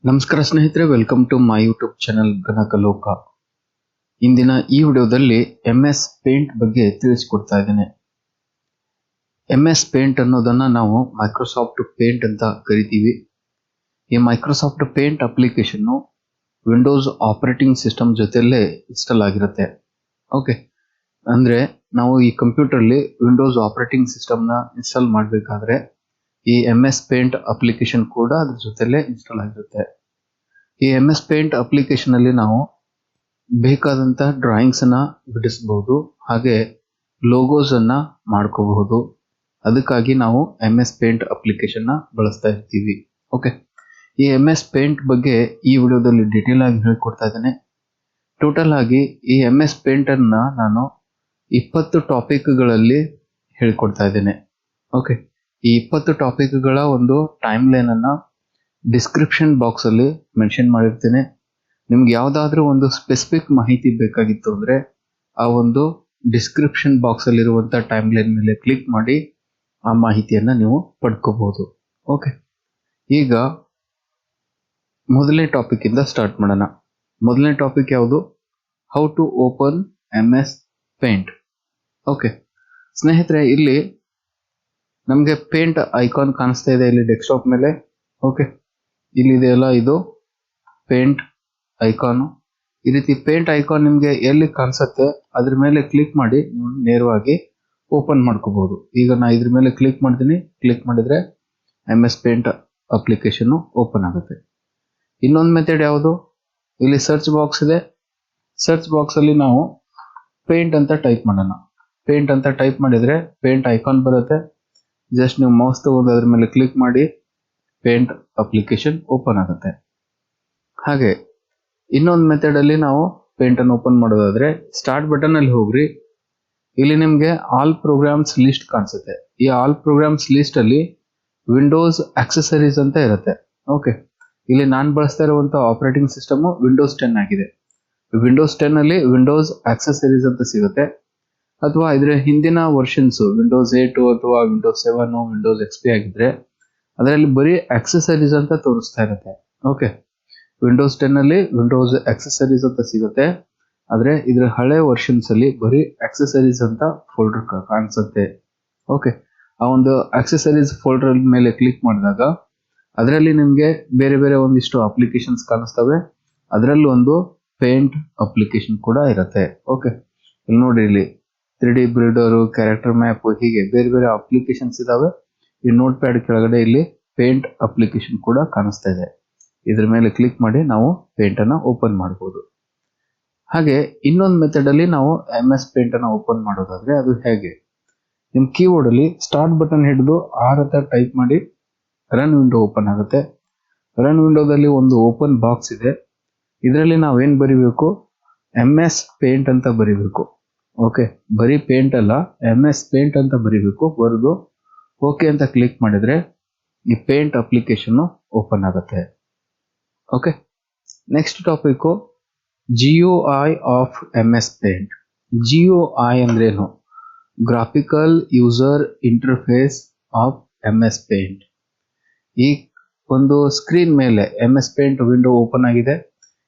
ನಮಸ್ಕಾರ ಸ್ನೇಹಿತರೆ, welcome to my YouTube channel Ganakaloka. ಇಂದಿನ ಈ ವಿಡಿಯೋದಲ್ಲಿ MS ಪೇಂಟ್ ಬಗ್ಗೆ ತಿಳಿಸಿಕೊಡ್ತಾ ಇದ್ದೇನೆ. MS ಪೇಂಟ್ ಅನ್ನೋದನ್ನ ನಾವು ಮೈಕ್ರೋಸಾಫ್ಟ್ ಪೇಂಟ್ ಅಂತ ಕರಿತೀವಿ. ಈ Microsoft paint application Windows operating system ಜೊತೆಯಲ್ಲೇ ಇನ್ಸ್ಟಾಲ್ ಆಗಿರುತ್ತೆ. ಓಕೆ, ಅಂದ್ರೆ ನಾವು ಈ ಕಂಪ್ಯೂಟರ್ಲಿ ವಿಂಡೋಸ್ ಆಪರೇಟಿಂಗ್ ಸಿಸ್ಟಮ್ನ ಇನ್ಸ್ಟಾಲ್ ಮಾಡಬೇಕಾದ್ರೆ ಈ MS ಪೇಂಟ್ ಅಪ್ಲಿಕೇಶನ್ ಕೂಡ ಅದ್ರ ಜೊತೆಲೇ ಇನ್ಸ್ಟಾಲ್ ಆಗಿರುತ್ತೆ. ಈ MS ಪೇಂಟ್ ಅಪ್ಲಿಕೇಶನ್ ಅಲ್ಲಿ ನಾವು ಬೇಕಾದಂತ ಡ್ರಾಯಿಂಗ್ಸ್ ಅನ್ನ ಬಿಡಿಸಬಹುದು, ಹಾಗೆ ಲೋಗೋಸ್ ಅನ್ನ ಮಾಡ್ಕೋಬಹುದು. ಅದಕ್ಕಾಗಿ ನಾವು MS ಪೇಂಟ್ ಅಪ್ಲಿಕೇಶನ್ ನ ಬಳಸ್ತಾ ಇರ್ತೀವಿ. ಓಕೆ, ಈ MS ಪೇಂಟ್ ಬಗ್ಗೆ ಈ ವಿಡಿಯೋದಲ್ಲಿ ಡೀಟೇಲ್ ಆಗಿ ಹೇಳ್ಕೊಡ್ತಾ ಇದ್ದೇನೆ. ಟೋಟಲ್ ಆಗಿ ಈ MS ಪೇಂಟ್ ಅನ್ನ ನಾನು 20 ಟಾಪಿಕ್ಗಳಲ್ಲಿ ಹೇಳ್ಕೊಡ್ತಾ ಇದ್ದೇನೆ. ಓಕೆ, ಈ 20 ಟಾಪಿಕ್ಗಳ ಒಂದು ಟೈಮ್ ಲೈನ್ ಅನ್ನ ಡಿಸ್ಕ್ರಿಪ್ಷನ್ ಬಾಕ್ಸ್ ಅಲ್ಲಿ ಮೆನ್ಷನ್ ಮಾಡಿರ್ತೇನೆ. ನಿಮ್ಗೆ ಯಾವ್ದಾದ್ರೂ ಒಂದು ಸ್ಪೆಸಿಫಿಕ್ ಮಾಹಿತಿ ಬೇಕಾಗಿತ್ತು ಅಂದ್ರೆ ಆ ಒಂದು ಡಿಸ್ಕ್ರಿಪ್ಷನ್ ಬಾಕ್ಸ್ ಅಲ್ಲಿರುವಂತ ಟೈಮ್ ಲೈನ್ ಮೇಲೆ ಕ್ಲಿಕ್ ಮಾಡಿ ಆ ಮಾಹಿತಿಯನ್ನ ನೀವು ಪಡ್ಕೋಬಹುದು. ಓಕೆ, ಈಗ ಮೊದಲನೇ ಟಾಪಿಕ್ ಇಂದ ಸ್ಟಾರ್ಟ್ ಮಾಡೋಣ. ಮೊದಲನೇ ಟಾಪಿಕ್ ಯಾವುದು? How to open MS paint. Okay ಸ್ನೇಹಿತರೆ, ಇಲ್ಲಿ ನಮಗೆ ಪೇಂಟ್ ಐಕಾನ್ ಕಾಣಿಸ್ತಾ ಇದೆ ಇಲ್ಲಿ ಡೆಸ್ಕ್ಟಾಪ್ ಮೇಲೆ. ಓಕೆ, ಇಲ್ಲಿದೆಯಲ್ಲ ಇದು ಪೇಂಟ್ ಐಕಾನ್. ಈ ರೀತಿ ಪೇಂಟ್ ಐಕಾನ್ ನಿಮಗೆ ಎಲ್ಲಿ ಕಾಣಿಸುತ್ತೆ ಅದ್ರ ಮೇಲೆ ಕ್ಲಿಕ್ ಮಾಡಿ ನೀವು ನೇರವಾಗಿ ಓಪನ್ ಮಾಡ್ಕೋಬಹುದು. ಈಗ ನಾ ಇದ್ರ ಮೇಲೆ ಕ್ಲಿಕ್ ಮಾಡ್ತೀನಿ. ಕ್ಲಿಕ್ ಮಾಡಿದ್ರೆ MS ಪೇಂಟ್ ಅಪ್ಲಿಕೇಶನ್ ಓಪನ್ ಆಗುತ್ತೆ. ಇನ್ನೊಂದು ಮೆಥಡ್ ಯಾವುದು? ಇಲ್ಲಿ ಸರ್ಚ್ ಬಾಕ್ಸ್ ಇದೆ. ಸರ್ಚ್ ಬಾಕ್ಸ್ ಅಲ್ಲಿ ನಾವು ಪೇಂಟ್ ಅಂತ ಟೈಪ್ ಮಾಡೋಣ. ಪೇಂಟ್ ಅಂತ ಟೈಪ್ ಮಾಡಿದ್ರೆ ಪೇಂಟ್ ಐಕಾನ್ ಬರುತ್ತೆ. ಜಸ್ಟ್ ನೀವು ಮೌಸ್ ತಗೊಂಡು ಅದ್ರ ಮೇಲೆ ಕ್ಲಿಕ್ ಮಾಡಿ ಪೇಂಟ್ ಅಪ್ಲಿಕೇಶನ್ ಓಪನ್ ಆಗುತ್ತೆ. ಹಾಗೆ ಇನ್ನೊಂದು ಮೆಥಡ್ ಅಲ್ಲಿ ನಾವು ಪೇಂಟ್ ಅನ್ನು ಓಪನ್ ಮಾಡೋದಾದ್ರೆ ಸ್ಟಾರ್ಟ್ ಬಟನ್ ಅಲ್ಲಿ ಹೋಗ್ರಿ. ಇಲ್ಲಿ ನಿಮ್ಗೆ ಆಲ್ ಪ್ರೋಗ್ರಾಮ್ಸ್ ಲಿಸ್ಟ್ ಕಾಣಿಸುತ್ತೆ. ಈ ಆಲ್ ಪ್ರೋಗ್ರಾಮ್ಸ್ ಲಿಸ್ಟ್ ಅಲ್ಲಿ ವಿಂಡೋಸ್ ಆಕ್ಸೆಸರೀಸ್ ಅಂತ ಇರುತ್ತೆ. ಓಕೆ, ಇಲ್ಲಿ ನಾನು ಬಳಸ್ತಾ ಇರುವಂತ ಆಪರೇಟಿಂಗ್ ಸಿಸ್ಟಮ್ ವಿಂಡೋಸ್ 10 ಆಗಿದೆ. ವಿಂಡೋಸ್ 10 ಅಲ್ಲಿ ವಿಂಡೋಸ್ ಆಕ್ಸೆಸರೀಸ್ ಅಂತ ಸಿಗುತ್ತೆ. ಅಥವಾ ಇದ್ರ ಹಿಂದಿನ ವರ್ಷನ್ಸ್ ವಿಂಡೋಸ್ 8 ಅಥವಾ ವಿಂಡೋಸ್ 7 ವಿಂಡೋಸ್ XP ಆಗಿದ್ರೆ ಅದರಲ್ಲಿ ಬರೀ ಆಕ್ಸೆಸರೀಸ್ ಅಂತ ತೋರಿಸ್ತಾ ಇರುತ್ತೆ. ಓಕೆ, ವಿಂಡೋಸ್ 10 ಅಲ್ಲಿ ವಿಂಡೋಸ್ ಆಕ್ಸೆಸರೀಸ್ ಅಂತ ಸಿಗುತ್ತೆ. ಆದ್ರೆ ಇದ್ರ ಹಳೆ ವರ್ಷನ್ಸ್ ಅಲ್ಲಿ ಬರೀ ಆಕ್ಸೆಸರೀಸ್ ಅಂತ ಫೋಲ್ಡರ್ ಕಾಣಿಸುತ್ತೆ. ಓಕೆ, ಆ ಒಂದು ಆಕ್ಸೆಸರೀಸ್ ಫೋಲ್ಡರ್ ಮೇಲೆ ಕ್ಲಿಕ್ ಮಾಡಿದಾಗ ಅದರಲ್ಲಿ ನಿಮ್ಗೆ ಬೇರೆ ಬೇರೆ ಒಂದಿಷ್ಟು ಅಪ್ಲಿಕೇಶನ್ಸ್ ಕಾಣಿಸ್ತವೆ. ಅದರಲ್ಲಿ ಒಂದು ಪೇಂಟ್ ಅಪ್ಲಿಕೇಶನ್ ಕೂಡ ಇರುತ್ತೆ. ಓಕೆ, ಇಲ್ಲಿ ನೋಡಿ, ಇಲ್ಲಿ 3D ಬಿಲ್ಡರ್, ಕ್ಯಾರೆಕ್ಟರ್ ಮ್ಯಾಪ್, ಹೀಗೆ ಬೇರೆ ಬೇರೆ ಅಪ್ಲಿಕೇಶನ್ಸ್ ಇದಾವೆ. ಈ ನೋಟ್ ಪ್ಯಾಡ್ ಕೆಳಗಡೆ ಇಲ್ಲಿ ಪೇಂಟ್ ಅಪ್ಲಿಕೇಶನ್ ಕೂಡ ಕಾಣಿಸ್ತಾ ಇದೆ. ಇದ್ರ ಮೇಲೆ ಕ್ಲಿಕ್ ಮಾಡಿ ನಾವು ಪೇಂಟ್ ಅನ್ನ ಓಪನ್ ಮಾಡಬಹುದು. ಹಾಗೆ ಇನ್ನೊಂದು ಮೆಥಡ್ ಅಲ್ಲಿ ನಾವು MS ಪೇಂಟ್ ಅನ್ನ ಓಪನ್ ಮಾಡೋದಾದ್ರೆ ಅದು ಹೇಗೆ? ನಿಮ್ ಕೀಬೋರ್ಡ್ ಅಲ್ಲಿ ಸ್ಟಾರ್ಟ್ ಬಟನ್ ಹಿಡಿದು ಆರ್ ಅಂತ ಟೈಪ್ ಮಾಡಿ ರನ್ ವಿಂಡೋ ಓಪನ್ ಆಗುತ್ತೆ. ರನ್ ವಿಂಡೋದಲ್ಲಿ ಒಂದು ಓಪನ್ ಬಾಕ್ಸ್ ಇದೆ. ಇದರಲ್ಲಿ ನಾವೇನ್ ಬರಿಬೇಕು? MS ಪೇಂಟ್ ಅಂತ ಬರಿಬೇಕು. ಓಕೆ, ಬರೀ ಪೇಂಟ್ ಅಲ್ಲ, MS ಪೇಂಟ್ ಅಂತ ಬರಿಬೇಕು. ಬರೆದು ಓಕೆ ಅಂತ ಕ್ಲಿಕ್ ಮಾಡಿದ್ರೆ ಈ ಪೇಂಟ್ ಅಪ್ಲಿಕೇಶನ್ ಓಪನ್ ಆಗುತ್ತೆ. Okay, next topic GUI of MS paint. GUI ಅಂದ್ರೇನು? Graphical user interface of MS paint. ಈ ಒಂದು ಸ್ಕ್ರೀನ್ ಮೇಲೆ MS ಪೇಂಟ್ ವಿಂಡೋ ಓಪನ್ ಆಗಿದೆ.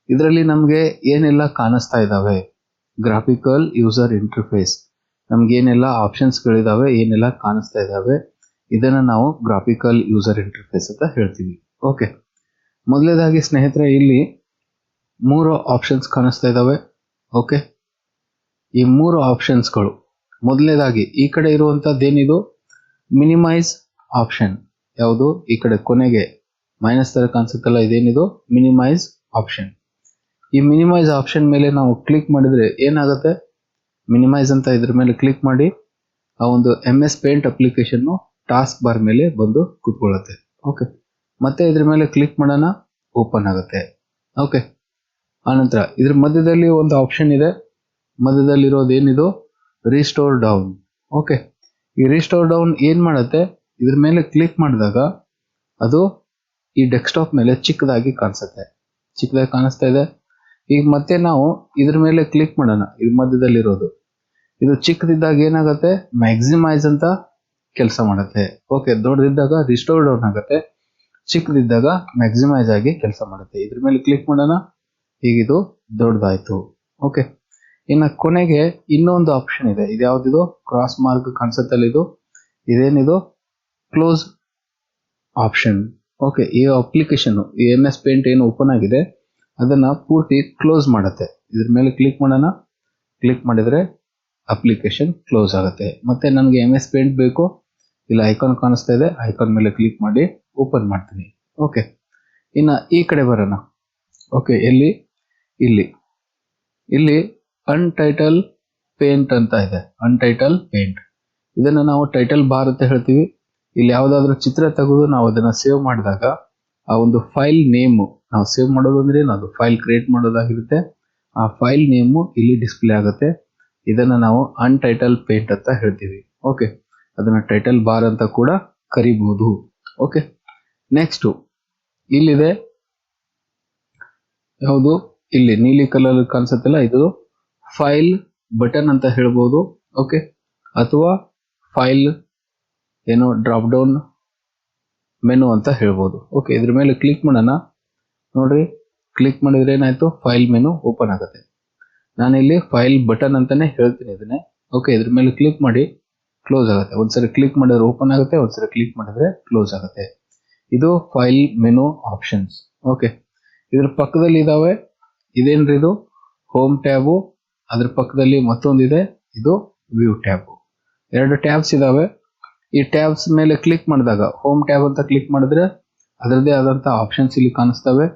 ಇದರಲ್ಲಿ ನಮಗೆ ಏನೆಲ್ಲ ಕಾಣಿಸ್ತಾ ಇದಾವೆ? ಗ್ರಾಫಿಕಲ್ ಯೂಸರ್ ಇಂಟರ್ಫೇಸ್, ನಮ್ಗೆ ಏನೆಲ್ಲ ಆಪ್ಷನ್ಸ್ ಗಳಿದಾವೆ, ಏನೆಲ್ಲ ಕಾಣಿಸ್ತಾ ಇದಾವೆ, ಇದನ್ನ ನಾವು ಗ್ರಾಫಿಕಲ್ ಯೂಸರ್ ಇಂಟರ್ಫೇಸ್ ಅಂತ ಹೇಳ್ತೀವಿ. ಓಕೆ, ಮೊದಲನೇದಾಗಿ ಸ್ನೇಹಿತರೆ ಇಲ್ಲಿ 3 ಆಪ್ಷನ್ಸ್ ಕಾಣಿಸ್ತಾ ಇದಾವೆ. ಓಕೆ, ಈ 3 ಆಪ್ಷನ್ಸ್ಗಳು ಮೊದಲನೇದಾಗಿ ಈ ಕಡೆ ಇರುವಂತದ್ದೇನಿದು? Minimise option. ಯಾವುದು? ಈ ಕಡೆ ಕೊನೆಗೆ ಮೈನಸ್ ತರ ಕಾಣಿಸುತ್ತಲ್ಲ, ಇದೇನಿದು? Minimize option. ಈ ಮಿನಿಮೈಸ್ ಆಪ್ಷನ್ ಮೇಲೆ ನಾವು ಕ್ಲಿಕ್ ಮಾಡಿದ್ರೆ ಏನಾಗುತ್ತೆ? ಮಿನಿಮೈಸ್ ಅಂತ ಇದ್ರ ಮೇಲೆ ಕ್ಲಿಕ್ ಮಾಡಿ ಆ ಒಂದು MS paint application task bar ಮೇಲೆ ಬಂದು ಕೂತ್ಕೊಳ್ಳುತ್ತೆ. ಓಕೆ, ಮತ್ತೆ ಇದ್ರ ಮೇಲೆ ಕ್ಲಿಕ್ ಮಾಡೋಣ, ಓಪನ್ ಆಗುತ್ತೆ. ಓಕೆ, ಆನಂತರ ಇದ್ರ ಮಧ್ಯದಲ್ಲಿ ಒಂದು ಆಪ್ಷನ್ ಇದೆ. ಮಧ್ಯದಲ್ಲಿರೋದು ಏನಿದು? Restore down. ಓಕೆ, ಈ ರಿಸ್ಟೋರ್ ಡೌನ್ ಏನ್ ಮಾಡುತ್ತೆ? ಇದ್ರ ಮೇಲೆ ಕ್ಲಿಕ್ ಮಾಡಿದಾಗ ಅದು ಈ ಡೆಸ್ಕ್ಟಾಪ್ ಮೇಲೆ ಚಿಕ್ಕದಾಗಿ ಕಾಣಿಸುತ್ತೆ. ಚಿಕ್ಕದಾಗಿ ಕಾಣಿಸ್ತಾ ಇದೆ. ಈಗ ಮತ್ತೆ ನಾವು ಇದ್ರ ಮೇಲೆ ಕ್ಲಿಕ್ ಮಾಡೋಣ. ಇದು ಮಧ್ಯದಲ್ಲಿರೋದು ಇದು ಚಿಕ್ಕದಿದ್ದಾಗ ಏನಾಗುತ್ತೆ? ಮ್ಯಾಕ್ಸಿಮೈಸ್ ಅಂತ ಕೆಲಸ ಮಾಡುತ್ತೆ. ಓಕೆ, ದೊಡ್ಡದಿದ್ದಾಗ ರಿಸ್ಟೋರ್ ಡೌನ್ ಆಗುತ್ತೆ. ಚಿಕ್ಕದಿದ್ದಾಗ ಮ್ಯಾಕ್ಸಿಮೈಸ್ ಆಗಿ ಕೆಲಸ ಮಾಡುತ್ತೆ. ಇದ್ರ ಮೇಲೆ ಕ್ಲಿಕ್ ಮಾಡೋಣ, ಹೀಗಿದು ದೊಡ್ಡದಾಯ್ತು. ಓಕೆ, ಇನ್ನು ಕೊನೆಗೆ ಇನ್ನೊಂದು ಆಪ್ಷನ್ ಇದೆ. ಇದು ಯಾವ್ದಿದು? ಕ್ರಾಸ್ ಮಾರ್ಕ್ ಕಾನ್ಸೆಪ್ಟ್ ಇದು. ಇದೇನಿದು? Close option. ಓಕೆ, ಈ ಅಪ್ಲಿಕೇಶನ್ ಈ MS Paint ಏನು ಓಪನ್ ಆಗಿದೆ ಅದನ್ನ ಪೂರ್ತಿ ಕ್ಲೋಸ್ ಮಾಡುತ್ತೆ. ಇದ್ರ ಮೇಲೆ ಕ್ಲಿಕ್ ಮಾಡೋಣ, ಕ್ಲಿಕ್ ಮಾಡಿದ್ರೆ ಅಪ್ಲಿಕೇಶನ್ ಕ್ಲೋಸ್ ಆಗುತ್ತೆ. ಮತ್ತೆ ನನಗೆ MS Paint ಬೇಕು, ಇಲ್ಲಿ ಐಕಾನ್ ಕಾಣಿಸ್ತಾ ಇದೆ, ಐಕಾನ್ ಮೇಲೆ ಕ್ಲಿಕ್ ಮಾಡಿ ಓಪನ್ ಮಾಡ್ತೀನಿ. ಓಕೆ, ಇನ್ನು ಈ ಕಡೆ ಬರೋಣ. ಓಕೆ, ಇಲ್ಲಿ ಅನ್ಟೈಟಲ್ ಪೇಂಟ್ ಅಂತ ಇದೆ. ಅನ್ಟೈಟಲ್ ಪೇಂಟ್ ಇದನ್ನ ನಾವು ಟೈಟಲ್ ಬಾರ್ ಅಂತ ಹೇಳ್ತೀವಿ. ಇಲ್ಲಿ ಯಾವುದಾದ್ರೂ ಚಿತ್ರ ತೆಗೆದು ನಾವು ಅದನ್ನ ಸೇವ್ ಮಾಡಿದಾಗ ಆ ಒಂದು ಫೈಲ್ ನೇಮ್, ನಾವು ಸೇವ್ ಮಾಡೋದು ಅಂದ್ರೆ ಅದು ಫೈಲ್ ಕ್ರಿಯೇಟ್ ಮಾಡೋದಾಗಿರುತ್ತೆ. ಆ ಫೈಲ್ ನೇಮು ಇಲ್ಲಿ ಡಿಸ್ಪ್ಲೇ ಆಗುತ್ತೆ. ಇದನ್ನ ನಾವು ಅನ್ಟೈಟಲ್ ಪೇಂಟ್ ಅಂತ ಹೇಳ್ತೀವಿ. ಓಕೆ, ಅದನ್ನ ಟೈಟಲ್ ಬಾರ್ ಅಂತ ಕೂಡ ಕರಿಬಹುದು. ಓಕೆ, ನೆಕ್ಸ್ಟ್ ಇಲ್ಲಿದೆ ಯಾವುದು? ಇಲ್ಲಿ ನೀಲಿ ಕಲರ್ ಕಾಣಿಸುತ್ತಲ್ಲ, ಇದು ಫೈಲ್ ಬಟನ್ ಅಂತ ಹೇಳ್ಬೋದು. ಓಕೆ, ಅಥವಾ ಫೈಲ್ ಏನೋ ಡ್ರಾಪ್ ಡೌನ್ ಮೆನು ಅಂತ ಹೇಳ್ಬೋದು. ಓಕೆ, ಇದ್ರ ಮೇಲೆ ಕ್ಲಿಕ್ ಮಾಡೋಣ. ನೋಡ್ರಿ, ಕ್ಲಿಕ್ ಮಾಡಿದ್ರೆ ಏನಾಯ್ತು? ಫೈಲ್ ಮೆನು ಓಪನ್ ಆಗುತ್ತೆ. ನಾನಿಲ್ಲಿ ಫೈಲ್ ಬಟನ್ ಅಂತಾನೆ ಹೇಳ್ತೀನಿ ಇದನ್ನೇ. ಓಕೆ, ಇದ್ರ ಮೇಲೆ ಕ್ಲಿಕ್ ಮಾಡಿ ಕ್ಲೋಸ್ ಆಗುತ್ತೆ. ಒಂದ್ಸರಿ ಕ್ಲಿಕ್ ಮಾಡಿದ್ರೆ ಓಪನ್ ಆಗುತ್ತೆ, ಒಂದ್ಸರಿ ಕ್ಲಿಕ್ ಮಾಡಿದ್ರೆ ಕ್ಲೋಸ್ ಆಗುತ್ತೆ. ಇದು ಫೈಲ್ ಮೆನು ಆಪ್ಷನ್ಸ್. ಓಕೆ, ಇದ್ರ ಪಕ್ಕದಲ್ಲಿ ಇದಾವೆ. ಇದೇನ್ರಿ ಇದು? Home tab. ಅದ್ರ ಪಕ್ಕದಲ್ಲಿ ಮತ್ತೊಂದಿದೆ, ಇದು ವ್ಯೂ ಟ್ಯಾಬು. ಎರಡು ಟ್ಯಾಬ್ಸ್ ಇದಾವೆ. ಈ ಟ್ಯಾಬ್ಸ್ ಮೇಲೆ ಕ್ಲಿಕ್ ಮಾಡಿದಾಗ ಹೋಮ್ ಟ್ಯಾಬ್ ಅಂತ ಕ್ಲಿಕ್ ಮಾಡಿದ್ರೆ ಅದರದೇ ಆದಂತ ಆಪ್ಷನ್ಸ್ ಇಲ್ಲಿ ಕಾಣಿಸ್ತವೆ.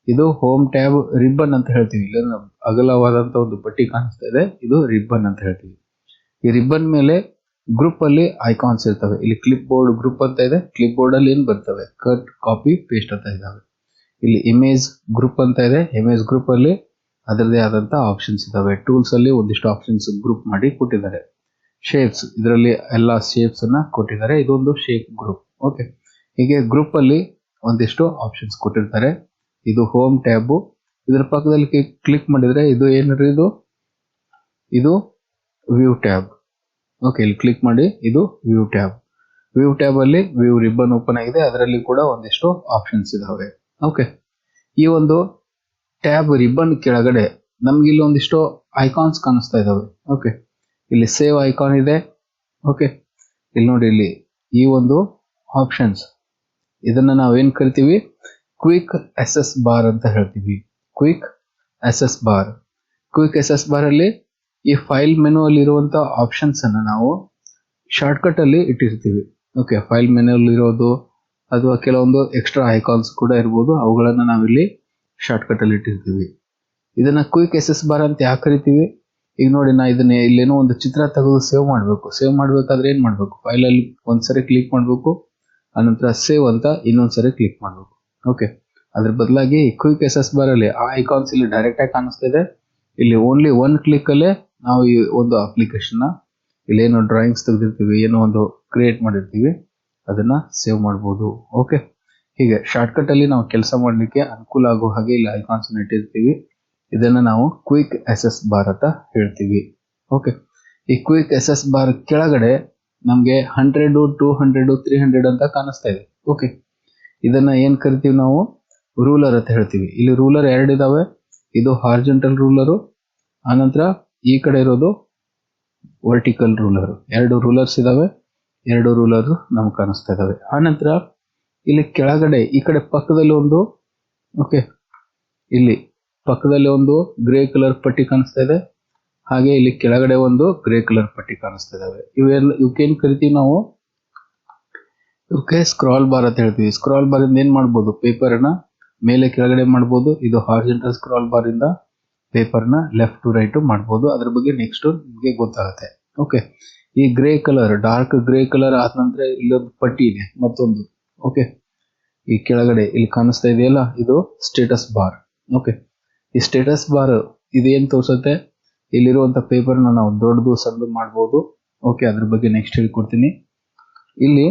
ಇದು ಹೋಮ್ ಟ್ಯಾಬ್ ರಿಬ್ಬನ್ ಅಂತ ಹೇಳ್ತೀವಿ. ಇಲ್ಲ ಅಗಲವಾದಂತ ಒಂದು ಪಟ್ಟಿ ಕಾಣಿಸ್ತಾ ಇದೆ, ಇದು ರಿಬ್ಬನ್ ಅಂತ ಹೇಳ್ತೀವಿ. ಈ ರಿಬ್ಬನ್ ಮೇಲೆ ಗ್ರೂಪ್ ಅಲ್ಲಿ ಐಕಾನ್ಸ್ ಇರ್ತವೆ. ಇಲ್ಲಿ ಕ್ಲಿಪ್ ಬೋರ್ಡ್ ಗ್ರೂಪ್ ಅಂತ ಇದೆ. ಕ್ಲಿಪ್ ಬೋರ್ಡ್ ಅಲ್ಲಿ ಏನ್ ಬರ್ತವೆ? ಕಟ್, ಕಾಪಿ, ಪೇಸ್ಟ್ ಅಂತ ಇದಾವೆ. ಇಲ್ಲಿ ಇಮೇಜ್ ಗ್ರೂಪ್ ಅಂತ ಇದೆ. ಇಮೇಜ್ ಗ್ರೂಪ್ ಅಲ್ಲಿ ಅದರದೇ ಆದಂತ ಆಪ್ಷನ್ಸ್ ಇದಾವೆ. ಟೂಲ್ಸ್ ಅಲ್ಲಿ ಒಂದಿಷ್ಟು ಆಪ್ಷನ್ಸ್ ಗ್ರೂಪ್ ಮಾಡಿ ಕೊಟ್ಟಿದ್ದಾರೆ. ಶೇಪ್ಸ್, ಇದರಲ್ಲಿ ಎಲ್ಲ ಶೇಪ್ಸ್ ಅನ್ನ ಕೊಟ್ಟಿದ್ದಾರೆ. ಇದೊಂದು ಶೇಪ್ ಗ್ರೂಪ್. ಓಕೆ, ಹೀಗೆ ಗ್ರೂಪ್ ಅಲ್ಲಿ ಒಂದಿಷ್ಟು ಆಪ್ಷನ್ಸ್ ಕೊಟ್ಟಿರ್ತಾರೆ. ಇದು ಹೋಮ್ ಟ್ಯಾಬ್. ಇದರ ಪಕ್ಕದಲ್ಲಿ ಕ್ಲಿಕ್ ಮಾಡಿದ್ರೆ ಇದು ಏನ್ರಿ? ಇದು ವ್ಯೂ ಟ್ಯಾಬ್. ಓಕೆ, ಇಲ್ಲಿ ಕ್ಲಿಕ್ ಮಾಡಿ, ಇದು ವ್ಯೂ ಟ್ಯಾಬ್. ವ್ಯೂ ಟ್ಯಾಬ್ ಅಲ್ಲಿ ವ್ಯೂ ರಿಬ್ಬನ್ ಓಪನ್ ಆಗಿದೆ. ಅದರಲ್ಲಿ ಕೂಡ ಒಂದಿಷ್ಟು ಆಪ್ಷನ್ಸ್ ಇದಾವೆ. ಓಕೆ, ಈ ಒಂದು ಟ್ಯಾಬ್ ರಿಬ್ಬನ್ ಕೆಳಗಡೆ ನಮ್ಗೆ ಇಲ್ಲಿ ಒಂದಿಷ್ಟು ಐಕಾನ್ಸ್ ಕಾಣಿಸ್ತಾ ಇದಾವೆ. ಓಕೆ, ಇಲ್ಲಿ ಸೇವ್ ಐಕಾನ್ ಇದೆ. ಓಕೆ, ಇಲ್ಲಿ ನೋಡಿ, ಇಲ್ಲಿ ಈ ಒಂದು ಆಪ್ಷನ್ಸ್ ಇದನ್ನ ನಾವೇನ್ ಕರಿತೀವಿ? ಕ್ವಿಕ್ ಅಸೆಸ್ ಬಾರ್ ಅಂತ ಹೇಳ್ತೀವಿ. Quick assess bar. Quick assess bar ಅಲ್ಲಿ ಈ ಫೈಲ್ ಮೆನು ಅಲ್ಲಿ ಇರುವಂತ ಆಪ್ಷನ್ಸ್ ಅನ್ನ ನಾವು ಶಾರ್ಟ್ಕಟ್ ಅಲ್ಲಿ ಇಟ್ಟಿರ್ತೀವಿ. ಓಕೆ, ಫೈಲ್ ಮೆನು ಅಲ್ಲಿ ಇರೋದು ಅಥವಾ ಕೆಲವೊಂದು ಎಕ್ಸ್ಟ್ರಾ ಐಕಾನ್ಸ್ ಕೂಡ ಇರ್ಬೋದು, ಅವುಗಳನ್ನ ನಾವಿಲ್ಲಿ ಶಾರ್ಟ್ಕಟ್ ಅಲ್ಲಿ ಇಟ್ಟಿರ್ತೀವಿ. ಇದನ್ನ ಕ್ವಿಕ್ ಅಸೆಸ್ ಬಾರ್ ಅಂತ ಯಾಕೆ ಕರಿತೀವಿ? ಈಗ ನೋಡಿ, ನಾ ಇದನ್ನ ಇಲ್ಲೇನೋ ಒಂದು ಚಿತ್ರ ತೆಗೆದು ಸೇವ್ ಮಾಡಬೇಕು. ಸೇವ್ ಮಾಡ್ಬೇಕಾದ್ರೆ ಏನ್ ಮಾಡ್ಬೇಕು? ಫೈಲ್ ಅಲ್ಲಿ ಒಂದ್ಸರಿ ಕ್ಲಿಕ್ ಮಾಡ್ಬೇಕು, ಅನಂತರ ಸೇವ್ ಅಂತ ಇನ್ನೊಂದ್ಸರಿ ಕ್ಲಿಕ್ ಮಾಡ್ಬೇಕು. ಓಕೆ, ಅದ್ರ ಬದಲಾಗಿ ಕ್ವಿಕ್ ಅಸೆಸ್ ಬಾರ್ ಅಲ್ಲಿ ಆ ಐಕಾನ್ಸ್ ಇಲ್ಲಿ ಡೈರೆಕ್ಟ್ ಆಗಿ ಕಾಣಿಸ್ತಾ ಇದೆ. ಇಲ್ಲಿ ಓನ್ಲಿ ಒನ್ ಕ್ಲಿಕ್ ಅಲ್ಲೇ ನಾವು ಈ ಒಂದು ಅಪ್ಲಿಕೇಶನ್ ಇಲ್ಲಿ ಏನೋ ಡ್ರಾಯಿಂಗ್ಸ್ ತೆಗೆದಿರ್ತೀವಿ, ಏನೋ ಒಂದು ಕ್ರಿಯೇಟ್ ಮಾಡಿರ್ತೀವಿ, ಅದನ್ನ ಸೇವ್ ಮಾಡ್ಬೋದು. ಓಕೆ, ಹೀಗೆ ಶಾರ್ಟ್ಕಟ್ ಅಲ್ಲಿ ನಾವು ಕೆಲಸ ಮಾಡ್ಲಿಕ್ಕೆ ಅನುಕೂಲ ಆಗೋ ಹಾಗೆ ಇಲ್ಲಿ ಐಕಾನ್ಸ್ ಇಟ್ಟಿರ್ತೀವಿ. ಇದನ್ನ ನಾವು ಕ್ವಿಕ್ ಅಸೆಸ್ ಬಾರ್ ಅಂತ ಹೇಳ್ತೀವಿ. ಓಕೆ, ಈ ಕ್ವಿಕ್ ಅಸೆಸ್ ಬಾರ್ ಕೆಳಗಡೆ ನಮ್ಗೆ 100, 200, 300 ಅಂತ ಕಾಣಿಸ್ತಾ ಇದೆ. ಓಕೆ, ಇದನ್ನ ಏನ್ ಕರಿತೀವಿ ನಾವು? ರೂಲರ್ ಅಂತ ಹೇಳ್ತೀವಿ. ಇಲ್ಲಿ ರೂಲರ್ ಎರಡು ಇದಾವೆ. ಇದು ಹಾರಿಜಾಂಟಲ್ ರೂಲರು, ಆನಂತರ ಈ ಕಡೆ ಇರೋದು ವರ್ಟಿಕಲ್ ರೂಲರ್. ಎರಡು ರೂಲರ್ಸ್ ಇದಾವೆ. ಎರಡು ರೂಲರ್ ನಮ್ಗೆ ಕಾಣಿಸ್ತಾ ಇದಾವೆ. ಆನಂತರ ಇಲ್ಲಿ ಕೆಳಗಡೆ ಈ ಕಡೆ ಪಕ್ಕದಲ್ಲಿ ಒಂದು, ಓಕೆ, ಇಲ್ಲಿ ಪಕ್ಕದಲ್ಲಿ ಒಂದು ಗ್ರೇ ಕಲರ್ ಪಟ್ಟಿ ಕಾಣಿಸ್ತಾ ಇದೆ. ಹಾಗೆ ಇಲ್ಲಿ ಕೆಳಗಡೆ ಒಂದು ಗ್ರೇ ಕಲರ್ ಪಟ್ಟಿ ಕಾಣಿಸ್ತಾ ಇದಾವೆ. ಇವಕ್ಕೇನ್ ಕರಿತೀವಿ ನಾವು? ಇವಕ್ಕೆ ಸ್ಕ್ರಾಲ್ ಬಾರ್ ಅಂತ ಹೇಳ್ತೀವಿ. ಸ್ಕ್ರಾಲ್ ಬಾರ್ ಇಂದ ಏನ್ ಮಾಡ್ಬೋದು? ಪೇಪರ್ ನ ಮೇಲೆ ಕೆಳಗಡೆ ಮಾಡ್ಬೋದು. ಇದು ಹಾರಿಜಾಂಟಲ್ ಸ್ಕ್ರಾಲ್ ಬಾರ್ ಇಂದ ಪೇಪರ್ ನ ಲೆಫ್ಟ್ ಟು ರೈಟ್ ಮಾಡ್ಬೋದು. ಅದ್ರ ಬಗ್ಗೆ ನೆಕ್ಸ್ಟ್ ನಿಮಗೆ ಗೊತ್ತಾಗುತ್ತೆ. ಓಕೆ, ಈ grey colour, dark grey colour ಆದ ನಂತರ ಇಲ್ಲೊಂದು ಪಟ್ಟಿ ಇದೆ ಮತ್ತೊಂದು. ಓಕೆ, ಈ ಕೆಳಗಡೆ ಇಲ್ಲಿ ಕಾಣಿಸ್ತಾ ಇದೆಯಲ್ಲ, ಇದು ಸ್ಟೇಟಸ್ ಬಾರ್. ಓಕೆ, ಈ ಸ್ಟೇಟಸ್ ಬಾರ್ ಇದೇನ್ ತೋರಿಸುತ್ತೆ? ಇಲ್ಲಿರುವಂತ ಪೇಪರ್ ನಾವು ದೊಡ್ಡದು ಸಣ್ಣದು ಮಾಡ್ಬೋದು. ಓಕೆ, ಅದ್ರ ಬಗ್ಗೆ ನೆಕ್ಸ್ಟ್ ಹೇಳ್ಕೊಡ್ತೀನಿ. ಇಲ್ಲಿ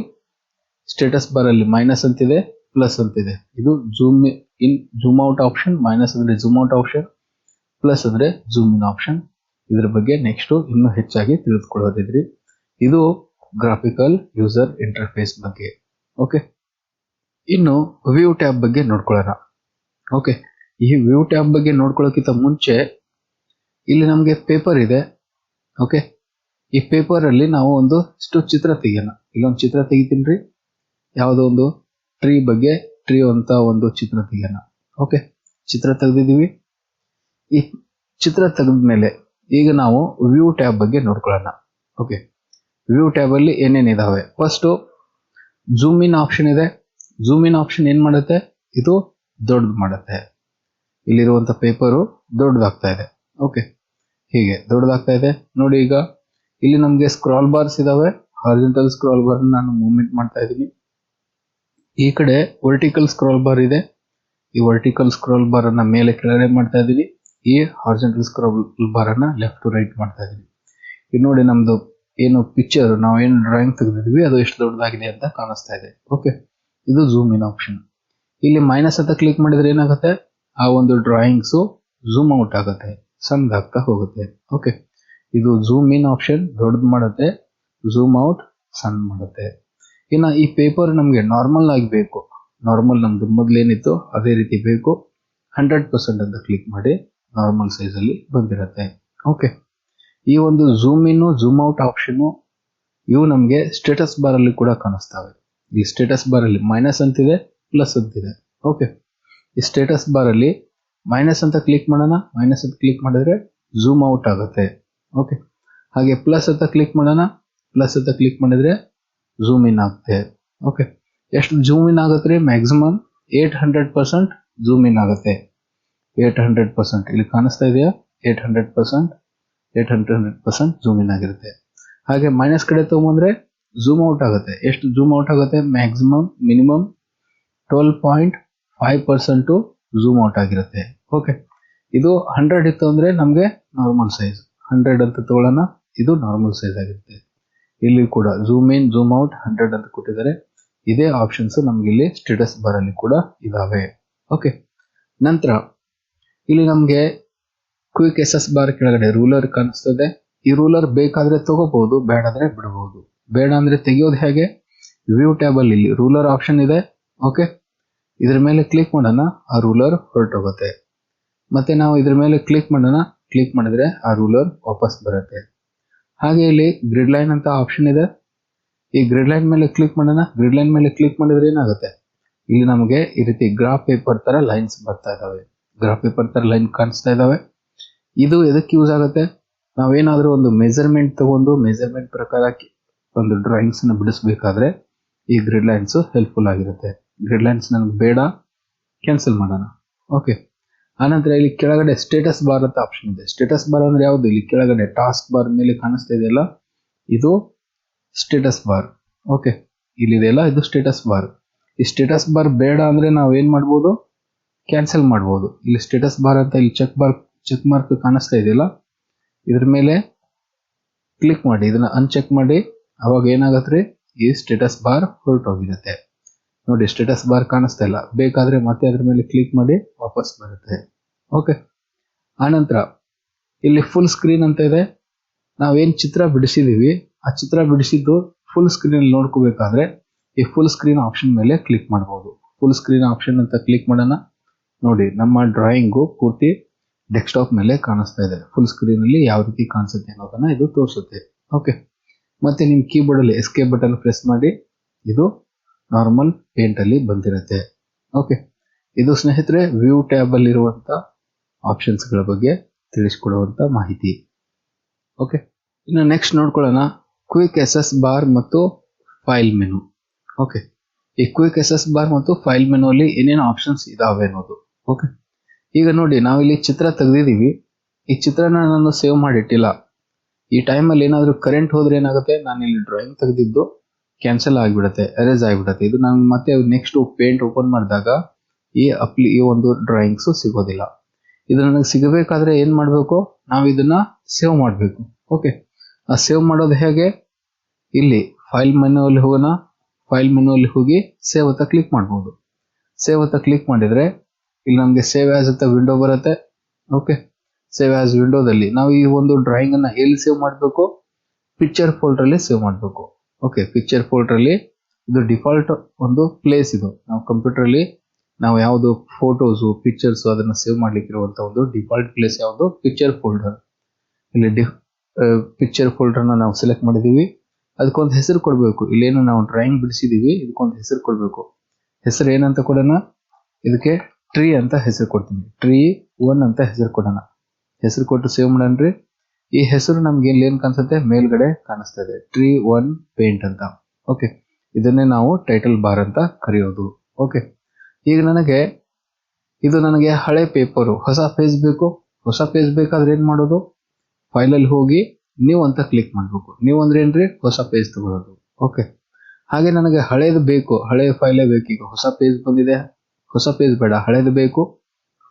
ಸ್ಟೇಟಸ್ ಬಾರ್ ಅಲ್ಲಿ ಮೈನಸ್ ಅಂತಿದೆ, ಪ್ಲಸ್ ಅಂತಿದೆ. ಇದು zoom in, zoom out option. Minus ಅಂದ್ರೆ ಜೂಮ್ ಔಟ್ ಆಪ್ಷನ್, ಪ್ಲಸ್ ಅಂದ್ರೆ ಜೂಮ್ ಇನ್ ಆಪ್ಷನ್. ಇದ್ರ ಬಗ್ಗೆ ನೆಕ್ಸ್ಟ್ ಇನ್ನೂ ಹೆಚ್ಚಾಗಿ ತಿಳಿದುಕೊಳ್ಳೋದಿದ್ರಿ. ಇದು ಗ್ರಾಫಿಕಲ್ ಯೂಸರ್ ಇಂಟರ್ಫೇಸ್ ಬಗ್ಗೆ. ಓಕೆ. ಇನ್ನು ವ್ಯೂ ಟ್ಯಾಬ್ ಬಗ್ಗೆ ನೋಡ್ಕೊಳ್ಳೋಣ. ಓಕೆ, ಈ ವ್ಯೂ ಟ್ಯಾಬ್ ಬಗ್ಗೆ ನೋಡ್ಕೊಳ್ಳೋಕ್ಕಿಂತ ಮುಂಚೆ ಇಲ್ಲಿ ನಮಗೆ ಪೇಪರ್ ಇದೆ. ಓಕೆ, ಈ ಪೇಪರಲ್ಲಿ ನಾವು ಒಂದಷ್ಟು ಚಿತ್ರ ತೆಗಿಯೋಣ. ಇಲ್ಲೊಂದು ಚಿತ್ರ ತೆಗಿತೀನಿ ರೀ, ಯಾವುದೋ ಒಂದು ಟ್ರೀ ಅಂತ ಒಂದು ಚಿತ್ರ ತೆಗಿಯೋಣ. ಓಕೆ, ಚಿತ್ರ ತೆಗೆದಿದ್ದೀವಿ. ಈ ಚಿತ್ರ ತೆಗೆದ್ಮೇಲೆ ಈಗ ನಾವು ವ್ಯೂ ಟ್ಯಾಬ್ ಬಗ್ಗೆ ನೋಡ್ಕೊಳ್ಳೋಣ. ಓಕೆ, ವ್ಯೂ ಟ್ಯಾಬಲ್ಲಿ ಏನೇನಿದಾವೆ. ಫಸ್ಟು ಝೂಮ್ ಇನ್ ಆಪ್ಷನ್ ಇದೆ. ಝೂಮ್ ಇನ್ ಆಪ್ಷನ್ ಏನು ಮಾಡುತ್ತೆ, ಇದು ದೊಡ್ಡದು ಮಾಡುತ್ತೆ. ಇಲ್ಲಿರುವಂಥ ಪೇಪರು ದೊಡ್ಡದಾಗ್ತಾ ಇದೆ. ಓಕೆ, ಹೀಗೆ ದೊಡ್ಡದಾಗ್ತಾ ಇದೆ ನೋಡಿ. ಈಗ ಇಲ್ಲಿ ನಮಗೆ ಸ್ಕ್ರಾಲ್ ಬಾರ್ಸ್ ಇದಾವೆ. ಹಾರಿಜಾಂಟಲ್ ಸ್ಕ್ರಾಲ್ ಬಾರ್ ನಾನು ಮೂವ್ಮೆಂಟ್ ಮಾಡ್ತಾ ಇದ್ದೀನಿ. ಈ ಕಡೆ ವರ್ಟಿಕಲ್ ಸ್ಕ್ರಾಲ್ ಬಾರ್ ಇದೆ. ಈ ವರ್ಟಿಕಲ್ ಸ್ಕ್ರಾಲ್ ಬಾರ್ ಅನ್ನ ಮೇಲೆ ಕೆಳಗಡೆ ಮಾಡ್ತಾ ಇದ್ದೀನಿ. ಈ ಹಾರಿಜಾಂಟಲ್ ಸ್ಕ್ರಾಲ್ ಬಾರ್ ಅನ್ನ ಲೆಫ್ಟ್ ಟು ರೈಟ್ ಮಾಡ್ತಾ ಇದ್ದೀನಿ. ಇದು ನೋಡಿ, ನಮ್ದು ಏನು ಪಿಕ್ಚರ್, ನಾವು ಏನು ಡ್ರಾಯಿಂಗ್ ತೆಗೆದಿದ್ವಿ ಅದು ಎಷ್ಟು ದೊಡ್ಡದಾಗಿದೆ ಅಂತ ಕಾಣಿಸ್ತಾ ಇದೆ. ಓಕೆ, ಇದು ಝೂಮ್ ಇನ್ ಆಪ್ಷನ್. ಇಲ್ಲಿ ಮೈನಸ್ ಅಂತ ಕ್ಲಿಕ್ ಮಾಡಿದ್ರೆ ಏನಾಗುತ್ತೆ, ಆ ಒಂದು ಡ್ರಾಯಿಂಗ್ಸು ಝೂಮ್ ಔಟ್ ಆಗುತ್ತೆ, ಸಣ್ಣದಾಗ್ತಾ ಹೋಗುತ್ತೆ. ಓಕೆ, ಇದು ಝೂಮ್ ಇನ್ ಆಪ್ಷನ್ ದೊಡ್ಡದು ಮಾಡುತ್ತೆ, ಝೂಮ್ ಔಟ್ ಸಣ್ಣ ಮಾಡುತ್ತೆ. ಇನ್ನು ಈ ಪೇಪರ್ ನಮಗೆ ನಾರ್ಮಲ್ ಆಗಿ ಬೇಕು. ನಾರ್ಮಲ್ ನಮ್ದು ಮೊದಲೇನಿತ್ತು ಅದೇ ರೀತಿ ಬೇಕು. 100% ಅಂತ ಕ್ಲಿಕ್ ಮಾಡಿ ನಾರ್ಮಲ್ ಸೈಜಲ್ಲಿ ಬಂದಿರುತ್ತೆ. ಓಕೆ, ಈ ಒಂದು ಝೂಮ್ ಇನ್ನು ಝೂಮ್ ಔಟ್ ಆಪ್ಷನ್ನು ಇವು ನಮಗೆ ಸ್ಟೇಟಸ್ ಬಾರ್ ಅಲ್ಲಿ ಕೂಡ ಕಾಣಿಸ್ತವೆ. ಈ ಸ್ಟೇಟಸ್ ಬಾರ್ ಅಲ್ಲಿ ಮೈನಸ್ ಅಂತಿದೆ, ಪ್ಲಸ್ ಅಂತಿದೆ. ಓಕೆ, ಈ ಸ್ಟೇಟಸ್ ಬಾರ್ ಅಲ್ಲಿ ಮೈನಸ್ ಅಂತ ಕ್ಲಿಕ್ ಮಾಡೋಣ. ಮೈನಸ್ ಅಂತ ಕ್ಲಿಕ್ ಮಾಡಿದ್ರೆ ಝೂಮ್ ಔಟ್ ಆಗುತ್ತೆ. ಓಕೆ, ಹಾಗೆ ಪ್ಲಸ್ ಅಂತ ಕ್ಲಿಕ್ ಮಾಡೋಣ. ಪ್ಲಸ್ ಅಂತ ಕ್ಲಿಕ್ ಮಾಡಿದ್ರೆ ಝೂಮ್ ಇನ್ ಆಗುತ್ತೆ. ಓಕೆ, ಎಷ್ಟು ಝೂಮ್ ಇನ್ ಆಗುತ್ತೆ ರೀ, ಮ್ಯಾಕ್ಸಿಮಮ್ 800% ಝೂಮ್ ಇನ್ ಆಗುತ್ತೆ. 800% ಇಲ್ಲಿ ಕಾಣಿಸ್ತಾ ಇದೆಯಾ, 800% ಝೂಮ್ ಇನ್ ಆಗಿರುತ್ತೆ. ಹಾಗೆ ಮೈನಸ್ ಕಡೆ ತಗೊಂಡ್ರೆ ಝೂಮ್ ಔಟ್ ಆಗುತ್ತೆ. ಎಷ್ಟು ಝೂಮ್ ಔಟ್ ಆಗುತ್ತೆ, ಮಿನಿಮಮ್ 12.5% ಝೂಮ್ ಔಟ್ ಆಗಿರುತ್ತೆ. ಓಕೆ, ಇದು 100 ಇತ್ತು ಅಂದ್ರೆ ನಮಗೆ ನಾರ್ಮಲ್ ಸೈಜ್. 100 ಅಂತ ತಗೊಳ್ಳೋಣ, ಇದು ನಾರ್ಮಲ್ ಸೈಜ್ ಆಗಿರುತ್ತೆ. ಇಲ್ಲಿ ಕೂಡ ಝೂಮ್ ಇನ್ ಝೂಮ್ ಔಟ್ 100 ಅಂತ ಕೊಟ್ಟಿದ್ದಾರೆ. ಇದೇ ಆಪ್ಷನ್ಸ್ ನಮ್ಗೆ ಇಲ್ಲಿ ಸ್ಟೇಟಸ್ ಬಾರ್ ಅಲ್ಲಿ ಕೂಡ ಇದಾವೆ. ಓಕೆ, ನಂತರ ಇಲ್ಲಿ ನಮಗೆ ಕ್ವಿಕ್ ಎಸ್ ಬಾರ್ ಕೆಳಗಡೆ ರೂಲರ್ ಕಾಣಿಸ್ತದೆ. ಈ ರೂಲರ್ ಬೇಕಾದ್ರೆ ತಗೋಬಹುದು, ಬೇಡಾದ್ರೆ ಬಿಡಬಹುದು. ಬೇಡ ಅಂದ್ರೆ ತೆಗೆಯೋದು ಹೇಗೆ, ವ್ಯೂ ಟ್ಯಾಬ್ ಅಲ್ಲಿ ಇಲ್ಲಿ ರೂಲರ್ ಆಪ್ಷನ್ ಇದೆ. ಓಕೆ, ಇದ್ರ ಮೇಲೆ ಕ್ಲಿಕ್ ಮಾಡೋಣ, ಆ ರೂಲರ್ ಹೊರಟೋಗುತ್ತೆ. ಮತ್ತೆ ನಾವು ಇದ್ರ ಮೇಲೆ ಕ್ಲಿಕ್ ಮಾಡೋಣ, ಕ್ಲಿಕ್ ಮಾಡಿದ್ರೆ ಆ ರೂಲರ್ ವಾಪಸ್ ಬರುತ್ತೆ. ಹಾಗೆ ಇಲ್ಲಿ ಗ್ರಿಡ್ ಲೈನ್ ಅಂತ ಆಪ್ಷನ್ ಇದೆ. ಈ ಗ್ರಿಡ್ ಲೈನ್ ಮೇಲೆ ಕ್ಲಿಕ್ ಮಾಡೋಣ. ಗ್ರಿಡ್ ಲೈನ್ ಮೇಲೆ ಕ್ಲಿಕ್ ಮಾಡಿದ್ರೆ ಏನಾಗುತ್ತೆ, ಇಲ್ಲಿ ನಮಗೆ ಈ ರೀತಿ ಗ್ರಾಫ್ ಪೇಪರ್ ತರ ಲೈನ್ಸ್ ಬರ್ತಾ ಇದಾವೆ. ಗ್ರಾಫ್ ಪೇಪರ್ ತರ ಲೈನ್ ಕಾಣಿಸ್ತಾ ಇದಾವೆ. ಇದು ಎದಕ್ಕೆ ಯೂಸ್ ಆಗುತ್ತೆ, ನಾವೇನಾದ್ರೂ ಒಂದು ಮೆಜರ್ಮೆಂಟ್ ತಗೊಂಡು ಮೆಜರ್ಮೆಂಟ್ ಪ್ರಕಾರ ಒಂದು ಡ್ರಾಯಿಂಗ್ಸ್ ನ ಬಿಡಿಸ್ಬೇಕಾದ್ರೆ ಈ ಗ್ರಿಡ್ ಲೈನ್ಸ್ ಹೆಲ್ಪ್ಫುಲ್ ಆಗಿರುತ್ತೆ. ಗ್ರಿಡ್ ಲೈನ್ಸ್ ನನಗೆ ಬೇಡ, ಕ್ಯಾನ್ಸಲ್ ಮಾಡೋಣ. ಓಕೆ, ಆನಂತರ ಇಲ್ಲಿ ಕೆಳಗಡೆ ಸ್ಟೇಟಸ್ ಬಾರ್ ಅಂತ ಆಪ್ಷನ್ ಇದೆ. ಸ್ಟೇಟಸ್ ಬಾರ್ ಅಂದ್ರೆ ಯಾವುದು, ಇಲ್ಲಿ ಕೆಳಗಡೆ ಟಾಸ್ಕ್ ಬಾರ್ ಮೇಲೆ ಕಾಣಿಸ್ತಾ ಇದೆಯಲ್ಲ, ಇದು ಸ್ಟೇಟಸ್ ಬಾರ್. ಓಕೆ, ಇಲ್ಲಿದೆಯಲ್ಲ, ಇದು ಸ್ಟೇಟಸ್ ಬಾರ್. ಈ ಸ್ಟೇಟಸ್ ಬಾರ್ ಬೇಡ ಅಂದ್ರೆ ನಾವು ಏನ್ ಮಾಡ್ಬೋದು, ಕ್ಯಾನ್ಸಲ್ ಮಾಡ್ಬೋದು. ಇಲ್ಲಿ ಸ್ಟೇಟಸ್ ಬಾರ್ ಅಂತ ಇಲ್ಲಿ ಚೆಕ್ ಮಾರ್ಕ್ ಕಾಣಿಸ್ತಾ ಇದೆಯಲ್ಲ, ಇದ್ರ ಮೇಲೆ ಕ್ಲಿಕ್ ಮಾಡಿ, ಇದನ್ನ ಅನ್ಚೆಕ್ ಮಾಡಿ. ಅವಾಗ ಏನಾಗತ್ರಿ, ಈ ಸ್ಟೇಟಸ್ ಬಾರ್ ಹೊರಟೋಗಿರುತ್ತೆ. ನೋಡಿ, ಸ್ಟೇಟಸ್ ಬಾರ್ ಕಾಣಿಸ್ತಾ ಇಲ್ಲ. ಬೇಕಾದ್ರೆ ಮತ್ತೆ ಅದ್ರ ಮೇಲೆ ಕ್ಲಿಕ್ ಮಾಡಿ ವಾಪಸ್ ಬರುತ್ತೆ. ಓಕೆ, ಆನಂತರ ಇಲ್ಲಿ ಫುಲ್ ಸ್ಕ್ರೀನ್ ಅಂತ ಇದೆ. ನಾವೇನ್ ಚಿತ್ರ ಬಿಡಿಸಿದೀವಿ ಆ ಚಿತ್ರ ಬಿಡಿಸಿದ್ದು ಫುಲ್ ಸ್ಕ್ರೀನ್ ನೋಡ್ಕೋಬೇಕಾದ್ರೆ ಈ ಫುಲ್ ಸ್ಕ್ರೀನ್ ಆಪ್ಷನ್ ಮೇಲೆ ಕ್ಲಿಕ್ ಮಾಡಬಹುದು. ಫುಲ್ ಸ್ಕ್ರೀನ್ ಆಪ್ಷನ್ ಅಂತ ಕ್ಲಿಕ್ ಮಾಡೋಣ. ನೋಡಿ, ನಮ್ಮ ಡ್ರಾಯಿಂಗು ಪೂರ್ತಿ ಡೆಸ್ಕ್ಟಾಪ್ ಮೇಲೆ ಕಾಣಿಸ್ತಾ ಇದೆ. ಫುಲ್ ಸ್ಕ್ರೀನ್ ಅಲ್ಲಿ ಯಾವ ರೀತಿ ಕಾಣಿಸುತ್ತೆ ಅನ್ನೋದನ್ನ ಇದು ತೋರಿಸುತ್ತೆ. ಓಕೆ, ಮತ್ತೆ ನಿಮ್ ಕೀಬೋರ್ಡ್ ಅಲ್ಲಿ ಎಸ್ಕೇಪ್ ಬಟನ್ ಪ್ರೆಸ್ ಮಾಡಿ, ಇದು ನಾರ್ಮಲ್ ಪೇಂಟ್ ಅಲ್ಲಿ ಬಂದಿರುತ್ತೆ. ಓಕೆ, ಇದು ಸ್ನೇಹಿತರೆ ವ್ಯೂ ಟ್ಯಾಬ್ ಅಲ್ಲಿ ಇರುವಂತ ಆಪ್ಷನ್ಸ್ ಗಳ ಬಗ್ಗೆ ತಿಳಿಸಿಕೊಡುವಂತ ಮಾಹಿತಿ. ಓಕೆ, ಇನ್ನು ನೆಕ್ಸ್ಟ್ ನೋಡ್ಕೊಳ್ಳೋಣ ಕ್ವಿಕ್ ಎಸ್ ಬಾರ್ ಮತ್ತು ಫೈಲ್ ಮೆನು. ಓಕೆ, ಈ ಕ್ವಿಕ್ ಎಸ್ ಬಾರ್ ಮತ್ತು ಫೈಲ್ ಮೆನು ಅಲ್ಲಿ ಏನೇನು ಆಪ್ಷನ್ಸ್ ಇದಾವೆ ಅನ್ನೋದು. ಓಕೆ, ಈಗ ನೋಡಿ, ನಾವಿಲ್ಲಿ ಚಿತ್ರ ತೆಗೆದಿದ್ದೀವಿ. ಈ ಚಿತ್ರನ ನಾನು ಸೇವ್ ಮಾಡಿಟ್ಟಿಲ್ಲ. ಈ ಟೈಮಲ್ಲಿ ಏನಾದರೂ ಕರೆಂಟ್ ಹೋದ್ರೆ ಏನಾಗುತ್ತೆ, ನಾನು ಇಲ್ಲಿ ಡ್ರಾಯಿಂಗ್ ತೆಗೆದಿದ್ದು ಕ್ಯಾನ್ಸಲ್ ಆಗಿಬಿಡುತ್ತೆ, ಎರೇಸ್ ಆಗಿಬಿಡುತ್ತೆ. ಇದು ನಾನು ಮತ್ತೆ ನೆಕ್ಸ್ಟ್ ಪೇಂಟ್ ಓಪನ್ ಮಾಡಿದಾಗ ಈ ಒಂದು ಡ್ರಾಯಿಂಗ್ಸು ಸಿಗೋದಿಲ್ಲ. ಇದು ನನಗೆ ಸಿಗಬೇಕಾದ್ರೆ ಏನು ಮಾಡಬೇಕು, ನಾವು ಇದನ್ನ ಸೇವ್ ಮಾಡಬೇಕು. ಓಕೆ, ಆ ಸೇವ್ ಮಾಡೋದು ಹೇಗೆ, ಇಲ್ಲಿ ಫೈಲ್ ಮೆನುವಲ್ಲಿ ಹೋಗೋಣ. ಫೈಲ್ ಮೆನುವಲ್ಲಿ ಹೋಗಿ ಸೇವ್ ಅಂತ ಕ್ಲಿಕ್ ಮಾಡ್ಬೋದು. ಸೇವ್ ಅಂತ ಕ್ಲಿಕ್ ಮಾಡಿದ್ರೆ ಇಲ್ಲಿ ನಮಗೆ ಸೇವ್ ಆಸ್ ಅಂತ ವಿಂಡೋ ಬರುತ್ತೆ. ಓಕೆ, ಸೇವ್ ಆಸ್ ವಿಂಡೋದಲ್ಲಿ ನಾವು ಈ ಒಂದು ಡ್ರಾಯಿಂಗ್ ಅನ್ನ ಎಲ್ಲಿ ಸೇವ್ ಮಾಡಬೇಕು, ಪಿಕ್ಚರ್ ಫೋಲ್ಡರ್ ಅಲ್ಲಿ ಸೇವ್ ಮಾಡಬೇಕು. ಓಕೆ, ಪಿಕ್ಚರ್ ಫೋಲ್ಡರ್ ಅಲ್ಲಿ ಇದು ಡಿಫಾಲ್ಟ್ ಒಂದು ಪ್ಲೇಸ್. ಇದು ನಾವು ಕಂಪ್ಯೂಟರಲ್ಲಿ ನಾವು ಯಾವುದು ಫೋಟೋಸು ಪಿಕ್ಚರ್ಸು ಅದನ್ನು ಸೇವ್ ಮಾಡ್ಲಿಕ್ಕೆ ಇರುವಂಥ ಒಂದು ಡಿಫಾಲ್ಟ್ ಪ್ಲೇಸ್ ಯಾವುದು, ಪಿಕ್ಚರ್ ಫೋಲ್ಡರ್. ಇಲ್ಲಿ ಪಿಕ್ಚರ್ ಫೋಲ್ಡರ್ನ ನಾವು ಸೆಲೆಕ್ಟ್ ಮಾಡಿದ್ದೀವಿ. ಅದಕ್ಕೊಂದು ಹೆಸರು ಕೊಡಬೇಕು. ಇಲ್ಲೇನು ನಾವು ಡ್ರಾಯಿಂಗ್ ಬಿಡಿಸಿದ್ದೀವಿ, ಇದಕ್ಕೊಂದು ಹೆಸರು ಕೊಡಬೇಕು. ಹೆಸರು ಏನಂತ ಕೊಡೋಣ, ಇದಕ್ಕೆ ಟ್ರೀ ಅಂತ ಹೆಸರು ಕೊಡ್ತೀನಿ. ಟ್ರೀ 1 ಅಂತ ಹೆಸರು ಕೊಡೋಣ. ಹೆಸರು ಕೊಟ್ಟು ಸೇವ್ ಮಾಡೋಣ್ರಿ. ಈ ಹೆಸರು ನಮ್ಗೆ ಏನು ಕಾಣಿಸುತ್ತೆ, ಮೇಲ್ಗಡೆ ಕಾಣಿಸ್ತಾ ಇದೆ, ಟ್ರೀ 1 ಪೇಂಟ್ ಅಂತ. ಓಕೆ, ಇದನ್ನೇ ನಾವು ಟೈಟಲ್ ಬಾರ್ ಅಂತ ಕರೆಯೋದು. ಓಕೆ, ಈಗ ಇದು ನನಗೆ ಹಳೆ ಪೇಪರು, ಹೊಸ ಪೇಜ್ ಬೇಕು. ಹೊಸ ಪೇಜ್ ಬೇಕಾದ್ರೆ ಏನು ಮಾಡೋದು, ಫೈಲಲ್ಲಿ ಹೋಗಿ ನ್ಯೂ ಅಂತ ಕ್ಲಿಕ್ ಮಾಡಬೇಕು. ನ್ಯೂ ಅಂದ್ರೆ ಏನ್ರಿ, ಹೊಸ ಪೇಜ್ ತಗೊಳ್ಳೋದು. ಓಕೆ, ಹಾಗೆ ನನಗೆ ಹಳೇದು ಬೇಕು, ಹಳೆ ಫೈಲೇ ಬೇಕು. ಈಗ ಹೊಸ ಪೇಜ್ ಬಂದಿದೆ, ಹೊಸ ಪೇಜ್ ಬೇಡ, ಹಳೇದು ಬೇಕು.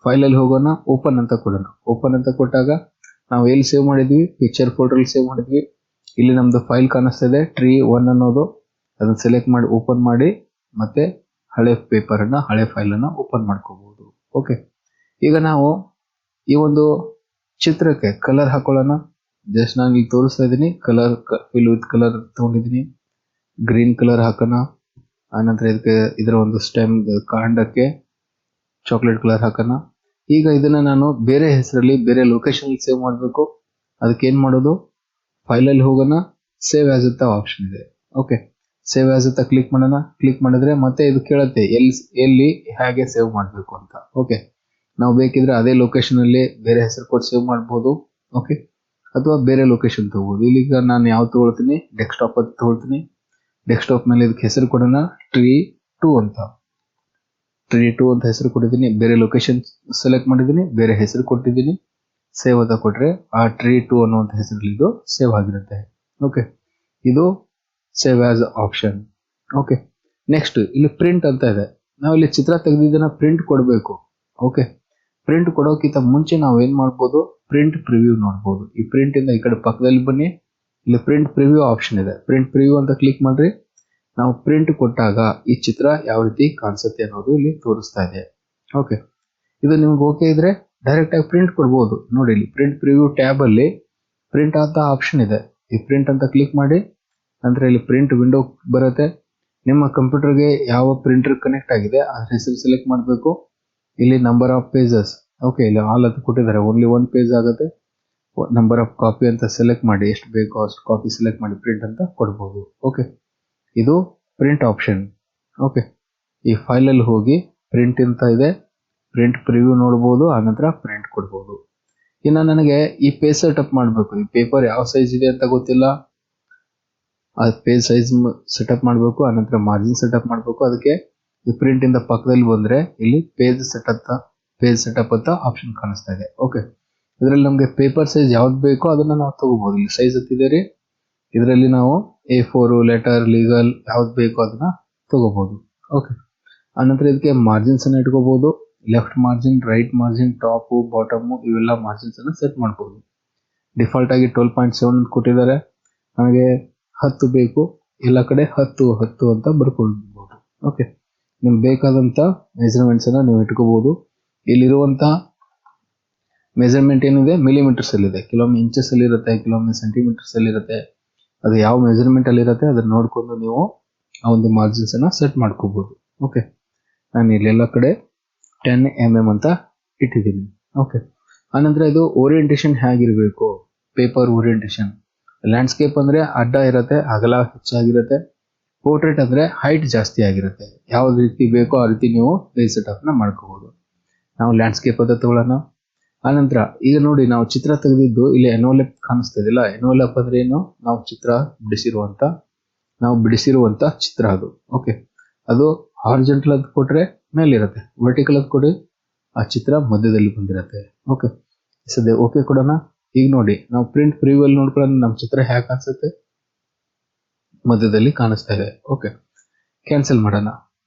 ಫೈಲಲ್ಲಿ ಹೋಗೋಣ, ಓಪನ್ ಅಂತ ಕೊಡೋಣ. ಓಪನ್ ಅಂತ ಕೊಟ್ಟಾಗ ನಾವು ಎಲ್ಲಿ ಸೇವ್ ಮಾಡಿದ್ವಿ, ಪಿಕ್ಚರ್ ಫೋಲ್ಡರಲ್ಲಿ ಸೇವ್ ಮಾಡಿದ್ವಿ. ಇಲ್ಲಿ ನಮ್ದು ಫೈಲ್ ಕಾಣಿಸ್ತಾ ಇದೆ, ಟ್ರೀ 1 ಅನ್ನೋದು. ಅದನ್ನು ಸೆಲೆಕ್ಟ್ ಮಾಡಿ ಓಪನ್ ಮಾಡಿ ಮತ್ತೆ ಹಳೆ ಪೇಪರನ್ನು, ಹಳೆ ಫೈಲನ್ನು ಓಪನ್ ಮಾಡ್ಕೋಬಹುದು. ಓಕೆ, ಈಗ ನಾವು ಈ ಒಂದು ಚಿತ್ರಕ್ಕೆ ಕಲರ್ ಹಾಕೊಳ್ಳೋಣ. ಜಸ್ಟ್ ನಾನು ಇಲ್ಲಿ ತೋರಿಸ್ತಾ ಇದ್ದೀನಿ, ಕಲರ್ ಫಿಲ್ ವಿತ್ ಕಲರ್ ತಗೊಂಡಿದ್ದೀನಿ. ಗ್ರೀನ್ ಕಲರ್ ಹಾಕೋಣ. ಆನಂತರ ಇದರ ಒಂದು ಸ್ಟೆಮ್ ಕಾಂಡಕ್ಕೆ ಚಾಕ್ಲೇಟ್ ಕಲರ್ ಹಾಕೋಣ. ಈಗ ಇದನ್ನ ನಾನು ಬೇರೆ ಹೆಸರಲ್ಲಿ ಬೇರೆ ಲೊಕೇಶನ್ ಸೇವ್ ಮಾಡಬೇಕು. ಅದಕ್ಕೆ ಏನು ಮಾಡೋದು, ಫೈಲಲ್ಲಿ ಹೋಗೋಣ, ಸೇವ್ ಆಸ್ ಅಂತ ಆಪ್ಷನ್ ಇದೆ. ಓಕೆ, ಸೇವ್ ಆಸ್ ಅಂತ ಕ್ಲಿಕ್ ಮಾಡೋಣ. ಕ್ಲಿಕ್ ಮಾಡಿದ್ರೆ ಮತ್ತೆ ಇದು ಕೇಳುತ್ತೆ ಎಲ್ಲಿ ಹೇಗೆ ಸೇವ್ ಮಾಡಬೇಕು ಅಂತ. ಓಕೆ, ನಾವು ಬೇಕಿದ್ರೆ ಅದೇ ಲೊಕೇಶನಲ್ಲಿ ಬೇರೆ ಹೆಸರು ಕೊಟ್ಟು ಸೇವ್ ಮಾಡ್ಬೋದು. ಓಕೆ, ಅಥವಾ ಬೇರೆ ಲೊಕೇಶನ್ ತಗೋಬೋದು. ಇಲ್ಲಿಗ ನಾನು ಯಾವ್ದು ತಗೊಳ್ತೀನಿ, ಡೆಸ್ಕ್ಟಾಪ್ ಅಂತ ತಗೊಳ್ತೀನಿ. ಡೆಸ್ಕ್ಟಾಪ್ ಮೇಲೆ ಇದಕ್ಕೆ ಹೆಸರು ಕೊಡೋಣ, ಟ್ರೀ 2 ಅಂತ. ಟ್ರೀ 2 ಅಂತ ಹೆಸರು ಕೊಟ್ಟಿದ್ದೀನಿ. ಬೇರೆ ಲೊಕೇಶನ್ ಸೆಲೆಕ್ಟ್ ಮಾಡಿದ್ದೀನಿ, ಬೇರೆ ಹೆಸರು ಕೊಟ್ಟಿದ್ದೀನಿ. ಸೇವ್ ಅಂತ ಕೊಟ್ಟರೆ ಆ ಟ್ರೀ 2 ಅನ್ನುವಂಥ ಹೆಸರಲ್ಲಿ ಇದು ಸೇವ್ ಆಗಿರುತ್ತೆ. ಓಕೆ, ಇದು save as option. Okay, next ಇಲ್ಲಿ ಪ್ರಿಂಟ್ ಅಂತ ಇದೆ. ನಾವು ಇಲ್ಲಿ ಚಿತ್ರ ತೆಗೆದಿದ್ದನ್ನ ಪ್ರಿಂಟ್ ಕೊಡಬೇಕು. ಓಕೆ, ಪ್ರಿಂಟ್ ಕೊಡೋಕ್ಕಿಂತ ಮುಂಚೆ ನಾವು ಏನು ಮಾಡ್ಬೋದು, ಪ್ರಿಂಟ್ ಪ್ರಿವ್ಯೂ ನೋಡ್ಬೋದು. ಈ ಪ್ರಿಂಟ್ ಇಂದ ಈ ಕಡೆ ಪಕ್ಕದಲ್ಲಿ ಬನ್ನಿ, ಇಲ್ಲಿ ಪ್ರಿಂಟ್ ಪ್ರಿವ್ಯೂ ಆಪ್ಷನ್ ಇದೆ. ಪ್ರಿಂಟ್ ಪ್ರಿವ್ಯೂ ಅಂತ ಕ್ಲಿಕ್ ಮಾಡ್ರಿ. ನಾವು ಪ್ರಿಂಟ್ ಕೊಟ್ಟಾಗ ಈ ಚಿತ್ರ ಯಾವ ರೀತಿ ಕಾಣಿಸುತ್ತೆ ಅನ್ನೋದು ಇಲ್ಲಿ ತೋರಿಸ್ತಾ ಇದೆ. ಓಕೆ, ಇದು ನಿಮ್ಗೆ ಓಕೆ ಇದ್ರೆ ಡೈರೆಕ್ಟ್ ಆಗಿ ಪ್ರಿಂಟ್ ಕೊಡ್ಬೋದು. ನೋಡಿ, ಇಲ್ಲಿ ಪ್ರಿಂಟ್ ಪ್ರಿವ್ಯೂ ಟ್ಯಾಬ್ ಅಲ್ಲಿ ಪ್ರಿಂಟ್ ಅಂತ ಆಪ್ಷನ್ ಇದೆ. ಈ ಪ್ರಿಂಟ್ ಅಂತ ಕ್ಲಿಕ್ ಮಾಡಿ, ನಂತರ ಇಲ್ಲಿ ಪ್ರಿಂಟ್ ವಿಂಡೋ ಬರುತ್ತೆ. ನಿಮ್ಮ ಕಂಪ್ಯೂಟರ್ಗೆ ಯಾವ ಪ್ರಿಂಟರ್ ಕನೆಕ್ಟ್ ಆಗಿದೆ ಅದ್ರ ಹೆಸರು ಸೆಲೆಕ್ಟ್ ಮಾಡಬೇಕು. ಇಲ್ಲಿ ನಂಬರ್ ಆಫ್ ಪೇಜಸ್, ಓಕೆ, ಇಲ್ಲಿ ಆಲ್ ಅಂತ ಕೊಟ್ಟಿದ್ದಾರೆ, ಓನ್ಲಿ 1 ಪೇಜ್ ಆಗುತ್ತೆ. ನಂಬರ್ ಆಫ್ ಕಾಪಿ ಅಂತ ಸೆಲೆಕ್ಟ್ ಮಾಡಿ, ಎಷ್ಟು ಬೇಕೋ ಅಷ್ಟು ಕಾಪಿ ಸೆಲೆಕ್ಟ್ ಮಾಡಿ ಪ್ರಿಂಟ್ ಅಂತ ಕೊಡ್ಬೋದು. ಓಕೆ, ಇದು ಪ್ರಿಂಟ್ ಆಪ್ಷನ್. ಓಕೆ, ಈ ಫೈಲಲ್ಲಿ ಹೋಗಿ ಪ್ರಿಂಟ್ ಅಂತ ಇದೆ, ಪ್ರಿಂಟ್ ಪ್ರಿವ್ಯೂ ನೋಡ್ಬೋದು, ಆನಂತರ ಪ್ರಿಂಟ್ ಕೊಡ್ಬೋದು. ಇನ್ನು ನನಗೆ ಈ ಪೇಜ್ ಸೆಟಪ್ ಮಾಡಬೇಕು. ಈ ಪೇಪರ್ ಯಾವ ಸೈಜ್ ಇದೆ ಅಂತ ಗೊತ್ತಿಲ್ಲ, ಆ ಪೇಜ್ ಸೈಜ್ ಸೆಟಪ್ ಮಾಡಬೇಕು. ಆನಂತರ ಮಾರ್ಜಿನ್ ಸೆಟಪ್ ಮಾಡಬೇಕು. ಅದಕ್ಕೆ ಈ ಪ್ರಿಂಟ್ ಇಂದ ಪಕ್ಕದಲ್ಲಿ ಬಂದರೆ ಇಲ್ಲಿ ಪೇಜ್ ಸೆಟಪ್ ಅಂತ ಆಪ್ಷನ್ ಕಾಣಿಸ್ತಾ ಇದೆ. ಓಕೆ, ಇದರಲ್ಲಿ ನಮಗೆ ಪೇಪರ್ ಸೈಜ್ ಯಾವ್ದು ಬೇಕೋ ಅದನ್ನು ನಾವು ತಗೋಬಹುದು. ಇಲ್ಲಿ ಸೈಜ್ ಹತ್ತಿದೆ ರೀ, ಇದರಲ್ಲಿ ನಾವು A4 ಲೆಟರ್ ಲೀಗಲ್ ಯಾವ್ದು ಬೇಕೋ ಅದನ್ನ ತಗೋಬಹುದು. ಓಕೆ, ಆನಂತರ ಇದಕ್ಕೆ ಮಾರ್ಜಿನ್ಸ್ ಅನ್ನು ಇಟ್ಕೋಬಹುದು. Left margin, right margin, top, bottom ಇವೆಲ್ಲ ಮಾರ್ಜಿನ್ಸ್ ಅನ್ನು ಸೆಟ್ ಮಾಡ್ಬೋದು. ಡಿಫಾಲ್ಟ್ ಆಗಿ 12.7 ಕೊಟ್ಟಿದ್ದಾರೆ. ನಮಗೆ 10 ಬೇಕು, ಎಲ್ಲ ಕಡೆ 10 ಅಂತ ಬರ್ಕೊಳ್ಬಹುದು. ಓಕೆ, ನಿಮ್ಗೆ ಬೇಕಾದಂಥ ಮೆಜರ್ಮೆಂಟ್ಸ್ ಅನ್ನ ನೀವು ಇಟ್ಕೋಬಹುದು. ಇಲ್ಲಿರುವಂಥ ಮೆಜರ್ಮೆಂಟ್ ಏನಿದೆ ಮಿಲಿಮೀಟರ್ಸ್ ಅಲ್ಲಿ ಇದೆ, ಕೆಲವೊಮ್ಮೆ ಇಂಚಸ್ ಅಲ್ಲಿ ಇರುತ್ತೆ, ಕೆಲವೊಮ್ಮೆ ಸೆಂಟಿಮೀಟರ್ಸ್ ಅಲ್ಲಿ ಇರುತ್ತೆ. ಅದು ಯಾವ ಮೆಜರ್ಮೆಂಟ್ ಅಲ್ಲಿ ಇರುತ್ತೆ ಅದನ್ನ ನೋಡ್ಕೊಂಡು ನೀವು ಆ ಒಂದು ಮಾರ್ಜಿನ್ಸ್ ಅನ್ನ ಸೆಟ್ ಮಾಡ್ಕೋಬಹುದು. ಓಕೆ, ನಾನು ಇಲ್ಲೆಲ್ಲ ಕಡೆ 10 mm ಅಂತ ಇಟ್ಟಿದ್ದೀನಿ. ಓಕೆ, ಆನಂತರ ಇದು ಓರಿಯೆಂಟೇಷನ್ ಹೇಗಿರಬೇಕು, ಪೇಪರ್ ಓರಿಯೆಂಟೇಷನ್. ಲ್ಯಾಂಡ್ಸ್ಕೇಪ್ ಅಂದ್ರೆ ಅಡ್ಡ ಇರುತ್ತೆ, ಅಗಲ ಹೆಚ್ಚಾಗಿರುತ್ತೆ. ಪೋರ್ಟ್ರೇಟ್ ಅಂದ್ರೆ ಹೈಟ್ ಜಾಸ್ತಿ ಆಗಿರುತ್ತೆ. ಯಾವ ರೀತಿ ಬೇಕೋ ಆ ರೀತಿ ನೀವು ಪೇಜ್ ಸೆಟಪ್ ನ ಮಾಡ್ಕೋಬಹುದು. ನಾವು ಲ್ಯಾಂಡ್ಸ್ಕೇಪ್ ಅಂತ ತಗೊಳ್ಳೋಣ. ಆನಂತರ ಈಗ ನೋಡಿ, ನಾವು ಚಿತ್ರ ತೆಗೆದಿದ್ದು ಇಲ್ಲಿ ಎನ್ವಲಪ್ ಕಾಣಿಸ್ತಾ ಇದೆಯಲ್ಲ. ಎನ್ವಲಪ್ ಅಂದ್ರೆ ಏನು, ನಾವು ಬಿಡಿಸಿರುವಂತ ಚಿತ್ರ ಅದು. ಓಕೆ, ಅದು ಹಾರಿಜಾಂಟಲ್ ಅಂತ ಕೊಟ್ರೆ ಮೇಲಿರುತ್ತೆ, ವರ್ಟಿಕಲ್ ಅಂತ ಕೊಡಿ ಆ ಚಿತ್ರ ಮಧ್ಯದಲ್ಲಿ ಬಂದಿರುತ್ತೆ. ಓಕೆ, ಸದ್ಯ ಓಕೆ ಕೊಡೋಣ. ಈಗ ನೋಡಿ, ನಾವು ಪ್ರಿಂಟ್ ಪ್ರಿವ್ಯೂ ಅಲ್ಲಿ ನೋಡ್ಕೊಳ್ಳೋಣ ನಮ್ಮ ಚಿತ್ರ ಹೇಗೆ ಕಾಣಿಸುತ್ತೆ, ಮಧ್ಯದಲ್ಲಿ ಕಾಣಿಸ್ತಾ ಇದೆ. ಓಕೆ, ಕ್ಯಾನ್ಸಲ್ ಮಾಡೋಣ.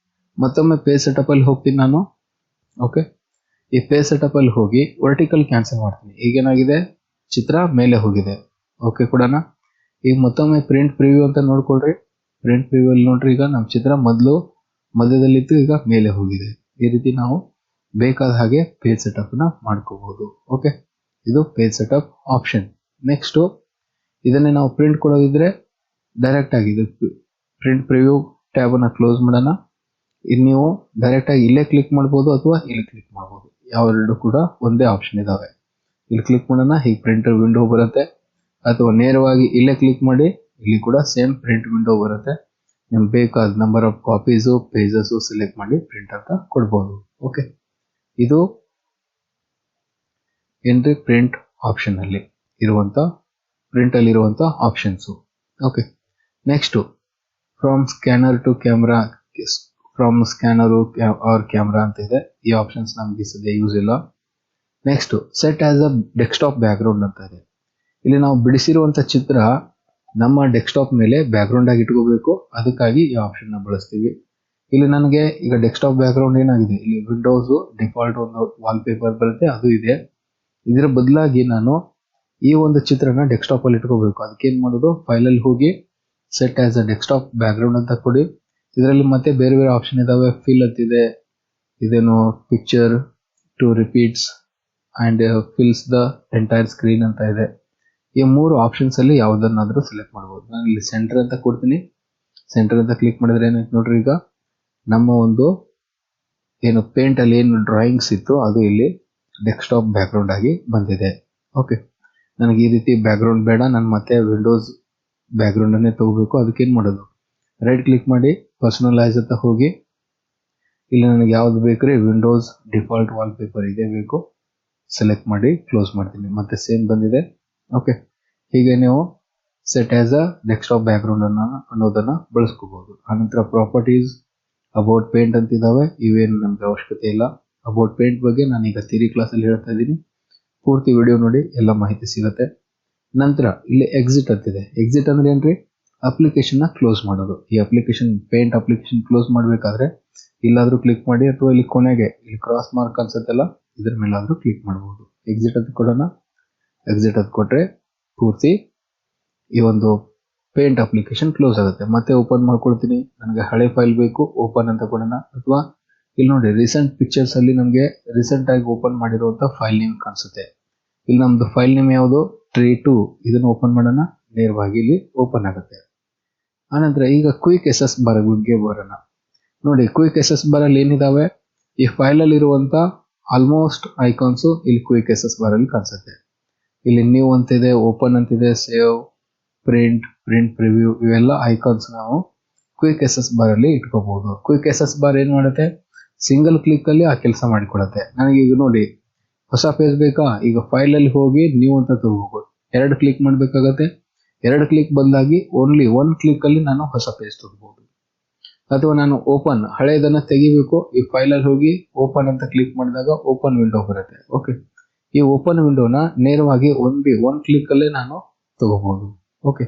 ಮತ್ತೊಮ್ಮೆ ಪೇಜ್ ಸೆಟಪ್ ಅಲ್ಲಿ ಹೋಗ್ತೀನಿ ನಾನು. ಓಕೆ, ಈ ಪೇಜ್ ಸೆಟಪ್ ಅಲ್ಲಿ ಹೋಗಿ ವರ್ಟಿಕಲ್ ಕ್ಯಾನ್ಸಲ್ ಮಾಡ್ತೀನಿ. ಈಗೇನಾಗಿದೆ, ಚಿತ್ರ ಮೇಲೆ ಹೋಗಿದೆ. ಓಕೆ ಕೊಡೋಣ. ಈಗ ಮತ್ತೊಮ್ಮೆ ಪ್ರಿಂಟ್ ಪ್ರಿವ್ಯೂ ಅಂತ ನೋಡ್ಕೊಳ್ರಿ. ಪ್ರಿಂಟ್ ಪ್ರಿವ್ಯೂ ಅಲ್ಲಿ ನೋಡ್ರಿ, ಈಗ ನಮ್ಮ ಚಿತ್ರ ಮಧ್ಯದಲ್ಲಿತ್ತು, ಈಗ ಮೇಲೆ ಹೋಗಿದೆ. ಈ ರೀತಿ ನಾವು ಬೇಕಾದ ಹಾಗೆ ಪೇಜ್ ಸೆಟಪ್ ನ ಮಾಡ್ಕೋಬಹುದು. ಓಕೆ, ಇದು ಪೇಜ್ ಸೆಟಪ್ ಆಪ್ಷನ್. ನೆಕ್ಸ್ಟ್, ಇದನ್ನೇ ನಾವು ಪ್ರಿಂಟ್ ಕೊಡೋದಿದ್ರೆ ಡೈರೆಕ್ಟ್ ಆಗಿ ಪ್ರಿಂಟ್ ಪ್ರಿವ್ಯೂ ಟ್ಯಾಬ್ ಅನ್ನ ಕ್ಲೋಸ್ ಮಾಡೋಣ. ಇಲ್ಲಿ ನೀವು ಡೈರೆಕ್ಟ್ ಆಗಿ ಇಲ್ಲೇ ಕ್ಲಿಕ್ ಮಾಡ್ಬೋದು ಅಥವಾ ಇಲ್ಲಿ ಕ್ಲಿಕ್ ಮಾಡ್ಬೋದು, ಯಾವೆರಡು ಕೂಡ ಒಂದೇ ಆಪ್ಷನ್ ಇದಾವೆ. ಇಲ್ಲಿ ಕ್ಲಿಕ್ ಮಾಡೋಣ, ಹೀಗೆ ಪ್ರಿಂಟರ್ ವಿಂಡೋ ಬರುತ್ತೆ. ಅಥವಾ ನೇರವಾಗಿ ಇಲ್ಲೇ ಕ್ಲಿಕ್ ಮಾಡಿ, ಇಲ್ಲಿ ಕೂಡ ಸೇಮ್ ಪ್ರಿಂಟ್ ವಿಂಡೋ ಬರುತ್ತೆ. ನಿಮ್ಗೆ ಬೇಕಾದ number of copies pages select ಮಾಡಿ ಪ್ರಿಂಟ್ ಅಂತ ಕೊಡ್ಬೋದು. ಓಕೆ, ಇದು ಏನ್ರಿ ಪ್ರಿಂಟ್ ಆಪ್ಷನ್ ಅಲ್ಲಿ ಇರುವಂತ ಪ್ರಿಂಟ್ ಅಲ್ಲಿ ಇರುವಂತ options. Okay, next from scanner to camera, from scanner or camera ಅಂತ ಇದೆ. ಈ ಆಪ್ಷನ್ಸ್ ನಮ್ಗೆ ಸದ್ಯ ಯೂಸ್ ಇಲ್ಲ. Next set as a desktop background ಅಂತ ಇದೆ. ಇಲ್ಲಿ ನಾವು ಬಿಡಿಸಿರುವಂತ ಚಿತ್ರ ನಮ್ಮ ಡೆಸ್ಕ್ಟಾಪ್ ಮೇಲೆ ಬ್ಯಾಕ್ ಗ್ರೌಂಡ್ ಆಗಿ ಇಟ್ಕೋಬೇಕು, ಅದಕ್ಕಾಗಿ ಈ ಆಪ್ಷನ್ ನ ಬಳಸ್ತೀವಿ. ಇಲ್ಲಿ ನನಗೆ ಈಗ ಡೆಸ್ಕ್ಟಾಪ್ ಬ್ಯಾಕ್ ಗ್ರೌಂಡ್ ಏನಾಗಿದೆ, ಇಲ್ಲಿ ವಿಂಡೋಸ್ ಡಿಫಾಲ್ಟ್ ಒಂದು ವಾಲ್ ಪೇಪರ್ ಬರುತ್ತೆ, ಅದು ಇದೆ. ಇದರ ಬದಲಾಗಿ ನಾನು ಈ ಒಂದು ಚಿತ್ರನ ಡೆಸ್ಕ್ಟಾಪ್ ಅಲ್ಲಿ ಇಟ್ಕೋಬೇಕು. ಅದಕ್ಕೆ ಏನ್ ಮಾಡೋದು, ಫೈಲ್ ಅಲ್ಲಿ ಹೋಗಿ set as a desktop background ಅಂತ ಕೊಡಿ. ಇದರಲ್ಲಿ ಮತ್ತೆ ಬೇರೆ ಬೇರೆ ಆಪ್ಷನ್ ಇದಾವೆ. ಫಿಲ್ ಅಂತಿದೆ, ಇದೇನು picture to repeats and fills the entire screen ಅಂತ ಇದೆ. ಈ ಮೂರು ಆಪ್ಷನ್ಸ್ ಅಲ್ಲಿ ಯಾವುದನ್ನಾದ್ರೂ ಸೆಲೆಕ್ಟ್ ಮಾಡಬಹುದು. ನಾನು ಇಲ್ಲಿ ಸೆಂಟರ್ ಅಂತ ಕೊಡ್ತೀನಿ. ಸೆಂಟರ್ ಅಂತ ಕ್ಲಿಕ್ ಮಾಡಿದ್ರೆ ಏನಾಯ್ತು ನೋಡ್ರಿ, ಈಗ ನಮ್ಮ ಒಂದು ಏನು ಪೇಂಟ್ ಅಲ್ಲಿ ಏನು ಡ್ರಾಯಿಂಗ್ಸ್ ಇತ್ತು ಅದು ಇಲ್ಲಿ ಡೆಸ್ಕ್ಟಾಪ್ ಬ್ಯಾಕ್ ಗ್ರೌಂಡ್ ಆಗಿ ಬಂದಿದೆ. ಓಕೆ, ನನಗೆ ಈ ರೀತಿ ಬ್ಯಾಕ್ ಗ್ರೌಂಡ್ ಬೇಡ, ನಾನು ಮತ್ತೆ ವಿಂಡೋಸ್ ಬ್ಯಾಕ್ ಗ್ರೌಂಡ್ ಅನ್ನೇ ತಗೋಬೇಕು. ಅದಕ್ಕೆ ಏನ್ ಮಾಡೋದು, ರೈಟ್ ಕ್ಲಿಕ್ ಮಾಡಿ ಪರ್ಸನಲೈಸ್ ಅಂತ ಹೋಗಿ, ಇಲ್ಲಿ ನನಗೆ ಯಾವ್ದು ಬೇಕ್ರಿ, ವಿಂಡೋಸ್ ಡಿಫಾಲ್ಟ್ ವಾಲ್ ಪೇಪರ್ ಇದೆ ಬೇಕು, ಸೆಲೆಕ್ಟ್ ಮಾಡಿ ಕ್ಲೋಸ್ ಮಾಡ್ತೀನಿ. ಮತ್ತೆ ಸೇಮ್ ಬಂದಿದೆ. ಓಕೆ, ಹೀಗೆ ನೀವು set as a desktop back ground ಅನ್ನೋದನ್ನ ಬಳಸ್ಕೋಬಹುದು. ಆನಂತರ ಪ್ರಾಪರ್ಟೀಸ್, ಅಬೌಟ್ ಪೇಂಟ್ ಅಂತ ಇದಾವೆ, ಇವೇನು ನಮ್ಗೆ ಅವಶ್ಯಕತೆ ಇಲ್ಲ. ಅಬೌಟ್ ಪೇಂಟ್ ಬಗ್ಗೆ ನಾನು ಈಗ ಥಿಯರಿ ಕ್ಲಾಸ್ ಅಲ್ಲಿ ಹೇಳ್ತಾ ಇದ್ದೀನಿ, ಪೂರ್ತಿ ವಿಡಿಯೋ ನೋಡಿ ಎಲ್ಲ ಮಾಹಿತಿ ಸಿಗುತ್ತೆ. ನಂತರ ಇಲ್ಲಿ ಎಕ್ಸಿಟ್ ಅಂತಿದೆ. ಎಕ್ಸಿಟ್ ಅಂದ್ರೆ ಏನ್ರಿ, ಅಪ್ಲಿಕೇಶನ್ ನ ಕ್ಲೋಸ್ ಮಾಡೋದು. ಈ ಅಪ್ಲಿಕೇಶನ್ ಪೇಂಟ್ ಅಪ್ಲಿಕೇಶನ್ ಕ್ಲೋಸ್ ಮಾಡಬೇಕಾದ್ರೆ ಇಲ್ಲಾದ್ರೂ ಕ್ಲಿಕ್ ಮಾಡಿ, ಅಥವಾ ಇಲ್ಲಿ ಕೊನೆಗೆ ಇಲ್ಲಿ ಕ್ರಾಸ್ ಮಾರ್ಕ್ ಅನ್ಸುತ್ತಲ್ಲ, ಇದ್ರ ಮೇಲಾದ್ರೂ ಕ್ಲಿಕ್ ಮಾಡಬಹುದು. ಎಕ್ಸಿಟ್ ಅಂತ ಕೊಡೋಣ. ಎಕ್ಸಿಟ್ ಅಂತ ಕೊಟ್ರೆ ಪೂರ್ತಿ ಈ ಒಂದು ಪೇಂಟ್ ಅಪ್ಲಿಕೇಶನ್ ಕ್ಲೋಸ್ ಆಗುತ್ತೆ. ಮತ್ತೆ ಓಪನ್ ಮಾಡ್ಕೊಳ್ತೀನಿ, ನನಗೆ ಹಳೆ ಫೈಲ್ ಬೇಕು, ಓಪನ್ ಅಂತ ಕೊಡೋಣ. ಅಥವಾ ಇಲ್ಲಿ ನೋಡಿ ರೀಸೆಂಟ್ ಪಿಕ್ಚರ್ಸ್ ಅಲ್ಲಿ ನಮಗೆ ರೀಸೆಂಟ್ ಆಗಿ ಓಪನ್ ಮಾಡಿರುವಂತ ಫೈಲ್ ನೇಮ್ ಕಾಣಿಸುತ್ತೆ. ಇಲ್ಲಿ ನಮ್ದು ಫೈಲ್ ನೇಮ್ ಯಾವುದು, tree2, ಇದನ್ನ ಓಪನ್ ಮಾಡೋಣ. ನೇರವಾಗಿ ಇಲ್ಲಿ ಓಪನ್ ಆಗುತ್ತೆ. ಆನಂತರ ಈಗ ಕ್ವಿಕ್ ಎಸ್ ಬಾರ್ ಬಗ್ಗೆ ಬರೋಣ. ನೋಡಿ, ಕ್ವಿಕ್ ಎಸ್ ಬಾರ್ ಅಲ್ಲಿ ಏನಿದಾವೆ, ಈ ಫೈಲ್ ಅಲ್ಲಿ ಇರುವಂತ ಆಲ್ಮೋಸ್ಟ್ ಐಕಾನ್ಸ್ ಇಲ್ಲಿ ಕ್ವಿಕ್ ಎಸ್ ಬಾರ್ ಅಲ್ಲಿ ಕಾಣಿಸುತ್ತೆ. ಇಲ್ಲಿ ನ್ಯೂ ಅಂತಿದೆ, ಓಪನ್ ಅಂತಿದೆ, ಸೇವ್, ಪ್ರಿಂಟ್ ಪ್ರಿವ್ಯೂ, ಇವೆಲ್ಲ ಐಕಾನ್ಸ್ ನಾವು ಕ್ವಿಕ್ ಎಸ್ ಬಾರ್ ಅಲ್ಲಿ ಇಟ್ಕೋಬಹುದು. ಕ್ವಿಕ್ ಎಸ್ ಬಾರ್ ಏನ್ ಮಾಡುತ್ತೆ, ಸಿಂಗಲ್ ಕ್ಲಿಕ್ ಅಲ್ಲಿ ಆ ಕೆಲಸ ಮಾಡಿಕೊಡುತ್ತೆ. ನನಗೆ ಈಗ ನೋಡಿ ಹೊಸ ಪೇಜ್ ಬೇಕಾ, ಈಗ ಫೈಲ್ ಅಲ್ಲಿ ಹೋಗಿ ನ್ಯೂ ಅಂತ ತಗೋಬಹುದು. 2 ಕ್ಲಿಕ್ ಮಾಡ್ಬೇಕಾಗತ್ತೆ. 2 ಕ್ಲಿಕ್ ಬದಲಾಗಿ ಓನ್ಲಿ 1 ಕ್ಲಿಕ್ ಅಲ್ಲಿ ನಾನು ಹೊಸ ಪೇಜ್ ತಗೋಬಹುದು. ಅಥವಾ ನಾನು ಓಪನ್ ಹಳೆದನ್ನ ತೆಗಿಬೇಕು, ಈ ಫೈಲ್ ಅಲ್ಲಿ ಹೋಗಿ ಓಪನ್ ಅಂತ ಕ್ಲಿಕ್ ಮಾಡಿದಾಗ ಓಪನ್ ವಿಂಡೋ ಬರುತ್ತೆ. ಓಕೆ, ಈ ಓಪನ್ ವಿಂಡೋನ ನೇರವಾಗಿ 1 ಕ್ಲಿಕ್ ಅಲ್ಲೇ ನಾನು ತಗೋಬಹುದು. ಓಕೆ,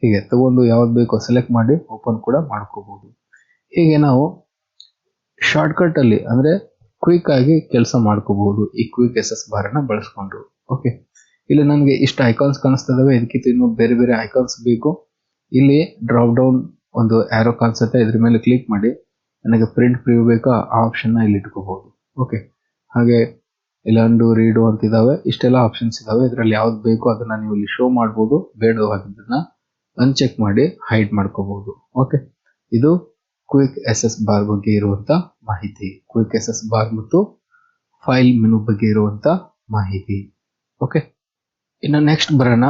ಹೀಗೆ ತಗೊಂಡು ಯಾವ್ದು ಬೇಕೋ ಸೆಲೆಕ್ಟ್ ಮಾಡಿ ಓಪನ್ ಕೂಡ ಮಾಡ್ಕೋಬಹುದು. ಹೀಗೆ ನಾವು ಶಾರ್ಟ್ಕಟ್ ಅಲ್ಲಿ ಅಂದ್ರೆ ಕ್ವಿಕ್ ಆಗಿ ಕೆಲಸ ಮಾಡ್ಕೋಬಹುದು ಈ ಕ್ವಿಕ್ ಎಸ್ ಬಾರ್ ಅನ್ನ ಬಳಸ್ಕೊಂಡು. ಓಕೆ, ಇಲ್ಲಿ ನನಗೆ ಇಷ್ಟ ಐಕಾನ್ಸ್ ಕಾಣಿಸ್ತದವೆ, ಇದಕ್ಕಿಂತ ಇನ್ನು ಬೇರೆ ಬೇರೆ ಐಕಾನ್ಸ್ ಬೇಕು. ಇಲ್ಲಿ ಡ್ರಾಪ್ ಡೌನ್ ಒಂದು ಆರೋ ಕಾಣಿಸುತ್ತೆ, ಇದ್ರ ಮೇಲೆ ಕ್ಲಿಕ್ ಮಾಡಿ ನನಗೆ ಪ್ರಿಂಟ್ ಪ್ರಿವ್ಯೂ ಬೇಕಾ ಆ ಆಪ್ಷನ್ ನ ಇಲ್ಲಿ ಇಟ್ಕೋಬಹುದು. ಓಕೆ, ಹಾಗೆ ಇಲ್ಲಿ ಅಂಡು ರೀಡು ಅಂತಿದಾವೆ, ಇಷ್ಟೆಲ್ಲ ಆಪ್ಷನ್ಸ್ ಇದಾವೆ. ಇದರಲ್ಲಿ ಯಾವ್ದು ಬೇಕೋ ಅದನ್ನ ನೀವು ಇಲ್ಲಿ ಶೋ ಮಾಡಬಹುದು, ಬೇಡವಾಗಿದ್ದನ್ನ ಅನ್ಚೆಕ್ ಮಾಡಿ ಹೈಡ್ ಮಾಡ್ಕೋಬಹುದು. ಓಕೆ, ಇದು ಕ್ವಿಕ್ ಎಸ್ ಬಾರ್ ಬಗ್ಗೆ ಇರುವಂತ ಮಾಹಿತಿ, ಕ್ವಿಕ್ ಎಸ್ ಬಾರ್ ಮತ್ತು ಫೈಲ್ ಮೆನು ಬಗ್ಗೆ ಇರುವಂತ ಮಾಹಿತಿ. ಓಕೆ, ಇನ್ನು ನೆಕ್ಸ್ಟ್ ಬರೋಣ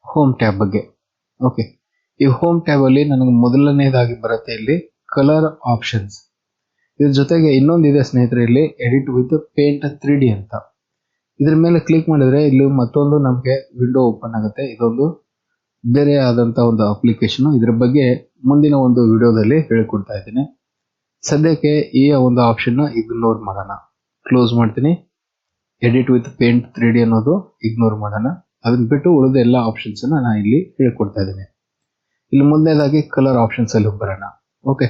ಹೋಮ್ ಟ್ಯಾಬ್ ಬಗ್ಗೆ. ಓಕೆ, ಈ ಹೋಮ್ ಟ್ಯಾಬ್ ಅಲ್ಲಿ ನನಗೆ ಮೊದಲನೇದಾಗಿ ಬರುತ್ತೆ ಇಲ್ಲಿ ಕಲರ್ ಆಪ್ಷನ್ಸ್. ಇದ್ರ ಜೊತೆಗೆ ಇನ್ನೊಂದಿದೆ ಸ್ನೇಹಿತರೆ, ಇಲ್ಲಿ ಎಡಿಟ್ ವಿತ್ ಪೇಂಟ್ 3D ಅಂತ. ಇದ್ರ ಮೇಲೆ ಕ್ಲಿಕ್ ಮಾಡಿದ್ರೆ ಇಲ್ಲಿ ಮತ್ತೊಂದು ನಮಗೆ ವಿಂಡೋ ಓಪನ್ ಆಗುತ್ತೆ. ಇದೊಂದು ಬೇರೆ ಆದಂತ ಒಂದು ಅಪ್ಲಿಕೇಶನ್. ಇದ್ರ ಬಗ್ಗೆ ಮುಂದಿನ ಒಂದು ವಿಡಿಯೋದಲ್ಲಿ ಹೇಳಿಕೊಡ್ತಾ ಇದ್ದೀನಿ. ಸದ್ಯಕ್ಕೆ ಈ ಒಂದು ಆಪ್ಷನ್ ಇಗ್ನೋರ್ ಮಾಡೋಣ. ಕ್ಲೋಸ್ ಮಾಡ್ತೀನಿ. ಎಡಿಟ್ ವಿತ್ ಪೇಂಟ್ 3D ಅನ್ನೋದು ಇಗ್ನೋರ್ ಮಾಡೋಣ. ಅದನ್ನ ಬಿಟ್ಟು ಉಳಿದ ಎಲ್ಲ ಆಪ್ಷನ್ಸ್ ನಾನು ಇಲ್ಲಿ ಹೇಳ್ಕೊಡ್ತಾ ಇದ್ದೀನಿ. ಇಲ್ಲಿ ಮುಂದನೇದಾಗಿ ಕಲರ್ ಆಪ್ಷನ್ಸ್ ಅಲ್ಲಿ ಬರೋಣ. ಓಕೆ,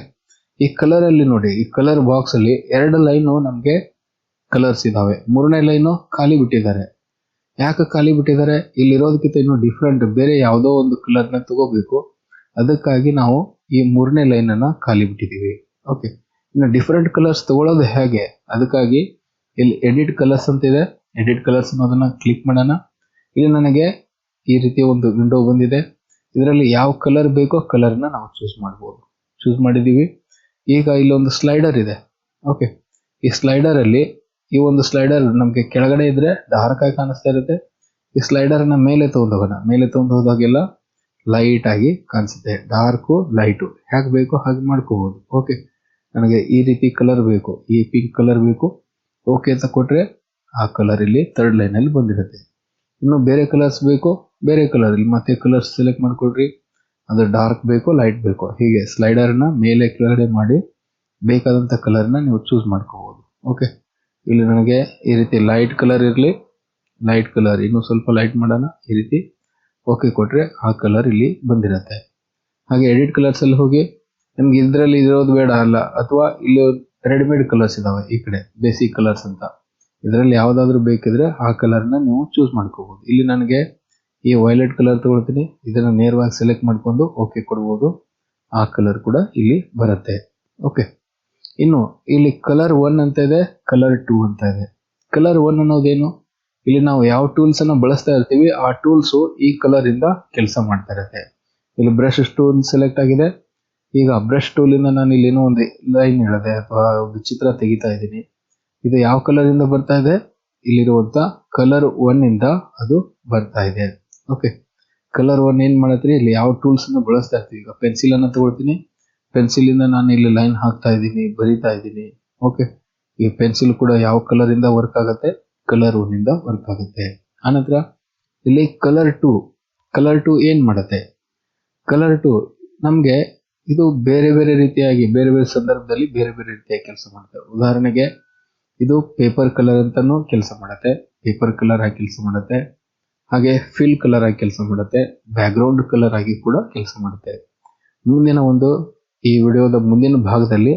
ಈ ಕಲರ್ ಅಲ್ಲಿ ನೋಡಿ, ಈ ಕಲರ್ ಬಾಕ್ಸ್ ಅಲ್ಲಿ 2 ಲೈನ್ ನಮ್ಗೆ ಕಲರ್ಸ್ ಇದಾವೆ. 3ನೇ ಲೈನ್ ಖಾಲಿ ಬಿಟ್ಟಿದ್ದಾರೆ. ಯಾಕೆ ಖಾಲಿ ಬಿಟ್ಟಿದ್ದಾರೆ, ಇಲ್ಲಿರೋದಕ್ಕಿಂತ ಇನ್ನು ಡಿಫ್ರೆಂಟ್ ಬೇರೆ ಯಾವುದೋ ಒಂದು ಕಲರ್ ನ ತಗೋಬೇಕು. ಅದಕ್ಕಾಗಿ ನಾವು ಈ 3ನೇ ಲೈನ್ ಅನ್ನ ಖಾಲಿ ಬಿಟ್ಟಿದೀವಿ. ಓಕೆ, ಇನ್ನು ಡಿಫ್ರೆಂಟ್ ಕಲರ್ಸ್ ತಗೊಳ್ಳೋದು ಹೇಗೆ, ಅದಕ್ಕಾಗಿ ಇಲ್ಲಿ ಎಡಿಟ್ ಕಲರ್ಸ್ ಅಂತ ಇದೆ. ಎಡಿಟ್ ಕಲರ್ಸ್ ಅನ್ನೋದನ್ನ ಕ್ಲಿಕ್ ಮಾಡೋಣ. ಇಲ್ಲಿ ನನಗೆ ಈ ರೀತಿ ಒಂದು ವಿಂಡೋ ಬಂದಿದೆ. ಇದರಲ್ಲಿ ಯಾವ ಕಲರ್ ಬೇಕೋ ಕಲರ್ ನ ನಾವು ಚೂಸ್ ಮಾಡಬಹುದು. ಚೂಸ್ ಮಾಡಿದ್ದೀವಿ. ಈಗ ಇಲ್ಲೊಂದು ಸ್ಲೈಡರ್ ಇದೆ. ಓಕೆ, ಈ ಸ್ಲೈಡರಲ್ಲಿ ಈ ಒಂದು ಸ್ಲೈಡರ್ ನಮಗೆ ಕೆಳಗಡೆ ಇದ್ರೆ ಡಾರ್ಕ್ ಆಗಿ ಕಾಣಿಸ್ತಾ ಇರುತ್ತೆ. ಈ ಸ್ಲೈಡರ್ನ ಮೇಲೆ ತಗೊಂಡೋಗೋಣ. ಮೇಲೆ ತಗೊಂಡು ಹೋದಾಗೆಲ್ಲ ಲೈಟ್ ಆಗಿ ಕಾಣಿಸುತ್ತೆ. ಡಾರ್ಕು ಲೈಟು ಹೇಗೆ ಬೇಕು ಹಾಗೆ ಮಾಡ್ಕೋಬಹುದು. ಓಕೆ, ನನಗೆ ಈ ರೀತಿ ಕಲರ್ ಬೇಕು, ಈ ಪಿಂಕ್ ಕಲರ್ ಬೇಕು. ಓಕೆ ಅಂತ ಕೊಟ್ರೆ ಆ ಕಲರ್ ಇಲ್ಲಿ ಥರ್ಡ್ ಲೈನಲ್ಲಿ ಬಂದಿರುತ್ತೆ. ಇನ್ನು ಬೇರೆ ಕಲರ್ಸ್ ಬೇಕು, ಬೇರೆ ಕಲರ್ ಇಲ್ಲಿ ಮತ್ತೆ ಕಲರ್ಸ್ ಸೆಲೆಕ್ಟ್ ಮಾಡ್ಕೊಳ್ರಿ. ಅದು ಡಾರ್ಕ್ ಬೇಕು, ಲೈಟ್ ಬೇಕು, ಹೀಗೆ ಸ್ಲೈಡರ್ನ ಮೇಲೆ ಕೆಳಗಡೆ ಮಾಡಿ ಬೇಕಾದಂಥ ಕಲರ್ನ ನೀವು ಚೂಸ್ ಮಾಡ್ಕೋಬಹುದು. ಓಕೆ, ಇಲ್ಲಿ ನನಗೆ ಈ ರೀತಿ ಲೈಟ್ ಕಲರ್ ಇರಲಿ. ಲೈಟ್ ಕಲರ್ ಇನ್ನೂ ಸ್ವಲ್ಪ ಲೈಟ್ ಮಾಡೋಣ. ಈ ರೀತಿ ಓಕೆ ಕೊಟ್ರೆ ಆ ಕಲರ್ ಇಲ್ಲಿ ಬಂದಿರುತ್ತೆ. ಹಾಗೆ ಎಡಿಟ್ ಕಲರ್ಸ್ ಅಲ್ಲಿ ಹೋಗಿ ನಿಮ್ಗೆ ಇದರಲ್ಲಿ ಇರೋದು ಬೇಡ ಅಲ್ಲ, ಅಥವಾ ಇಲ್ಲಿ ರೆಡಿಮೇಡ್ ಕಲರ್ಸ್ ಇದಾವೆ ಈ ಕಡೆ, ಬೇಸಿಕ್ ಕಲರ್ಸ್ ಅಂತ. ಇದರಲ್ಲಿ ಯಾವುದಾದ್ರೂ ಬೇಕಿದ್ರೆ ಆ ಕಲರ್ನ ನೀವು ಚೂಸ್ ಮಾಡ್ಕೋಬಹುದು. ಇಲ್ಲಿ ನನಗೆ ಈ ವೈಲೆಟ್ ಕಲರ್ ತಗೊಳ್ತೀನಿ. ಇದನ್ನ ನೇರವಾಗಿ ಸೆಲೆಕ್ಟ್ ಮಾಡ್ಕೊಂಡು ಓಕೆ ಕೊಡ್ಬೋದು. ಆ ಕಲರ್ ಕೂಡ ಇಲ್ಲಿ ಬರುತ್ತೆ. ಓಕೆ, ಇನ್ನು ಇಲ್ಲಿ ಕಲರ್ 1 ಅಂತ ಇದೆ, ಕಲರ್ 2 ಅಂತ ಇದೆ. ಕಲರ್ 1 ಅನ್ನೋದೇನು, ಇಲ್ಲಿ ನಾವು ಯಾವ ಟೂಲ್ಸ್ ಅನ್ನ ಬಳಸ್ತಾ ಇರ್ತೀವಿ ಆ ಟೂಲ್ಸ್ ಈ ಕಲರ್ ಇಂದ ಕೆಲಸ ಮಾಡ್ತಾ ಇರುತ್ತೆ. ಇಲ್ಲಿ ಬ್ರಷ್ ಟೂಲ್ ಸೆಲೆಕ್ಟ್ ಆಗಿದೆ. ಈಗ ಬ್ರಷ್ ಟೂಲ್ ಇಂದ ನಾನು ಇಲ್ಲಿ ಏನೋ ಒಂದು ಲೈನ್ ಹೇಳಿದೆ ಅಥವಾ ಒಂದು ಚಿತ್ರ ತೆಗಿತಾ ಇದ್ದೀನಿ. ಇದು ಯಾವ ಕಲರ್ ಇಂದ ಬರ್ತಾ ಇದೆ, ಇಲ್ಲಿರುವಂತ ಕಲರ್ 1 ಇಂದ ಅದು ಬರ್ತಾ ಇದೆ. ಓಕೆ, ಕಲರ್ 1 ಏನ್ ಮಾಡತ್ರಿ, ಇಲ್ಲಿ ಯಾವ ಟೂಲ್ಸ್ ಅನ್ನ ಬಳಸ್ತಾ ಇರ್ತೀವಿ. ಈಗ ಪೆನ್ಸಿಲ್ ಅನ್ನ ತಗೊಳ್ತೀನಿ. ಪೆನ್ಸಿಲ್ ಇಂದ ನಾನು ಇಲ್ಲಿ ಲೈನ್ ಹಾಕ್ತಾ ಇದ್ದೀನಿ, ಬರಿತಾ ಇದ್ದೀನಿ. ಓಕೆ, ಈ ಪೆನ್ಸಿಲ್ ಕೂಡ ಯಾವ ಕಲರ್ ಇಂದ ವರ್ಕ್ ಆಗುತ್ತೆ, ಕಲರ್ 1 ಇಂದ ವರ್ಕ್ ಆಗುತ್ತೆ. ಆನಂತರ ಇಲ್ಲಿ ಕಲರ್ 2 ಏನ್ ಮಾಡುತ್ತೆ, ಕಲರ್ 2 ನಮ್ಗೆ ಇದು ಬೇರೆ ಬೇರೆ ರೀತಿಯಾಗಿ ಬೇರೆ ಬೇರೆ ಸಂದರ್ಭದಲ್ಲಿ ಬೇರೆ ಬೇರೆ ರೀತಿಯಾಗಿ ಕೆಲಸ ಮಾಡುತ್ತೆ. ಉದಾಹರಣೆಗೆ ಇದು ಪೇಪರ್ ಕಲರ್ ಅಂತಾನು ಕೆಲಸ ಮಾಡುತ್ತೆ, ಪೇಪರ್ ಕಲರ್ ಆಗಿ ಕೆಲಸ ಮಾಡುತ್ತೆ. ಹಾಗೆ ಫಿಲ್ ಕಲರ್ ಆಗಿ ಕೆಲಸ ಮಾಡುತ್ತೆ, ಬ್ಯಾಕ್ಗ್ರೌಂಡ್ ಕಲರ್ ಆಗಿ ಕೂಡ ಕೆಲಸ ಮಾಡುತ್ತೆ. ಮುಂದಿನ ಒಂದು ಈ ವಿಡಿಯೋದ ಮುಂದಿನ ಭಾಗದಲ್ಲಿ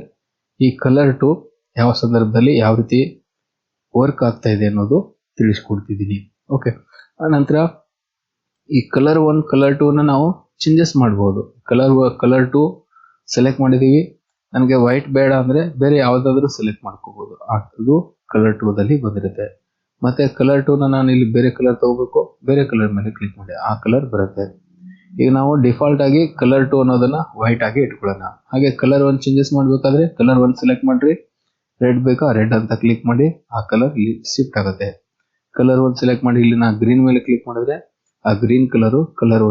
ಈ ಕಲರ್ 2 ಯಾವ ಸಂದರ್ಭದಲ್ಲಿ ಯಾವ ರೀತಿ ವರ್ಕ್ ಆಗ್ತಾ ಇದೆ ಅನ್ನೋದು ತಿಳಿಸ್ಕೊಡ್ತಿದ್ದೀನಿ. ಓಕೆ, ಆನಂತರ ಈ ಕಲರ್ 1 ಕಲರ್ 2 ನಾವು ಚೇಂಜಸ್ ಮಾಡಬಹುದು. ಕಲರ್ 2 ಸೆಲೆಕ್ಟ್ ಮಾಡಿದೀವಿ. ನನಗೆ ವೈಟ್ ಬೇಡ ಅಂದ್ರೆ ಬೇರೆ ಯಾವ್ದಾದ್ರು ಸೆಲೆಕ್ಟ್ ಮಾಡ್ಕೋಬಹುದು. ಅದು ಕಲರ್ 2 ದಲ್ಲಿ ಬಂದಿರುತ್ತೆ. ಮತ್ತೆ ಕಲರ್ 2 ನಾನು ಇಲ್ಲಿ ಬೇರೆ ಕಲರ್ ತಗೋಬೇಕು, ಬೇರೆ ಕಲರ್ ಮೇಲೆ ಕ್ಲಿಕ್ ಮಾಡಿ ಆ ಕಲರ್ ಬರುತ್ತೆ. ಈಗ ನಾವು ಡಿಫಾಲ್ಟ್ ಆಗಿ ಕಲರ್ 2 ಅನ್ನೋದನ್ನ ವೈಟ್ ಆಗಿ ಇಟ್ಕೊಳ್ಳೋಣ. ಹಾಗೆ ಕಲರ್ 1 ಚೇಂಜಸ್ ಮಾಡ್ಬೇಕಾದ್ರೆ ಕಲರ್ 1 ಸೆಲೆಕ್ಟ್ ಮಾಡ್ರಿ. ರೆಡ್ ಬೇಕಾ, ರೆಡ್ ಅಂತ ಕ್ಲಿಕ್ ಮಾಡಿ ಆ ಕಲರ್ ಇಲ್ಲಿ ಶಿಫ್ಟ್ ಆಗುತ್ತೆ. ಕಲರ್ 1 ಸೆಲೆಕ್ಟ್ ಮಾಡಿ ಇಲ್ಲಿ ನಾನು ಗ್ರೀನ್ ಮೇಲೆ ಕ್ಲಿಕ್ ಮಾಡಿದ್ರೆ ಆ ಗ್ರೀನ್ ಕಲರ್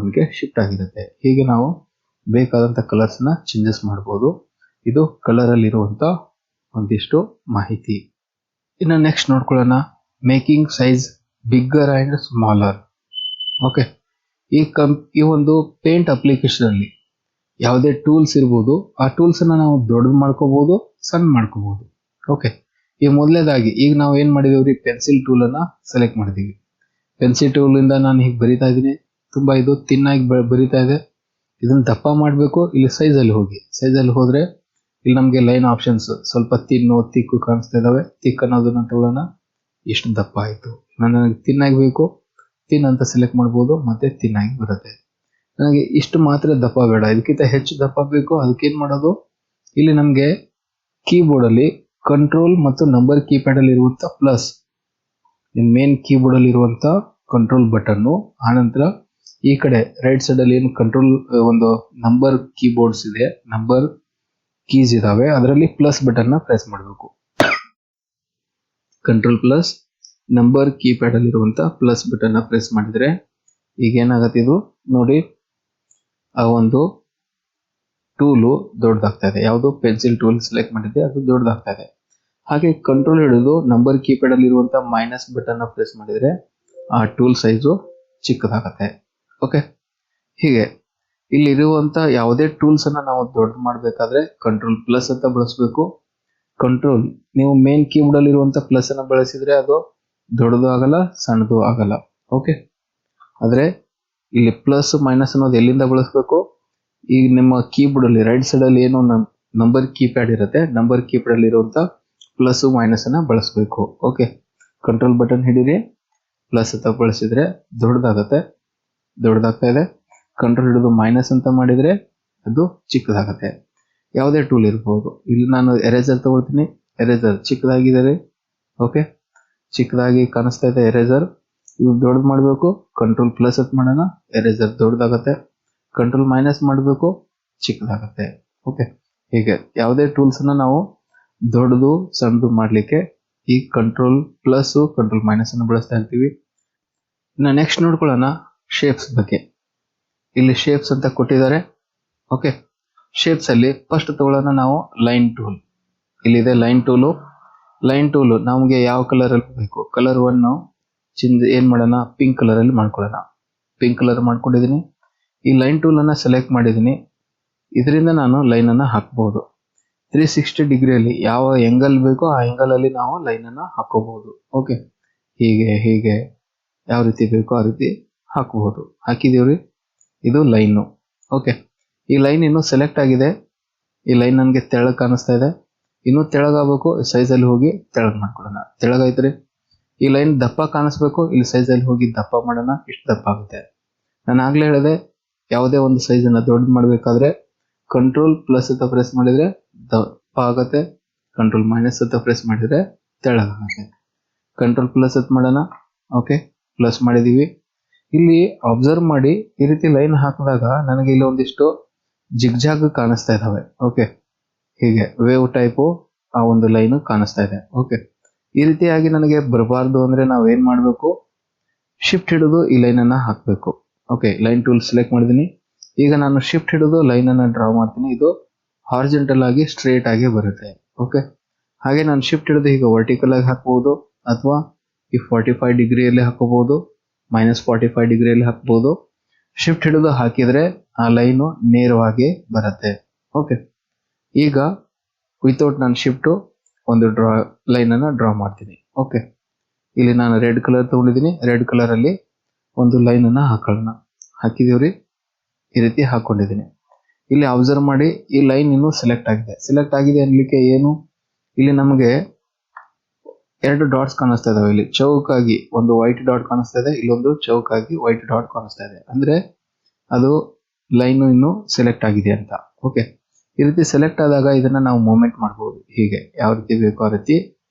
1ಗೆ ಶಿಫ್ಟ್ ಆಗಿರುತ್ತೆ. ಹೀಗೆ ನಾವು ಬೇಕಾದಂತ ಕಲರ್ಸ್ ನ ಚೇಂಜಸ್ ಮಾಡಬಹುದು. ಇದು ಕಲರ್ ಅಲ್ಲಿ ಇರುವಂತ ಒಂದಿಷ್ಟು ಮಾಹಿತಿ. ಇನ್ನು ನೆಕ್ಸ್ಟ್ ನೋಡ್ಕೊಳ್ಳೋಣ, making size bigger and smaller. Okay, ಈ ಒಂದು ಪೇಂಟ್ ಅಪ್ಲಿಕೇಶನ್ ಅಲ್ಲಿ ಯಾವುದೇ ಟೂಲ್ಸ್ ಇರ್ಬೋದು, ಆ ಟೂಲ್ಸ್ ಅನ್ನ ನಾವು ದೊಡ್ಡದು ಮಾಡ್ಕೋಬಹುದು, ಸಣ್ಣ ಮಾಡ್ಕೋಬಹುದು. ಓಕೆ, ಈಗ ಮೊದಲನೇದಾಗಿ ಈಗ ನಾವು ಏನ್ ಮಾಡಿದೀವ್ರಿ, ಪೆನ್ಸಿಲ್ ಟೂಲ್ ಅನ್ನ ಸೆಲೆಕ್ಟ್ ಮಾಡಿದೀವಿ. ಪೆನ್ಸಿಲ್ ಟೂಲ್ ಇಂದ ನಾನು ಹೀಗೆ ಬರಿತಾ ಇದ್ದೀನಿ. ತುಂಬಾ ಇದು ತಿನ್ನಾಗಿ ಬರಿತಾ ಇದೆ. ಇದನ್ನ ದಪ್ಪ ಮಾಡಬೇಕು. ಇಲ್ಲಿ ಸೈಜ್ ಅಲ್ಲಿ ಹೋಗಿ, ಸೈಜ್ ಅಲ್ಲಿ ಹೋದ್ರೆ ಇಲ್ಲಿ ನಮಗೆ ಲೈನ್ ಆಪ್ಷನ್ಸ್ ಸ್ವಲ್ಪ ತಿಕ್ಕು ಕಾಣಿಸ್ತಾ ಇದಾವೆ. ತಿಕ್ ಅನ್ನೋದನ್ನ ತಗೊಳ್ಳೋಣ. ಎಷ್ಟು ದಪ್ಪ ಆಯ್ತು. ನನಗೆ ತಿನ್ನಾಗಿ ಬೇಕು, ತಿನ್ ಅಂತ ಸೆಲೆಕ್ಟ್ ಮಾಡ್ಬೋದು, ಮತ್ತೆ ತಿನ್ನಾಗಿ ಬರುತ್ತೆ. ನನಗೆ ಇಷ್ಟು ಮಾತ್ರ ದಪ್ಪ ಬೇಡ, ಇದಕ್ಕಿಂತ ಹೆಚ್ಚು ದಪ್ಪ ಬೇಕು. ಅದಕ್ಕೆ ಏನ್ ಮಾಡೋದು, ಇಲ್ಲಿ ನಮ್ಗೆ ಕೀಬೋರ್ಡ್ ಅಲ್ಲಿ ಕಂಟ್ರೋಲ್ ಮತ್ತು ನಂಬರ್ ಕೀಪ್ಯಾಡ್ ಅಲ್ಲಿ ಇರುವಂತ ಪ್ಲಸ್, ಮೇನ್ ಕೀಬೋರ್ಡ್ ಅಲ್ಲಿ ಇರುವಂತ ಕಂಟ್ರೋಲ್ ಬಟನ್, ಆನಂತರ ಈ ಕಡೆ ರೈಟ್ ಸೈಡ್ ಅಲ್ಲಿ ಏನು ಕಂಟ್ರೋಲ್ ಒಂದು ನಂಬರ್ ಕೀಬೋರ್ಡ್ಸ್ ಇದೆ, ನಂಬರ್ ಕೀಸ್ ಇದಾವೆ, ಅದರಲ್ಲಿ ಪ್ಲಸ್ ಬಟನ್ ನ ಪ್ರೆಸ್ ಮಾಡಬೇಕು. ಕಂಟ್ರೋಲ್ ಪ್ಲಸ್ ನಂಬರ್ ಕೀಪ್ಯಾಡ್ ಅಲ್ಲಿ ಇರುವಂತ ಪ್ಲಸ್ ಬಟನ್ ನ ಪ್ರೆಸ್ ಮಾಡಿದ್ರೆ ಈಗ ಏನಾಗತ್ತೆ, ಇದು ನೋಡಿ ಆ ಒಂದು ಟೂಲು ದೊಡ್ಡದಾಗ್ತಾ ಇದೆ. ಯಾವುದು ಪೆನ್ಸಿಲ್ ಟೂಲ್ ಸೆಲೆಕ್ಟ್ ಮಾಡಿದೆ ಅದು ದೊಡ್ಡದಾಗ್ತಾ ಇದೆ. ಹಾಗೆ ಕಂಟ್ರೋಲ್ ಹಿಡಿದು ನಂಬರ್ ಕೀಪ್ಯಾಡ್ ಅಲ್ಲಿ ಇರುವಂತ ಮೈನಸ್ ಬಟನ್ ನ ಪ್ರೆಸ್ ಮಾಡಿದ್ರೆ ಆ ಟೂಲ್ ಸೈಜು ಚಿಕ್ಕದಾಗತ್ತೆ. ಓಕೆ, ಹೀಗೆ ಇಲ್ಲಿ ಇರುವಂತ ಯಾವುದೇ ಟೂಲ್ಸ್ ಅನ್ನ ನಾವು ದೊಡ್ಡ ಮಾಡಬೇಕಾದ್ರೆ ಕಂಟ್ರೋಲ್ ಪ್ಲಸ್ ಅಂತ ಬಳಸಬೇಕು. ಕಂಟ್ರೋಲ್ ನೀವು ಮೇನ್ ಕೀಬೋರ್ಡ್ ಅಲ್ಲಿ ಇರುವಂತ ಪ್ಲಸ್ ಅನ್ನ ಬಳಸಿದ್ರೆ ಅದು ದೊಡ್ಡದು ಆಗಲ್ಲ, ಸಣ್ಣದು ಆಗಲ್ಲ. ಓಕೆ, ಆದ್ರೆ ಇಲ್ಲಿ ಪ್ಲಸ್ ಮೈನಸ್ ಅನ್ನೋದು ಎಲ್ಲಿಂದ ಬಳಸಬೇಕು, ಈಗ ನಿಮ್ಮ ಕೀಬೋರ್ಡ್ ಅಲ್ಲಿ ರೈಟ್ ಸೈಡ್ ಅಲ್ಲಿ ಏನು ನಂಬರ್ ಕೀಪ್ಯಾಡ್ ಇರುತ್ತೆ, ನಂಬರ್ ಕೀಪ್ಯಾಡ್ ಅಲ್ಲಿ ಇರುವಂತ ಪ್ಲಸ್ ಮೈನಸ್ ಅನ್ನ ಬಳಸಬೇಕು. ಓಕೆ, ಕಂಟ್ರೋಲ್ ಬಟನ್ ಹಿಡೀರಿ, ಪ್ಲಸ್ ಅಂತ ಬಳಸಿದ್ರೆ ದೊಡ್ಡದಾಗ್ತಾ ಇದೆ. ಕಂಟ್ರೋಲ್ ಹಿಡಿದು ಮೈನಸ್ ಅಂತ ಮಾಡಿದ್ರೆ ಅದು ಚಿಕ್ಕದಾಗತ್ತೆ. ಯಾವುದೇ ಟೂಲ್ ಇರಬಹುದು. ಇಲ್ಲಿ ನಾನು ಎರೇಸರ್ ತಗೊಳ್ತೀನಿ. ಎರೇಸರ್ ಚಿಕ್ಕದಾಗಿದೆ. ಓಕೆ, ಚಿಕ್ಕದಾಗಿ ಕಾಣಿಸ್ತಾ ಇದೆ ಎರೇಸರ್. ಇದು ದೊಡ್ಡದು ಮಾಡಬೇಕು. ಕಂಟ್ರೋಲ್ ಪ್ಲಸ್ ಅಂತ ಮಾಡೋಣ, ಎರೇಸರ್ ದೊಡ್ಡದಾಗತ್ತೆ. ಕಂಟ್ರೋಲ್ ಮೈನಸ್ ಮಾಡಬೇಕು, ಚಿಕ್ಕದಾಗತ್ತೆ. ಓಕೆ, ಹೀಗೆ ಯಾವುದೇ ಟೂಲ್ಸನ್ನು ನಾವು ದೊಡ್ಡದು ಸಣ್ಣದು ಮಾಡಲಿಕ್ಕೆ ಈ ಕಂಟ್ರೋಲ್ ಪ್ಲಸ್ ಕಂಟ್ರೋಲ್ ಮೈನಸ್ ಅನ್ನು ಬಳಸ್ತಾ ಇರ್ತೀವಿ. ಇನ್ನು ನೆಕ್ಸ್ಟ್ ನೋಡ್ಕೊಳ್ಳೋಣ ಶೇಪ್ಸ್ ಬಗ್ಗೆ. ಇಲ್ಲಿ ಶೇಪ್ಸ್ ಅಂತ ಕೊಟ್ಟಿದ್ದಾರೆ. ಓಕೆ, ಶೇಪ್ಸ್ ಅಲ್ಲಿ ಫಸ್ಟ್ ತಗೊಳ್ಳೋಣ ನಾವು ಲೈನ್ ಟೂಲ್. ಇಲ್ಲಿದೆ ಲೈನ್ ಟೂಲು. ಲೈನ್ ಟೂಲು ನಮಗೆ ಯಾವ ಕಲರ್ ಅಲ್ಲಿ ಬೇಕು, ಕಲರ್ 1 ಚೇಂಜ್ ಏನು ಮಾಡೋಣ, ಪಿಂಕ್ ಕಲರಲ್ಲಿ ಮಾಡ್ಕೊಳ್ಳೋಣ. ಪಿಂಕ್ ಕಲರ್ ಮಾಡ್ಕೊಂಡಿದ್ದೀನಿ. ಈ ಲೈನ್ ಟೂಲನ್ನು ಸೆಲೆಕ್ಟ್ ಮಾಡಿದ್ದೀನಿ. ಇದರಿಂದ ನಾನು ಲೈನನ್ನು ಹಾಕ್ಬೋದು. 360 ಡಿಗ್ರಿಯಲ್ಲಿ ಯಾವ ಆ್ಯಂಗಲ್ ಬೇಕೋ ಆ ಆ್ಯಂಗಲಲ್ಲಿ ನಾವು ಲೈನನ್ನು ಹಾಕೋಬಹುದು. ಓಕೆ, ಹೀಗೆ ಯಾವ ರೀತಿ ಬೇಕೋ ಆ ರೀತಿ ಹಾಕ್ಬೋದು. ಹಾಕಿದೀವ್ರಿ, ಇದು ಲೈನು. ಓಕೆ, ಈ ಲೈನ್ ಇನ್ನೂ ಸೆಲೆಕ್ಟ್ ಆಗಿದೆ. ಈ ಲೈನ್ ನನಗೆ ತೆಳಗೆ ಕಾಣಿಸ್ತಾ ಇದೆ. ಇನ್ನೂ ತೆಳಗಾಗಬೇಕು, ಸೈಜಲ್ಲಿ ಹೋಗಿ ತೆಳಗೆ ಮಾಡ್ಕೊಳ್ಳೋಣ. ತೆಳಗೈತ್ರಿ. ಈ ಲೈನ್ ದಪ್ಪ ಕಾಣಿಸ್ಬೇಕು, ಇಲ್ಲಿ ಸೈಜಲ್ಲಿ ಹೋಗಿ ದಪ್ಪ ಮಾಡೋಣ. ಇಷ್ಟು ದಪ್ಪ ಆಗುತ್ತೆ. ನಾನು ಆಗಲೇ ಹೇಳಿದೆ, ಯಾವುದೇ ಒಂದು ಸೈಜನ್ನು ದೊಡ್ಡದು ಮಾಡಬೇಕಾದ್ರೆ ಕಂಟ್ರೋಲ್ ಪ್ಲಸ್ ಅಂತ ಪ್ರೆಸ್ ಮಾಡಿದರೆ ದಪ್ಪ ಆಗುತ್ತೆ, ಕಂಟ್ರೋಲ್ ಮೈನಸ್ ಅಂತ ಪ್ರೆಸ್ ಮಾಡಿದರೆ ತೆಳಗಾಗುತ್ತೆ. ಕಂಟ್ರೋಲ್ ಪ್ಲಸ್ ಅಂತ ಮಾಡೋಣ. ಓಕೆ, ಪ್ಲಸ್ ಮಾಡಿದ್ದೀವಿ. ಇಲ್ಲಿ ಅಬ್ಸರ್ವ್ ಮಾಡಿ, ಈ ರೀತಿ ಲೈನ್ ಹಾಕಿದಾಗ ನನಗೆ ಇಲ್ಲಿ ಒಂದಿಷ್ಟು ಜಿಗ್ಜಾಗ್ ಕಾಣಿಸ್ತಾ ಇದ್ದಾವೆ. ಓಕೆ, ಹೀಗೆ ವೇವ್ ಟೈಪು ಆ ಒಂದು ಲೈನು ಕಾಣಿಸ್ತಾ ಇದೆ. ಓಕೆ, ಈ ರೀತಿಯಾಗಿ ನನಗೆ ಬರಬಾರ್ದು ಅಂದರೆ ನಾವೇನು ಮಾಡಬೇಕು, ಶಿಫ್ಟ್ ಹಿಡಿದು ಈ ಲೈನನ್ನು ಹಾಕಬೇಕು. ಓಕೆ, ಲೈನ್ ಟೂಲ್ ಸೆಲೆಕ್ಟ್ ಮಾಡಿದ್ದೀನಿ. ಈಗ ನಾನು ಶಿಫ್ಟ್ ಹಿಡಿದು ಲೈನನ್ನು ಡ್ರಾ ಮಾಡ್ತೀನಿ. ಇದು ಹಾರಿಜೆಂಟಲ್ ಆಗಿ ಸ್ಟ್ರೇಟ್ ಆಗಿ ಬರುತ್ತೆ. ಓಕೆ, ಹಾಗೆ ನಾನು ಶಿಫ್ಟ್ ಹಿಡಿದು ಈಗ ವರ್ಟಿಕಲ್ ಆಗಿ ಹಾಕ್ಬೋದು, ಅಥವಾ ಈ 45 ಡಿಗ್ರಿಯಲ್ಲಿ ಹಾಕೋಬಹುದು, -45 ಡಿಗ್ರಿಯಲ್ಲಿ ಹಾಕ್ಬೋದು. ಶಿಫ್ಟ್ ಹಿಡಿದು ಹಾಕಿದರೆ ಆ ಲೈನು ನೇರವಾಗಿ ಬರುತ್ತೆ. ಓಕೆ, ಈಗ ವಿತೌಟ್ ನಾನು ಶಿಫ್ಟು ಒಂದು ಲೈನನ್ನು ಡ್ರಾ ಮಾಡ್ತೀನಿ. ಓಕೆ, ಇಲ್ಲಿ ನಾನು ರೆಡ್ ಕಲರ್ ತೊಗೊಂಡಿದ್ದೀನಿ. ರೆಡ್ ಕಲರಲ್ಲಿ ಒಂದು ಲೈನನ್ನು ಹಾಕೊಳ್ಳೋಣ. ಹಾಕಿದೀವ್ರಿ, ಈ ರೀತಿ ಹಾಕೊಂಡಿದ್ದೀನಿ. ಇಲ್ಲಿ ಅಬ್ಸರ್ವ್ ಮಾಡಿ, ಈ ಲೈನ್ ಇನ್ನೂ ಸೆಲೆಕ್ಟ್ ಆಗಿದೆ. ಸೆಲೆಕ್ಟ್ ಆಗಿದೆ ಅನ್ಲಿಕ್ಕೆ ಏನು, ಇಲ್ಲಿ ನಮಗೆ 2 ಡಾಟ್ಸ್ ಕಾಣಿಸ್ತಾ ಇದಾವೆ. ಇಲ್ಲಿ ಚೌಕಾಗಿ ಒಂದು ವೈಟ್ ಡಾಟ್ ಕಾಣಿಸ್ತಾ ಇದೆ, ಇಲ್ಲೊಂದು ಚೌಕಾಗಿ ವೈಟ್ ಡಾಟ್ ಕಾಣಿಸ್ತಾ ಇದೆ. ಅಂದ್ರೆ ಅದು ಲೈನು ಇನ್ನೂ ಸೆಲೆಕ್ಟ್ ಆಗಿದೆ ಅಂತ. ಓಕೆ, ಈ ರೀತಿ ಸೆಲೆಕ್ಟ್ ಆದಾಗ ಇದನ್ನ ನಾವು ಮೂವ್ಮೆಂಟ್ ಮಾಡ್ಬೋದು. ಹೀಗೆ ಯಾವ ರೀತಿ ಬೇಕೋ ಆ ರೀತಿ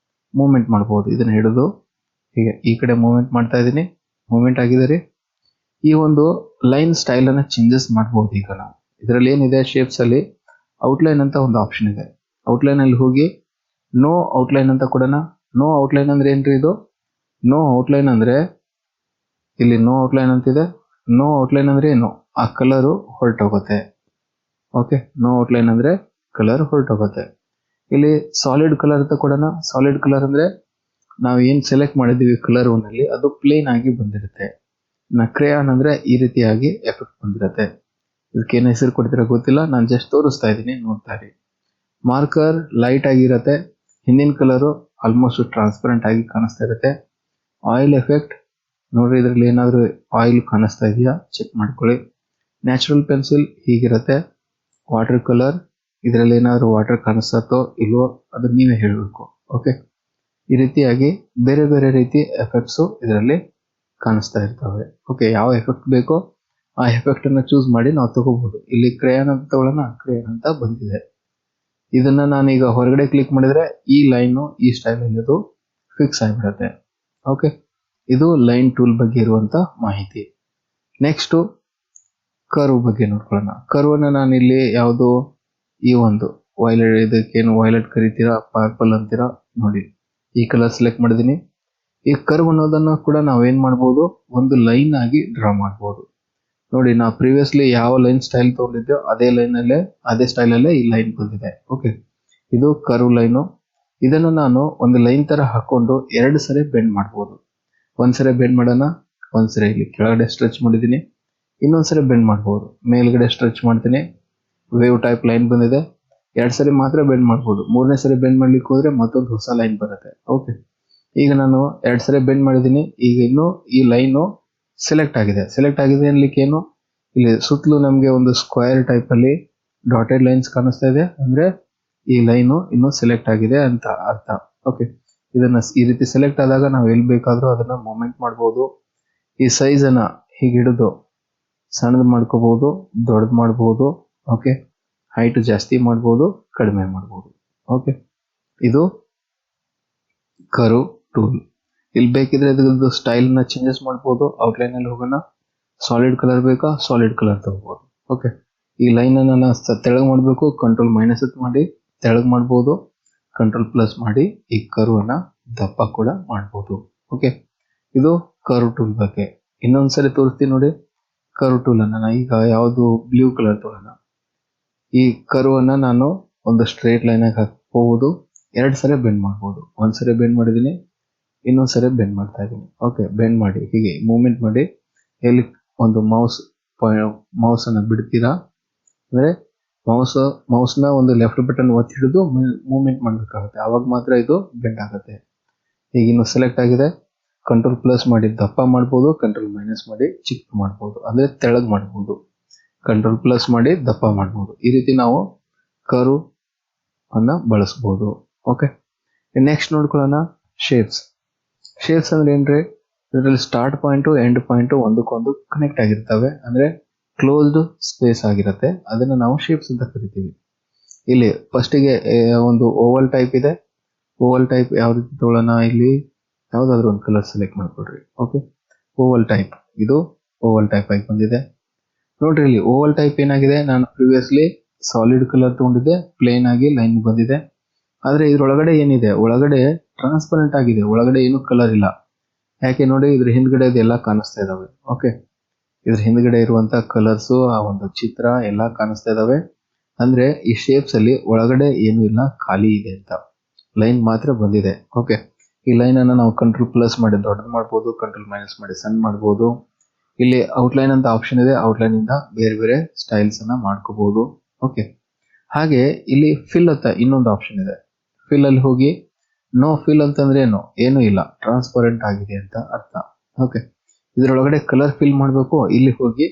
ಮೂವ್ಮೆಂಟ್ ಮಾಡ್ಬೋದು. ಇದನ್ನ ಹಿಡಿದು ಹೀಗೆ ಈ ಕಡೆ ಮೂವ್ಮೆಂಟ್ ಮಾಡ್ತಾ ಇದ್ದೀನಿ. ಮೂವ್ಮೆಂಟ್ ಆಗಿದೆ ರೀ. ಈ ಒಂದು ಲೈನ್ ಸ್ಟೈಲ್ ಅನ್ನ ಚೇಂಜಸ್ ಮಾಡ್ಬೋದು. ಈಗ ನಾವು ಇದರಲ್ಲಿ ಏನಿದೆ, ಶೇಪ್ಸ್ ಅಲ್ಲಿ ಔಟ್ಲೈನ್ ಅಂತ ಒಂದು ಆಪ್ಷನ್ ಇದೆ. ಔಟ್ಲೈನ್ ಅಲ್ಲಿ ಹೋಗಿ ನೋ ಔಟ್ಲೈನ್ ಅಂತ ಕೊಡೋಣ. ನೋ ಔಟ್ಲೈನ್ ಅಂದ್ರೆ ಏನ್ರಿ ಇದು? ನೋ ಔಟ್ಲೈನ್ ಅಂದ್ರೆ ಇಲ್ಲಿ ನೋ ಔಟ್ಲೈನ್ ಅಂತಿದೆ. ನೋ ಔಟ್ಲೈನ್ ಅಂದ್ರೆ ಏನು? ಆ ಕಲರು ಹೊರಟೋಗುತ್ತೆ. ಓಕೆ, ನೋ ಔಟ್ಲೈನ್ ಅಂದ್ರೆ ಕಲರ್ ಹೊರಟೋಗುತ್ತೆ. ಇಲ್ಲಿ ಸಾಲಿಡ್ ಕಲರ್ ಅಂತ ಕೊಡೋಣ. ಸಾಲಿಡ್ ಕಲರ್ ಅಂದ್ರೆ ನಾವು ಏನ್ ಸೆಲೆಕ್ಟ್ ಮಾಡಿದೀವಿ ಕಲರ್ ಒನ್ನಲ್ಲಿ ಅದು ಪ್ಲೇನ್ ಆಗಿ ಬಂದಿರುತ್ತೆ. ಕ್ರೇಯಾನ್ ಅಂದ್ರೆ ಈ ರೀತಿಯಾಗಿ ಎಫೆಕ್ಟ್ ಬಂದಿರುತ್ತೆ. ಇದಕ್ಕೇನು ಹೆಸರು ಕೊಡ್ತಿರೋ ಗೊತ್ತಿಲ್ಲ, ನಾನು ಜಸ್ಟ್ ತೋರಿಸ್ತಾ ಇದ್ದೀನಿ, ನೋಡ್ತಾ ಇರಿ. ಮಾರ್ಕರ್ ಲೈಟ್ ಆಗಿರುತ್ತೆ. ಹಿಂದಿನ ಕಲರು ಆಲ್ಮೋಸ್ಟ್ ಟ್ರಾನ್ಸ್ಪರೆಂಟ್ ಆಗಿ ಕಾಣಿಸ್ತಾ ಇರುತ್ತೆ. ಆಯಿಲ್ ಎಫೆಕ್ಟ್ ನೋಡ್ರಿ, ಇದರಲ್ಲಿ ಏನಾದರೂ ಆಯಿಲ್ ಕಾಣಿಸ್ತಾ ಇದೆಯಾ ಚೆಕ್ ಮಾಡ್ಕೊಳ್ಳಿ. ನ್ಯಾಚುರಲ್ ಪೆನ್ಸಿಲ್ ಹೀಗಿರುತ್ತೆ. ವಾಟರ್ ಕಲರ್ ಇದರಲ್ಲಿ ಏನಾದರೂ ವಾಟರ್ ಕಾಣಿಸ್ತೋ ಇಲ್ವೋ ಅದನ್ನ ನೀವೇ ಹೇಳಬೇಕು. ಓಕೆ, ಈ ರೀತಿಯಾಗಿ ಬೇರೆ ಬೇರೆ ರೀತಿ ಎಫೆಕ್ಟ್ಸು ಇದರಲ್ಲಿ ಕಾಣಿಸ್ತಾ ಇರ್ತವೆ. ಓಕೆ, ಯಾವ ಎಫೆಕ್ಟ್ ಬೇಕೋ ಆ ಎಫೆಕ್ಟ್ ಅನ್ನ ಚೂಸ್ ಮಾಡಿ ನಾವು ತಗೋಬಹುದು. ಇಲ್ಲಿ ಕ್ರೇಯಾನ್ ಅಂತ ತಗೊಳ್ಳೋಣ. ಕ್ರೇಯಾನ್ ಅಂತ ಬಂದಿದೆ. ಇದನ್ನ ನಾನೀಗ ಹೊರಗಡೆ ಕ್ಲಿಕ್ ಮಾಡಿದ್ರೆ ಈ ಲೈನು ಈ ಸ್ಟೈಲ್ ಅಲ್ಲಿ ಅದು ಫಿಕ್ಸ್ ಆಗಿಬಿಡುತ್ತೆ. ಓಕೆ, ಇದು ಲೈನ್ ಟೂಲ್ ಬಗ್ಗೆ ಇರುವಂತ ಮಾಹಿತಿ. ನೆಕ್ಸ್ಟ್ ಕರ್ವ್ ಬಗ್ಗೆ ನೋಡ್ಕೊಳ್ಳೋಣ. ಕರ್ವ್ ಅನ್ನ ನಾನು ಇಲ್ಲಿ ಯಾವುದು ಈ ಒಂದು ವೈಲೆಟ್, ಇದಕ್ಕೇನು ವೈಲೆಟ್ ಕರಿತೀರಾ, ಪರ್ಪಲ್ ಅಂತೀರಾ ನೋಡಿ, ಈ ಕಲರ್ ಸೆಲೆಕ್ಟ್ ಮಾಡಿದೀನಿ. ಈ ಕರ್ವ್ ಅನ್ನೋದನ್ನ ಕೂಡ ನಾವೇನ್ ಮಾಡ್ಬೋದು, ಒಂದು ಲೈನ್ ಆಗಿ ಡ್ರಾ ಮಾಡ್ಬೋದು. ನೋಡಿ, ನಾವು ಪ್ರೀವಿಯಸ್ಲಿ ಯಾವ ಲೈನ್ ಸ್ಟೈಲ್ ತಗೊಂಡಿದ್ದೆವು ಅದೇ ಸ್ಟೈಲ್ ಅಲ್ಲೇ ಈ ಲೈನ್ ಬಂದಿದೆ. ಓಕೆ, ಇದು ಕರ್ವ್ ಲೈನು. ಇದನ್ನು ನಾನು ಒಂದು ಲೈನ್ ತರ ಹಾಕೊಂಡು 2 ಸರಿ ಬೆಂಡ್ ಮಾಡ್ಬೋದು. ಒಂದ್ಸರಿ ಬೆಂಡ್ ಮಾಡೋಣ. ಒಂದ್ಸರಿ ಇಲ್ಲಿ ಕೆಳಗಡೆ ಸ್ಟ್ರೆಚ್ ಮಾಡಿದ್ದೀನಿ. ಇನ್ನೊಂದ್ಸರಿ ಬೆಂಡ್ ಮಾಡ್ಬೋದು. ಮೇಲ್ಗಡೆ ಸ್ಟ್ರೆಚ್ ಮಾಡ್ತೀನಿ. ವೇವ್ ಟೈಪ್ ಲೈನ್ ಬಂದಿದೆ. 2 ಸರಿ ಮಾತ್ರ ಬೆಂಡ್ ಮಾಡ್ಬೋದು. 3ನೇ ಸರಿ ಬೆಂಡ್ ಮಾಡ್ಲಿಕ್ಕೆ ಹೋದ್ರೆ ಮತ್ತೊಂದು ಹೊಸ ಲೈನ್ ಬರುತ್ತೆ. ಓಕೆ, ಈಗ ನಾನು 2 ಸರಿ ಬೆಂಡ್ ಮಾಡಿದ್ದೀನಿ. ಈಗ ಇನ್ನು ಈ ಲೈನು ಸೆಲೆಕ್ಟ್ ಆಗಿದೆ. ಸೆಲೆಕ್ಟ್ ಆಗಿದೆ ಅನ್ಲಿಕ್ಕೆ ಏನು, ಇಲ್ಲಿ ಸುತ್ತಲೂ ನಮಗೆ ಒಂದು ಸ್ಕ್ವೇರ್ ಟೈಪ್ ಅಲ್ಲಿ ಡಾಟೆಡ್ ಲೈನ್ಸ್ ಕಾಣಿಸ್ತಾ ಇದೆ. ಅಂದ್ರೆ ಈ ಲೈನು ಇನ್ನು ಸೆಲೆಕ್ಟ್ ಆಗಿದೆ ಅಂತ ಅರ್ಥ. ಓಕೆ, ಇದನ್ನ ಈ ರೀತಿ ಸೆಲೆಕ್ಟ್ ಆದಾಗ ನಾವು ಎಲ್ಲಿ ಬೇಕಾದ್ರೂ ಅದನ್ನ ಮೂವ್ಮೆಂಟ್ ಮಾಡ್ಬೋದು. ಈ ಸೈಜ್ ಅನ್ನ ಹೀಗೆ ಹಿಡಿದು ಸಣ್ಣದು ಮಾಡ್ಕೋಬಹುದು, ದೊಡ್ಡದು ಮಾಡಬಹುದು. ಓಕೆ, ಹೈಟ್ ಜಾಸ್ತಿ ಮಾಡ್ಬೋದು, ಕಡಿಮೆ ಮಾಡ್ಬೋದು. ಓಕೆ, ಇದು ಕರ್ವ್ ಟೂಲ್. ಇಲ್ಲಿ ಬೇಕಿದ್ರೆ ಇದ್ರದ್ದು ಸ್ಟೈಲ್ ನ ಚೇಂಜಸ್ ಮಾಡ್ಬೋದು. ಔಟ್ಲೈನ್ ಅಲ್ಲಿ ಹೋಗೋಣ. ಸಾಲಿಡ್ ಕಲರ್ ಬೇಕಾ, ಸಾಲಿಡ್ ಕಲರ್ ತಗೋಬಹುದು. ಓಕೆ, ಈ ಲೈನನ್ನು ನಾನು ತೆಳಗೆ ಮಾಡಬೇಕು, ಕಂಟ್ರೋಲ್ ಮೈನಸ್ ಮಾಡಿ ತೆಳಗೆ ಮಾಡ್ಬೋದು, ಕಂಟ್ರೋಲ್ ಪ್ಲಸ್ ಮಾಡಿ ಈ ಕರ್ವನ್ನ ದಪ್ಪ ಕೂಡ ಮಾಡ್ಬೋದು. ಓಕೆ, ಇದು ಕರ್ವ್ ಟೂಲ್ ಬಗ್ಗೆ. ಇನ್ನೊಂದ್ಸರಿ ತೋರಿಸ್ತೀನಿ ನೋಡಿ. ಕರ್ವ್ ಟೂಲ್ ಅನ್ನ ಈಗ ಯಾವುದು ಬ್ಲೂ ಕಲರ್ ತೊಗೊಳ್ಳೋಣ. ಈ ಕರ್ವ್ ಅನ್ನ ನಾನು ಒಂದು ಸ್ಟ್ರೇಟ್ ಲೈನ್ ಆಗಿ ಹಾಕಬಹುದು, 2 ಸರಿ ಬೆಂಡ್ ಮಾಡ್ಬೋದು. ಒಂದ್ಸರಿ ಬೆಂಡ್ ಮಾಡಿದೀನಿ, ಇನ್ನೊಂದ್ಸರಿ ಬೆಂಡ್ ಮಾಡ್ತಾ ಇದ್ದೀನಿ. ಓಕೆ, ಬೆಂಡ್ ಮಾಡಿ ಹೀಗೆ ಮೂವ್ಮೆಂಟ್ ಮಾಡಿ ಎಲ್ಲಿ ಒಂದು ಮೌಸ್ ಅನ್ನ ಬಿಡ್ತೀರಾ ಅಂದ್ರೆ ಮೌಸ್ನ ಒಂದು ಲೆಫ್ಟ್ ಬಟನ್ ಒತ್ತಿ ಹಿಡಿದು ಮೂವ್ಮೆಂಟ್ ಮಾಡಬೇಕಾಗುತ್ತೆ, ಆವಾಗ ಮಾತ್ರ ಇದು ಬೆಂಡ್ ಆಗುತ್ತೆ. ಈಗ ಇನ್ನು ಸೆಲೆಕ್ಟ್ ಆಗಿದೆ, ಕಂಟ್ರೋಲ್ ಪ್ಲಸ್ ಮಾಡಿ ದಪ್ಪ ಮಾಡ್ಬೋದು, ಕಂಟ್ರೋಲ್ ಮೈನಸ್ ಮಾಡಿ ಚಿಕ್ಕ ಮಾಡ್ಬೋದು, ಅಂದ್ರೆ ತೆಳಗ್ ಮಾಡ್ಬೋದು, ಕಂಟ್ರೋಲ್ ಪ್ಲಸ್ ಮಾಡಿ ದಪ್ಪ ಮಾಡ್ಬೋದು. ಈ ರೀತಿ ನಾವು ಕರ್ವ್ ಅನ್ನ ಬಳಸ್ಬೋದು. ಓಕೆ, ನೆಕ್ಸ್ಟ್ ನೋಡ್ಕೊಳ್ಳೋಣ ಶೇಪ್ಸ್. ಶೇಪ್ಸ್ ಅಂದ್ರೆ ಏನ್ರಿ, ಇದರಲ್ಲಿ ಸ್ಟಾರ್ಟ್ ಪಾಯಿಂಟು ಎಂಡ್ ಪಾಯಿಂಟು ಒಂದಕ್ಕೊಂದು ಕನೆಕ್ಟ್ ಆಗಿರ್ತವೆ, ಅಂದ್ರೆ ಕ್ಲೋಸ್ಡ್ ಸ್ಪೇಸ್ ಆಗಿರುತ್ತೆ. ಅದನ್ನ ನಾವು ಶೇಪ್ಸ್ ಅಂತ ಕರಿತೀವಿ. ಇಲ್ಲಿ ಫಸ್ಟಿಗೆ ಒಂದು ಓವಲ್ ಟೈಪ್ ಇದೆ. ಓವಲ್ ಟೈಪ್ ಯಾವ ರೀತಿ ತಗೊಳ್ಳೋಣ, ಇಲ್ಲಿ ಯಾವ್ದಾದ್ರು ಒಂದು ಕಲರ್ ಸೆಲೆಕ್ಟ್ ಮಾಡ್ಕೊಡ್ರಿ. ಓಕೆ, ಓವಲ್ ಟೈಪ್, ಇದು ಓವಲ್ ಟೈಪ್ ಆಗಿ ಬಂದಿದೆ ನೋಡ್ರಿ. ಇಲ್ಲಿ ಓವಲ್ ಟೈಪ್ ಏನಾಗಿದೆ, ನಾನು ಪ್ರಿವಿಯಸ್ಲಿ ಸಾಲಿಡ್ ಕಲರ್ ತಗೊಂಡಿದ್ದೆ, ಪ್ಲೇನ್ ಆಗಿ ಲೈನ್ ಬಂದಿದೆ. ಆದ್ರೆ ಇದ್ರೊಳಗಡೆ ಏನಿದೆ, ಒಳಗಡೆ ಟ್ರಾನ್ಸ್ಪರೆಂಟ್ ಆಗಿದೆ, ಒಳಗಡೆ ಏನು ಕಲರ್ ಇಲ್ಲ. ಯಾಕೆ ನೋಡಿ, ಇದ್ರ ಹಿಂದ್ಗಡೆ ಇದೆಲ್ಲ ಕಾಣಿಸ್ತಾ ಇದಾವೆ. ಓಕೆ, ಇದ್ರ ಹಿಂದ್ಗಡೆ ಇರುವಂತ ಕಲರ್ಸು, ಆ ಒಂದು ಚಿತ್ರ ಎಲ್ಲ ಕಾಣಿಸ್ತಾ ಇದಾವೆ. ಅಂದ್ರೆ ಈ ಶೇಪ್ಸ್ ಅಲ್ಲಿ ಒಳಗಡೆ ಏನು ಇಲ್ಲ, ಖಾಲಿ ಇದೆ ಅಂತ. ಲೈನ್ ಮಾತ್ರ ಬಂದಿದೆ. ಓಕೆ, ಈ ಲೈನ್ ಅನ್ನ ನಾವು ಕಂಟ್ರೋಲ್ ಪ್ಲಸ್ ಮಾಡಿ ದೊಡ್ಡದು ಮಾಡ್ಬೋದು, ಕಂಟ್ರೋಲ್ ಮೈನಸ್ ಮಾಡಿ ಸಣ್ಣ ಮಾಡ್ಬೋದು. ಇಲ್ಲಿ ಔಟ್ಲೈನ್ ಅಂತ ಆಪ್ಷನ್ ಇದೆ, ಔಟ್ಲೈನ್ ಇಂದ ಬೇರೆ ಬೇರೆ ಸ್ಟೈಲ್ಸ್ ಅನ್ನ ಮಾಡ್ಕೋಬಹುದು. ಓಕೆ, ಹಾಗೆ ಇಲ್ಲಿ ಫಿಲ್ ಅಂತ ಇನ್ನೊಂದು ಆಪ್ಷನ್ ಇದೆ. ಫಿಲ್ ಅಲ್ಲಿ ಹೋಗಿ ನೋ ಫಿಲ್ ಅಂತಂದ್ರೆ ಏನು ಇಲ್ಲ, ಟ್ರಾನ್ಸ್ಪರೆಂಟ್ ಆಗಿದೆ ಅಂತ ಅರ್ಥ. ಓಕೆ, ಇದರೊಳಗಡೆ ಕಲರ್ ಫಿಲ್ ಮಾಡಬೇಕು, ಇಲ್ಲಿ ಹೋಗಿ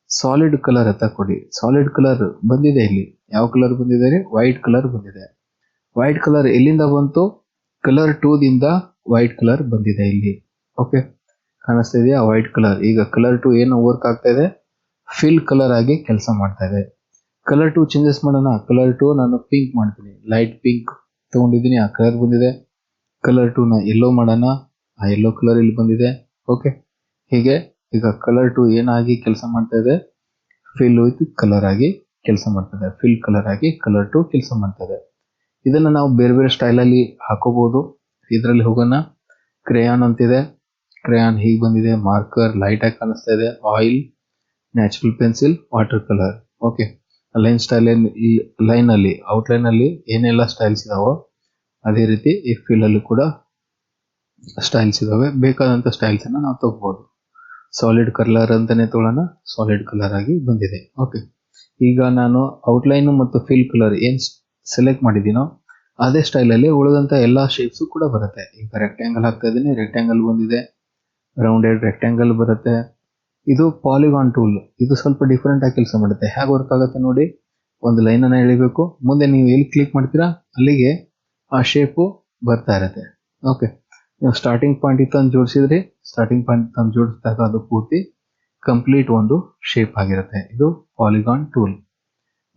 ಸಾಲಿಡ್ ಕಲರ್ ಅಂತ ಕೊಡಿ. ಸಾಲಿಡ್ ಕಲರ್ ಬಂದಿದೆ, ಇಲ್ಲಿ ಯಾವ ಕಲರ್ ಬಂದಿದೆ, ವೈಟ್ ಕಲರ್ ಬಂದಿದೆ. ವೈಟ್ ಕಲರ್ ಎಲ್ಲಿಂದ ಬಂತು, ಕಲರ್ 2 ದಿಂದ ವೈಟ್ ಕಲರ್ ಬಂದಿದೆ ಇಲ್ಲಿ. ಓಕೆ, ಕಾಣಿಸ್ತಾ ಇದೆಯಾ ವೈಟ್ ಕಲರ್. ಈಗ ಕಲರ್ 2 ಏನು ವರ್ಕ್ ಆಗ್ತಾ ಇದೆ, ಫಿಲ್ ಕಲರ್ ಆಗಿ ಕೆಲಸ ಮಾಡ್ತಾ ಇದೆ. ಕಲರ್ 2 ಚೇಂಜಸ್ ಮಾಡೋಣ. ಕಲರ್ 2 ನಾನು ಪಿಂಕ್ ಮಾಡ್ತೀನಿ, ಲೈಟ್ ಪಿಂಕ್ ತಗೊಂಡಿದ್ದೀನಿ, ಆ ಕಲರ್ ಬಂದಿದೆ. ಕಲರ್ 2 ನ ಯೆಲ್ಲೋ ಮಾಡೋಣ, ಆ ಯೆಲ್ಲೋ ಕಲರ್ ಇಲ್ಲಿ ಬಂದಿದೆ. ಓಕೆ, ಹೀಗೆ ಈಗ ಕಲರ್ 2 ಏನಾಗಿ ಕೆಲಸ ಮಾಡ್ತಾ ಇದೆ, ಫಿಲ್ ವಿತ್ ಕಲರ್ ಆಗಿ ಕೆಲಸ ಮಾಡ್ತದೆ. ಫಿಲ್ ಕಲರ್ ಆಗಿ ಕಲರ್ 2 ಕೆಲಸ ಮಾಡ್ತದೆ. ಇದನ್ನ ನಾವು ಬೇರೆ ಬೇರೆ ಸ್ಟೈಲ್ ಅಲ್ಲಿ ಹಾಕೋಬಹುದು. ಇದರಲ್ಲಿ ಹೋಗೋಣ. ಕ್ರೇಯಾನ್ ಅಂತಿದೆ, ಕ್ರೇಯಾನ್ ಹೀಗೆ ಬಂದಿದೆ. ಮಾರ್ಕರ್ ಲೈಟ್ ಆಗಿ ಕಾಣಿಸ್ತಾ ಇದೆ. Oil, natural pencil, water colour. Okay, line style line ಅಲ್ಲಿ ಔಟ್ಲೈನ್ ಅಲ್ಲಿ ಏನೆಲ್ಲ ಸ್ಟೈಲ್ಸ್ ಇದಾವೋ ಅದೇ ರೀತಿ ಈ ಫಿಲ್ ಅಲ್ಲಿ ಕೂಡ ಸ್ಟೈಲ್ಸ್ ಇದಾವೆ. ಬೇಕಾದಂತ ಸ್ಟೈಲ್ಸ್ ಅನ್ನ ನಾವು ತಗೋಬಹುದು. ಸಾಲಿಡ್ ಕಲರ್ ಅಂತಾನೆ ತಗೊಳ್ಳೋಣ, ಸಾಲಿಡ್ ಕಲರ್ ಆಗಿ ಬಂದಿದೆ. ಓಕೆ, ಈಗ ನಾನು ಔಟ್ಲೈನ್ ಮತ್ತು ಫಿಲ್ ಕಲರ್ ಏನ್ ಸೆಲೆಕ್ಟ್ ಮಾಡಿದ್ದೀನೋ ಅದೇ ಸ್ಟೈಲ್ ಅಲ್ಲಿ ಉಳಿದಂತ ಎಲ್ಲಾ ಶೇಪ್ಸ್ ಕೂಡ ಬರುತ್ತೆ. ಈಗ ರೆಕ್ಟ್ಯಾಂಗಲ್ ಹಾಕ್ತಾ ಇದ್ದೀನಿ, ರೆಕ್ಟ್ಯಾಂಗಲ್ ಬಂದಿದೆ. ರೌಂಡೆಡ್ ರೆಕ್ಟ್ಯಾಂಗಲ್ ಬರುತ್ತೆ. ಇದು ಪಾಲಿಗಾನ್ ಟೂಲ್, ಇದು ಸ್ವಲ್ಪ ಡಿಫರೆಂಟ್ ಆಗಿ ಕೆಲಸ ಮಾಡುತ್ತೆ. ಹೇಗೆ ವರ್ಕ್ ಆಗುತ್ತೆ ನೋಡಿ. ಒಂದು ಲೈನ್ ಅನ್ನ ಎಳಿಬೇಕು, ಮುಂದೆ ನೀವು ಎಲ್ಲಿ ಕ್ಲಿಕ್ ಮಾಡ್ತೀರಾ ಅಲ್ಲಿಗೆ ಆ ಶೇಪು ಬರ್ತಾ ಇರುತ್ತೆ. ಓಕೆ, ನೀವು ಸ್ಟಾರ್ಟಿಂಗ್ ಪಾಯಿಂಟ್ ತಂದು ಜೋಡಿಸಿದ್ರಿ, ಸ್ಟಾರ್ಟಿಂಗ್ ಪಾಯಿಂಟ್ ತಂದು ಜೋಡಿಸಿದಾಗ ಅದು ಪೂರ್ತಿ ಕಂಪ್ಲೀಟ್ ಒಂದು ಶೇಪ್ ಆಗಿರುತ್ತೆ. ಇದು ಪಾಲಿಗಾನ್ ಟೂಲ್.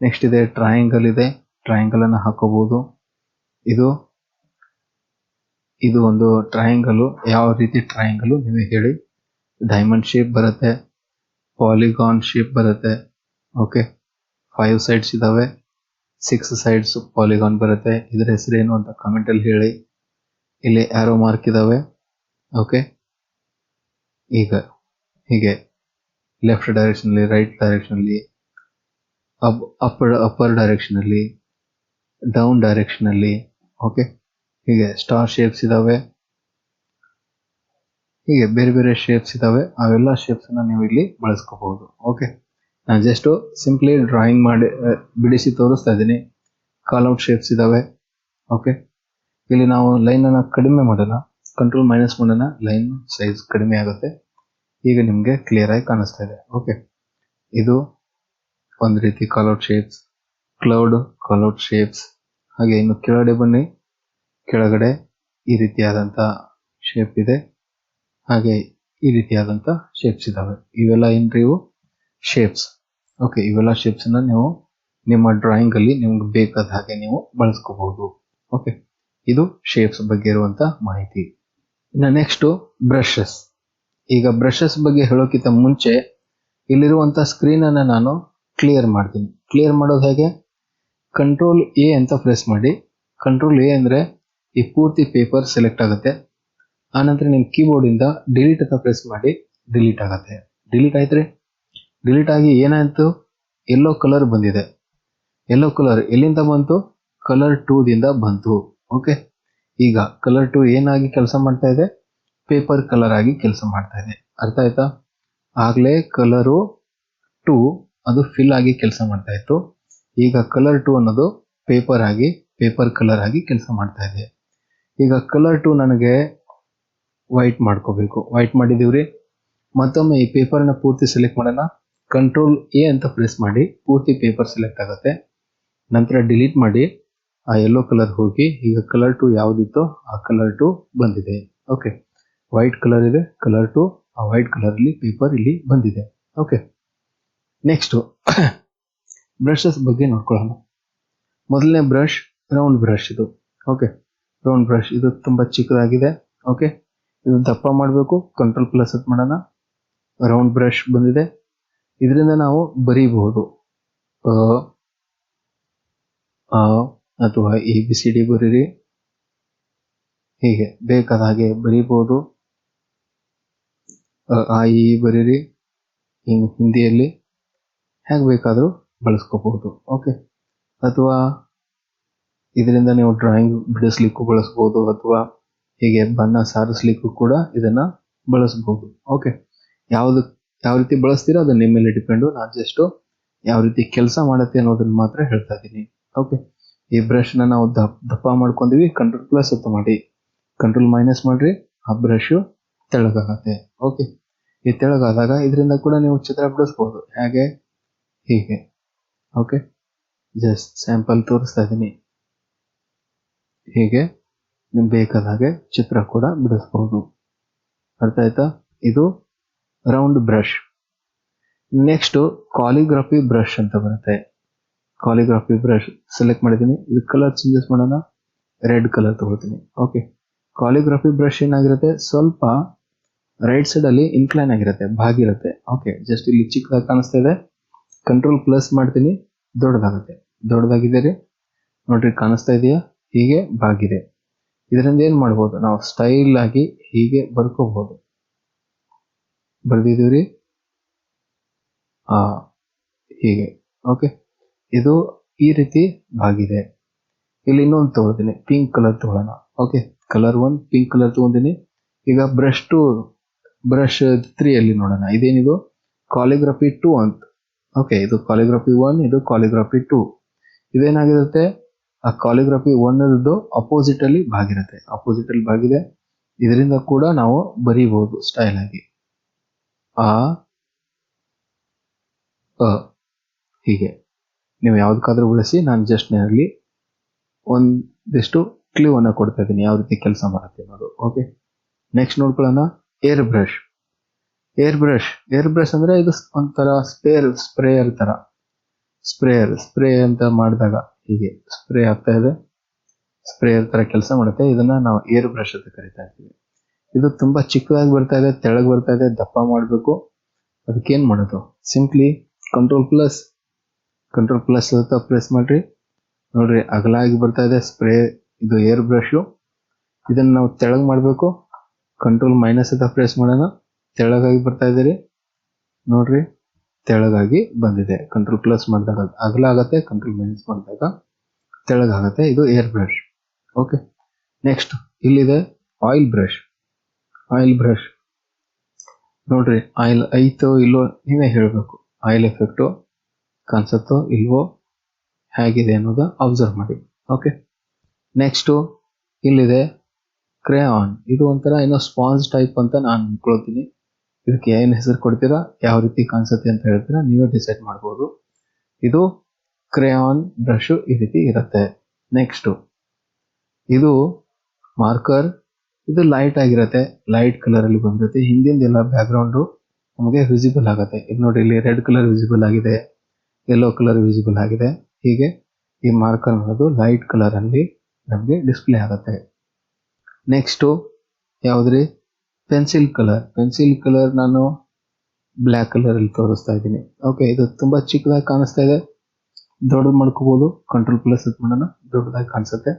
ನೆಕ್ಸ್ಟ್ ಇದೆ ಟ್ರಯಾಂಗಲ್ ಇದೆ, ಟ್ರಯಾಂಗಲ್ ಅನ್ನ ಹಾಕೋಬಹುದು. ಇದು ಒಂದು ಟ್ರಯಾಂಗಲ್. ಯಾವ ರೀತಿ ಟ್ರಯಾಂಗಲ್ ನೀವೇ ಹೇಳಿ. ಡೈಮಂಡ್ ಶೇಪ್ ಬರುತ್ತೆ, ಪಾಲಿಗಾನ್ ಶೇಪ್ ಬರುತ್ತೆ. ಓಕೆ, 5 ಸೈಡ್ಸ್ ಇದಾವೆ, 6 ಸೈಡ್ಸ್ ಪಾಲಿಗಾನ್ ಬರುತ್ತೆ. ಇದರ ಹೆಸರು ಏನು ಅಂತ ಕಾಮೆಂಟ್ ಅಲ್ಲಿ ಹೇಳಿ. ಇಲ್ಲಿ ಆರೋ ಮಾರ್ಕ್ ಇದಾವೆ. ಓಕೆ, ಈಗ ಹೀಗೆ ಲೆಫ್ಟ್ ಡೈರೆಕ್ಷನ್ ಅಲ್ಲಿ, ರೈಟ್ ಡೈರೆಕ್ಷನ್ ಅಲ್ಲಿ, ಅಪ್ಪರ್ ಡೈರೆಕ್ಷನ್ ಅಲ್ಲಿ, ಡೌನ್ ಡೈರೆಕ್ಷನ್ ಅಲ್ಲಿ. ಓಕೆ, ಹೀಗೆ ಸ್ಟಾರ್ ಶೇಪ್ಸ್ ಇದಾವೆ. ಹೀಗೆ ಬೇರೆ ಬೇರೆ ಶೇಪ್ಸ್ ಇದಾವೆ. ಅವೆಲ್ಲ ಶೇಪ್ಸ್ ಅನ್ನ ನೀವು ಇಲ್ಲಿ ಬಳಸ್ಕೋಬಹುದು. ಓಕೆ, ನಾನು ಜಸ್ಟ್ ಸಿಂಪ್ಲಿ ಡ್ರಾಯಿಂಗ್ ಮಾಡಿ ಬಿಡಿಸಿ ತೋರಿಸ್ತಾ ಇದ್ದೀನಿ. ಕಾಲ್ಔಟ್ ಶೇಪ್ಸ್ ಇದಾವೆ. ಓಕೆ, ಇಲ್ಲಿ ನಾವು ಲೈನ್ ಅನ್ನ ಕಡಿಮೆ ಮಾಡೋಣ, ಕಂಟ್ರೋಲ್ ಮೈನಸ್ ಮಾಡೋಣ, ಲೈನ್ ಸೈಜ್ ಕಡಿಮೆ ಆಗುತ್ತೆ. ಈಗ ನಿಮ್ಗೆ ಕ್ಲಿಯರ್ ಆಗಿ ಕಾಣಿಸ್ತಾ ಇದೆ. ಓಕೆ, ಇದು ಒಂದು ರೀತಿ ಕಾಲ್ಔಟ್ ಶೇಪ್ಸ್, ಕ್ಲೌಡ್ ಕಾಲ್ಔಟ್ ಶೇಪ್ಸ್. ಹಾಗೆ ಇನ್ನು ಕೆಳಗಡೆ ಬನ್ನಿ. ಕೆಳಗಡೆ ಈ ರೀತಿಯಾದಂತ ಶೇಪ್ ಇದೆ, ಹಾಗೆ ಈ ರೀತಿಯಾದಂತ ಶೇಪ್ಸ್ ಇದಾವೆ. ಇವೆಲ್ಲ ಏನ್ರಿ, ಇವು ಶೇಪ್ಸ್. ಓಕೆ, ಇವೆಲ್ಲ ಶೇಪ್ಸ್ ಅನ್ನ ನೀವು ನಿಮ್ಮ ಡ್ರಾಯಿಂಗ್ ಅಲ್ಲಿ ನಿಮ್ಗೆ ಬೇಕಾದ ಹಾಗೆ ನೀವು ಬಳಸ್ಕೋಬಹುದು. ಓಕೆ, ಇದು ಶೇಪ್ಸ್ ಬಗ್ಗೆ ಇರುವಂತ ಮಾಹಿತಿ. ಇನ್ನು ನೆಕ್ಸ್ಟ್ ಬ್ರಷಸ್. ಈಗ ಬ್ರಷಸ್ ಬಗ್ಗೆ ಹೇಳೋಕ್ಕಿಂತ ಮುಂಚೆ ಇಲ್ಲಿರುವಂತ ಸ್ಕ್ರೀನ್ ಅನ್ನ ನಾನು ಕ್ಲಿಯರ್ ಮಾಡ್ತೀನಿ. ಕ್ಲಿಯರ್ ಮಾಡೋದು ಹೇಗೆ? ಕಂಟ್ರೋಲ್ ಎ ಅಂತ ಪ್ರೆಸ್ ಮಾಡಿ. ಕಂಟ್ರೋಲ್ ಎ ಅಂದರೆ ಈ ಪೂರ್ತಿ ಪೇಪರ್ ಸೆಲೆಕ್ಟ್ ಆಗುತ್ತೆ. ಆನಂತರ ನಿಮ್ಮ ಕೀಬೋರ್ಡಿಂದ ಡಿಲೀಟ್ ಅಂತ ಪ್ರೆಸ್ ಮಾಡಿ ಡಿಲೀಟ್ ಆಗುತ್ತೆ. ಡಿಲೀಟ್ ಆಯ್ತು. ಡಿಲೀಟ್ ಆಗಿ ಏನಾಯಿತು? ಯೆಲ್ಲೋ ಕಲರ್ ಬಂದಿದೆ. ಯೆಲ್ಲೋ ಕಲರ್ ಎಲ್ಲಿಂದ ಬಂತು? ಕಲರ್ 2 ದಿಂದ ಬಂತು. ಓಕೆ, ಈಗ ಕಲರ್ 2 ಏನಾಗಿ ಕೆಲಸ ಮಾಡ್ತಾ ಇದೆ? ಪೇಪರ್ ಕಲರ್ ಆಗಿ ಕೆಲಸ ಮಾಡ್ತಾ ಇದೆ. ಅರ್ಥ ಆಯ್ತಾ? ಆಗಲೇ ಕಲರು 2 ಅದು ಫಿಲ್ ಆಗಿ ಕೆಲಸ ಮಾಡ್ತಾ ಇತ್ತು. ಈಗ ಕಲರ್ 2 ಅನ್ನೋದು ಪೇಪರ್ ಕಲರ್ ಆಗಿ ಕೆಲಸ ಮಾಡ್ತಾ ಇದೆ. ಈಗ ಕಲರ್ 2 ನನಗೆ ವೈಟ್ ಮಾಡ್ಕೋಬೇಕು. ವೈಟ್ ಮಾಡಿದೀವ್ರಿ. ಮತ್ತೊಮ್ಮೆ ಈ ಪೇಪರ್ನ ಪೂರ್ತಿ ಸೆಲೆಕ್ಟ್ ಮಾಡೋಣ. ಕಂಟ್ರೋಲ್ ಎ ಅಂತ ಪ್ರೆಸ್ ಮಾಡಿ ಪೂರ್ತಿ ಪೇಪರ್ ಸೆಲೆಕ್ಟ್ ಆಗುತ್ತೆ. ನಂತರ ಡಿಲೀಟ್ ಮಾಡಿ ಆ ಯೆಲ್ಲೋ ಕಲರ್ ಹೋಗಿ ಈಗ ಕಲರ್ 2 ಯಾವುದಿತ್ತೋ ಆ ಕಲರ್ 2 ಬಂದಿದೆ. ಓಕೆ, ವೈಟ್ ಕಲರ್ ಇದೆ, ಕಲರ್ 2 ಆ ವೈಟ್ ಕಲರಲ್ಲಿ ಪೇಪರ್ ಇಲ್ಲಿ ಬಂದಿದೆ. ಓಕೆ, ನೆಕ್ಸ್ಟು ಬ್ರಷಸ್ ಬಗ್ಗೆ ನೋಡ್ಕೊಳ್ಳೋಣ. ಮೊದಲನೇ ಬ್ರಷ್ ರೌಂಡ್ ಬ್ರಷ್ ಇದು. ಓಕೆ, ರೌಂಡ್ ಬ್ರಷ್ ಇದು ತುಂಬ ಚಿಕ್ಕದಾಗಿದೆ. ಓಕೆ, ಇದು ದಪ್ಪ ಮಾಡಬೇಕು. ಕಂಟ್ರೋಲ್ ಪ್ಲಸ್ ಅಂತ ಮಾಡೋಣ. ರೌಂಡ್ ಬ್ರಷ್ ಬಂದಿದೆ. ಇದರಿಂದ ನಾವು ಬರೀಬಹುದು. ಅಥವಾ ABCD ಬರೀರಿ. ಹೀಗೆ ಬೇಕಾದ ಹಾಗೆ ಬರೀಬಹುದು. I ಬರೀರಿ. ಹಿಂದಿಯಲ್ಲಿ ಹೇಗೆ ಬೇಕಾದರೂ ಬಳಸ್ಕೋಬಹುದು. ಓಕೆ, ಅಥವಾ ಇದರಿಂದ ನೀವು ಡ್ರಾಯಿಂಗ್ ಬಿಡಿಸ್ಲಿಕ್ಕೂ ಬಳಸ್ಬೋದು, ಅಥವಾ ಹೀಗೆ ಬಣ್ಣ ಸಾರಿಸ್ಲಿಕ್ಕೂ ಕೂಡ ಇದನ್ನು ಬಳಸ್ಬೋದು. ಓಕೆ, ಯಾವ ರೀತಿ ಬಳಸ್ತೀರೋ ಅದು ನಿಮ್ಮ ಮೇಲೆ ಡಿಪೆಂಡು. ನಾನು ಜಸ್ಟು ಯಾವ ರೀತಿ ಕೆಲಸ ಮಾಡುತ್ತೆ ಅನ್ನೋದನ್ನು ಮಾತ್ರ ಹೇಳ್ತಾ ಇದ್ದೀನಿ. ಓಕೆ, ಈ ಬ್ರಷ್ನ ನಾವು ದಪ್ಪ ಮಾಡ್ಕೊಂತೀವಿ. ಕಂಟ್ರೋಲ್ ಪ್ಲಸ್ ಅಂತ ಮಾಡಿ ಕಂಟ್ರೋಲ್ ಮೈನಸ್ ಮಾಡಿರಿ, ಆ ಬ್ರಷು ತೆಳಗಾಗತ್ತೆ. ಓಕೆ, ಈ ತೆಳಗಾದಾಗ ಇದರಿಂದ ಕೂಡ ನೀವು ಚಿತ್ರ ಬಿಡಿಸ್ಬೋದು. ಹೇಗೆ? ಹೀಗೆ. ಓಕೆ, ಜಸ್ಟ್ ಸ್ಯಾಂಪಲ್ ತೋರಿಸ್ತಾ ಇದ್ದೀನಿ. ಹೀಗೆ ನಿಮ್ಗೆ ಬೇಕಾದ ಹಾಗೆ ಚಿತ್ರ ಕೂಡ ಬಿಡಿಸ್ಬೋದು. ಅರ್ಥ ಆಯ್ತಾ? ಇದು ರೌಂಡ್ ಬ್ರಷ್. ನೆಕ್ಸ್ಟು ಕಾಲಿಗ್ರಫಿ ಬ್ರಷ್ ಅಂತ ಬರುತ್ತೆ. ಕಾಲಿಗ್ರಫಿ ಬ್ರಷ್ ಸೆಲೆಕ್ಟ್ ಮಾಡಿದ್ದೀನಿ. ಇದು ಕಲರ್ ಚೇಂಜಸ್ ಮಾಡೋಣ. ರೆಡ್ ಕಲರ್ ತಗೊಳ್ತೀನಿ. ಓಕೆ, ಕಾಲಿಗ್ರಫಿ ಬ್ರಷ್ ಏನಾಗಿರುತ್ತೆ? ಸ್ವಲ್ಪ ರೈಟ್ ಸೈಡಲ್ಲಿ ಇನ್ಕ್ಲೈನ್ ಆಗಿರುತ್ತೆ, ಬಾಗಿರುತ್ತೆ. ಓಕೆ, ಜಸ್ಟ್ ಇಲ್ಲಿ ಚಿಕ್ಕದಾಗಿ ಕಾಣಿಸ್ತಾ ಇದೆ. ಕಂಟ್ರೋಲ್ ಪ್ಲಸ್ ಮಾಡ್ತೀನಿ, ದೊಡ್ಡದಾಗುತ್ತೆ. ದೊಡ್ಡದಾಗಿದೆ ರೀ, ನೋಡ್ರಿ ಕಾಣಿಸ್ತಾ ಇದೆಯಾ? ಹೀಗೆ ಬಾಗಿದೆ. ಇದರಿಂದ ಏನು ಮಾಡ್ಬೋದು? ನಾವು ಸ್ಟೈಲ್ ಆಗಿ ಹೀಗೆ ಬರ್ಕೋಬಹುದು. ಬರ್ದಿದ್ದೀವ್ರಿ ಹೀಗೆ. ಓಕೆ, ಇದು ಈ ರೀತಿ ಬಾಗಿದೆ. ಇಲ್ಲಿ ಇನ್ನೊಂದು ತಗೊಳ್ತೀನಿ, ಪಿಂಕ್ ಕಲರ್ ತಗೊಳ್ಳೋಣ. ಓಕೆ, ಕಲರ್ 1 ಪಿಂಕ್ ಕಲರ್ ತಗೊಂತೀನಿ. ಈಗ ಬ್ರಷ್ 3 ಅಲ್ಲಿ ನೋಡೋಣ. ಇದೇನಿದು? ಕಾಲಿಗ್ರಫಿ 2 ಅಂತ. ಓಕೆ, ಇದು ಕಾಲಿಗ್ರಫಿ 1, ಇದು ಕಾಲಿಗ್ರಫಿ 2. ಇದೇನಾಗಿರುತ್ತೆ? ಆ ಕಾಲಿಗ್ರಫಿ 1 ಅಪೋಸಿಟ್ ಅಲ್ಲಿ ಬಾಗಿರುತ್ತೆ. ಅಪೋಸಿಟ್ ಅಲ್ಲಿ ಬಾಗಿದೆ. ಇದರಿಂದ ಕೂಡ ನಾವು ಬರೀಬಹುದು ಸ್ಟೈಲ್ ಆಗಿ. ಹೀಗೆ ನೀವು ಯಾವುದಕ್ಕಾದ್ರೂ ಬಳಸಿ. ನಾನು ಜಸ್ಟ್ ಅಲ್ಲಿ ಒಂದಿಷ್ಟು ಕ್ಲೂ ಅನ್ನು ಕೊಡ್ತಾ ಇದ್ದೀನಿ ಯಾವ ರೀತಿ ಕೆಲಸ ಮಾಡುತ್ತೆ ಅನ್ನೋದು. ಓಕೆ, ನೆಕ್ಸ್ಟ್ ನೋಡ್ಕೊಳ್ಳೋಣ. Air brush. ಏರ್ ಬ್ರಷ್ ಅಂದ್ರೆ ಇದು ಒಂಥರ ಸ್ಪ್ರೇಯರ್ ತರ. ಸ್ಪ್ರೇ ಅಂತ ಮಾಡಿದಾಗ ಹೀಗೆ ಸ್ಪ್ರೇ ಆಗ್ತಾ ಇದೆ. ಸ್ಪ್ರೇಯರ್ ತರ ಕೆಲಸ ಮಾಡುತ್ತೆ. ಇದನ್ನ ನಾವು ಏರ್ ಬ್ರಷ್ ಅಂತ ಕರಿತಾ ಇರ್ತೀವಿ. ಇದು ತುಂಬಾ ಚಿಕ್ಕದಾಗಿ ಬರ್ತಾ ಇದೆ, ತೆಳಗೆ ಬರ್ತಾ ಇದೆ. ದಪ್ಪ ಮಾಡಬೇಕು. ಅದಕ್ಕೇನು ಮಾಡೋದು? ಸಿಂಪ್ಲಿ ಕಂಟ್ರೋಲ್ ಪ್ಲಸ್ ಅಂತ ಪ್ರೆಸ್ ಮಾಡ್ರಿ. ನೋಡ್ರಿ ಅಗಲಾಗಿ ಬರ್ತಾ ಇದೆ ಸ್ಪ್ರೇ. ಇದು ಏರ್ ಬ್ರಷು. ಇದನ್ನು ನಾವು ತೆಳಗೆ ಮಾಡಬೇಕು. ಕಂಟ್ರೋಲ್ ಮೈನಸ್ ಅಂತ ಪ್ರೆಸ್ ಮಾಡೋಣ. ತೆಳಗಾಗಿ ಬರ್ತಾ ಇದೆ. ನೋಡ್ರಿ ತೆಳಗಾಗಿ ಬಂದಿದೆ. ಕಂಟ್ರೋಲ್ ಪ್ಲಸ್ ಮಾಡಿದಾಗ ಅಗಲ ಆಗುತ್ತೆ, ಕಂಟ್ರೋಲ್ ಮೈನಸ್ ಮಾಡಿದಾಗ ತೆಳಗಾಗುತ್ತೆ. ಇದು ಏರ್ ಬ್ರಷ್. ಓಕೆ, ನೆಕ್ಸ್ಟ್ ಇಲ್ಲಿದೆ ಆಯಿಲ್ ಬ್ರಷ್. ನೋಡ್ರಿ ಆಯಿಲ್ ಐತೋ ಇಲ್ವೋ ನೀವೇ ಹೇಳಬೇಕು. ಆಯಿಲ್ ಎಫೆಕ್ಟು ಕಾಣಿಸುತ್ತೋ ಇಲ್ವೋ, ಹೇಗಿದೆ ಅನ್ನೋದು ಅಬ್ಸರ್ವ್ ಮಾಡಿ. ಓಕೆ, ನೆಕ್ಸ್ಟು ಇಲ್ಲಿದೆ ಕ್ರೇಯಾನ್. ಇದು ಒಂಥರ ಏನೋ ಸ್ಪಾಂಜ್ ಟೈಪ್ ಅಂತ ನಾನು ಅನ್ಕೊಳ್ತೀನಿ. ಇದಕ್ಕೆ ಏನು ಹೆಸರು ಕೊಡ್ತೀರಾ, ಯಾವ ರೀತಿ ಕಾಣಿಸುತ್ತೆ ಅಂತ ಹೇಳ್ತೀರಾ, ನೀವೇ ಡಿಸೈಡ್ ಮಾಡ್ಬೋದು. ಇದು ಕ್ರೇಯಾನ್ ಬ್ರಷು ಈ ರೀತಿ ಇರುತ್ತೆ. ನೆಕ್ಸ್ಟು ಇದು ಮಾರ್ಕರ್. ಇದು ಲೈಟ್ ಆಗಿರುತ್ತೆ, ಲೈಟ್ ಕಲರಲ್ಲಿ ಬಂದಿರುತ್ತೆ. ಹಿಂದಿಂದೆಲ್ಲ ಬ್ಯಾಕ್ಗ್ರೌಂಡು ನಮಗೆ ವಿಸಿಬಲ್ ಆಗುತ್ತೆ. ಇದು ನೋಡಿ, ಇಲ್ಲಿ ರೆಡ್ ಕಲರ್ ವಿಸಿಬಲ್ ಆಗಿದೆ, ಯೆಲ್ಲೋ ಕಲರ್ ವಿಸಿಬಲ್ ಆಗಿದೆ. ಹೀಗೆ ಈ ಮಾರ್ಕರ್ ಅನ್ನೋದು ಲೈಟ್ ಕಲರಲ್ಲಿ ನಮಗೆ ಡಿಸ್ಪ್ಲೇ ಆಗುತ್ತೆ. ನೆಕ್ಸ್ಟು ಯಾವುದ್ರಿ? ಪೆನ್ಸಿಲ್ ಕಲರ್ ನಾನು ಬ್ಲ್ಯಾಕ್ ಕಲರ್ ಅಲ್ಲಿ ತೋರಿಸ್ತಾ ಇದ್ದೀನಿ. ಓಕೆ, ಇದು ತುಂಬಾ ಚಿಕ್ಕದಾಗಿ ಕಾಣಿಸ್ತಾ ಇದೆ, ದೊಡ್ಡದು ಮಾಡ್ಕೋಬಹುದು. ಕಂಟ್ರೋಲ್ ಪ್ಲಸ್ ಮಾಡೋಣ, ದೊಡ್ಡದಾಗಿ ಕಾಣಿಸುತ್ತೆ.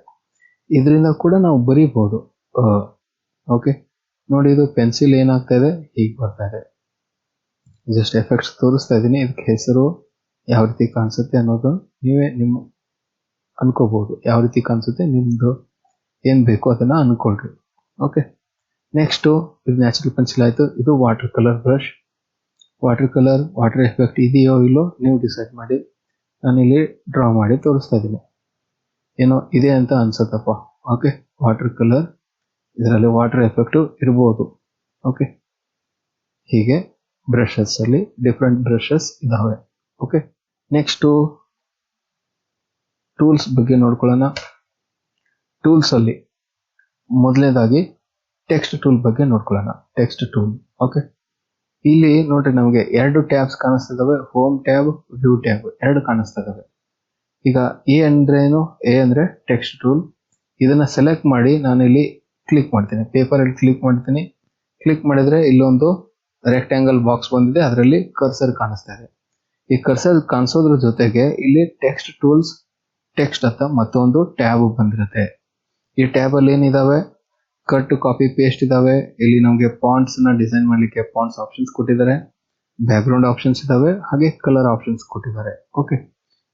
ಇದರಿಂದ ಕೂಡ ನಾವು ಬರೀಬಹುದು. ಓಕೆ, ನೋಡಿ ಇದು ಪೆನ್ಸಿಲ್ ಏನಾಗ್ತಾ ಇದೆ, ಹೀಗೆ ಬರ್ತಾ ಇದೆ. ಜಸ್ಟ್ ಎಫೆಕ್ಟ್ಸ್ ತೋರಿಸ್ತಾ ಇದ್ದೀನಿ. ಇದಕ್ಕೆ ಹೆಸರು ಯಾವ ರೀತಿ ಕಾಣಿಸುತ್ತೆ ಅನ್ನೋದು ನೀವೇ ಅನ್ಕೋಬಹುದು. ಯಾವ ರೀತಿ ಕಾಣಿಸುತ್ತೆ, ನಿಮ್ದು ಏನ್ ಬೇಕು ಅದನ್ನ ಅನ್ಕೊಳ್ರಿ. ಓಕೆ, ನೆಕ್ಸ್ಟ್ ಇದು ನ್ಯಾಚುರಲ್ ಪೆನ್ಸಿಲ್ ಆಯ್ತು. ಇದು water colour brush. Water effect ಇದೆಯೋ ಇಲ್ಲೋ ನೀವು ಡಿಸೈಡ್ ಮಾಡಿ. ನಾನಿಲ್ಲಿ ಡ್ರಾ ಮಾಡಿ ತೋರಿಸ್ತಾ ಇದ್ದೀನಿ. ಏನೋ ಇದೆ ಅಂತ ಅನ್ಸತ್ತಪ್ಪ. ಓಕೆ, ವಾಟರ್ ಕಲರ್, ಇದರಲ್ಲಿ ವಾಟರ್ ಎಫೆಕ್ಟ್ ಇರ್ಬೋದು. ಓಕೆ, ಹೀಗೆ ಬ್ರಷಸ್ ಅಲ್ಲಿ ಡಿಫ್ರೆಂಟ್ ಬ್ರಷಸ್ ಇದಾವೆ. ಓಕೆ, ನೆಕ್ಸ್ಟ್ ಟೂಲ್ಸ್ ಬಗ್ಗೆ ನೋಡ್ಕೊಳ್ಳೋಣ. ಟೂಲ್ಸ್ ಅಲ್ಲಿ ಮೊದಲನೇದಾಗಿ ಟೆಕ್ಸ್ಟ್ ಟೂಲ್ ಬಗ್ಗೆ ನೋಡ್ಕೊಳ್ಳೋಣ. Text tool. ಓಕೆ, ಇಲ್ಲಿ ನೋಡ್ರಿ ನಮಗೆ 2 ಟ್ಯಾಬ್ಸ್ ಕಾಣಿಸ್ತಾ ಇದಾವೆ. ಹೋಮ್ ಟ್ಯಾಬ್, ವ್ಯೂ ಟ್ಯಾಬ್ 2 ಕಾಣಿಸ್ತಾ ಇದಾವೆ. ಈಗ ಎ ಅಂದ್ರೆ ಟೆಕ್ಸ್ಟ್ ಟೂಲ್. ಇದನ್ನ ಸೆಲೆಕ್ಟ್ ಮಾಡಿ ನಾನು ಇಲ್ಲಿ ಕ್ಲಿಕ್ ಮಾಡ್ತೀನಿ. ಪೇಪರ್ ಅಲ್ಲಿ ಕ್ಲಿಕ್ ಮಾಡ್ತೀನಿ. ಕ್ಲಿಕ್ ಮಾಡಿದ್ರೆ ಇಲ್ಲೊಂದು ರೆಕ್ಟ್ಯಾಂಗಲ್ ಬಾಕ್ಸ್ ಬಂದಿದೆ, ಅದರಲ್ಲಿ ಕರ್ಸರ್ ಕಾಣಿಸ್ತಾ ಇದೆ. ಈ ಕರ್ಸರ್ ಕಾಣಿಸೋದ್ರ ಜೊತೆಗೆ ಇಲ್ಲಿ ಟೆಕ್ಸ್ಟ್ ಟೂಲ್ಸ್, ಟೆಕ್ಸ್ಟ್ ಅಂತ ಮತ್ತೊಂದು ಟ್ಯಾಬ್ ಬಂದಿರುತ್ತೆ. ಈ ಟ್ಯಾಬ್ ಅಲ್ಲಿ ಏನಿದಾವೆ, ಕಟ್, ಕಾಪಿ, ಪೇಸ್ಟ್ ಇದಾವೆ. ಇಲ್ಲಿ ನಮಗೆ ಫಾಂಟ್ಸ್ ನ ಡಿಸೈನ್ ಮಾಡ್ಲಿಕ್ಕೆ ಫಾಂಟ್ಸ್ ಆಪ್ಷನ್ಸ್ ಕೊಟ್ಟಿದ್ದಾರೆ. ಬ್ಯಾಕ್ ಗ್ರೌಂಡ್ ಆಪ್ಷನ್ಸ್ ಇದಾವೆ, ಹಾಗೆ ಕಲರ್ ಆಪ್ಷನ್ಸ್ ಕೊಟ್ಟಿದ್ದಾರೆ. ಓಕೆ,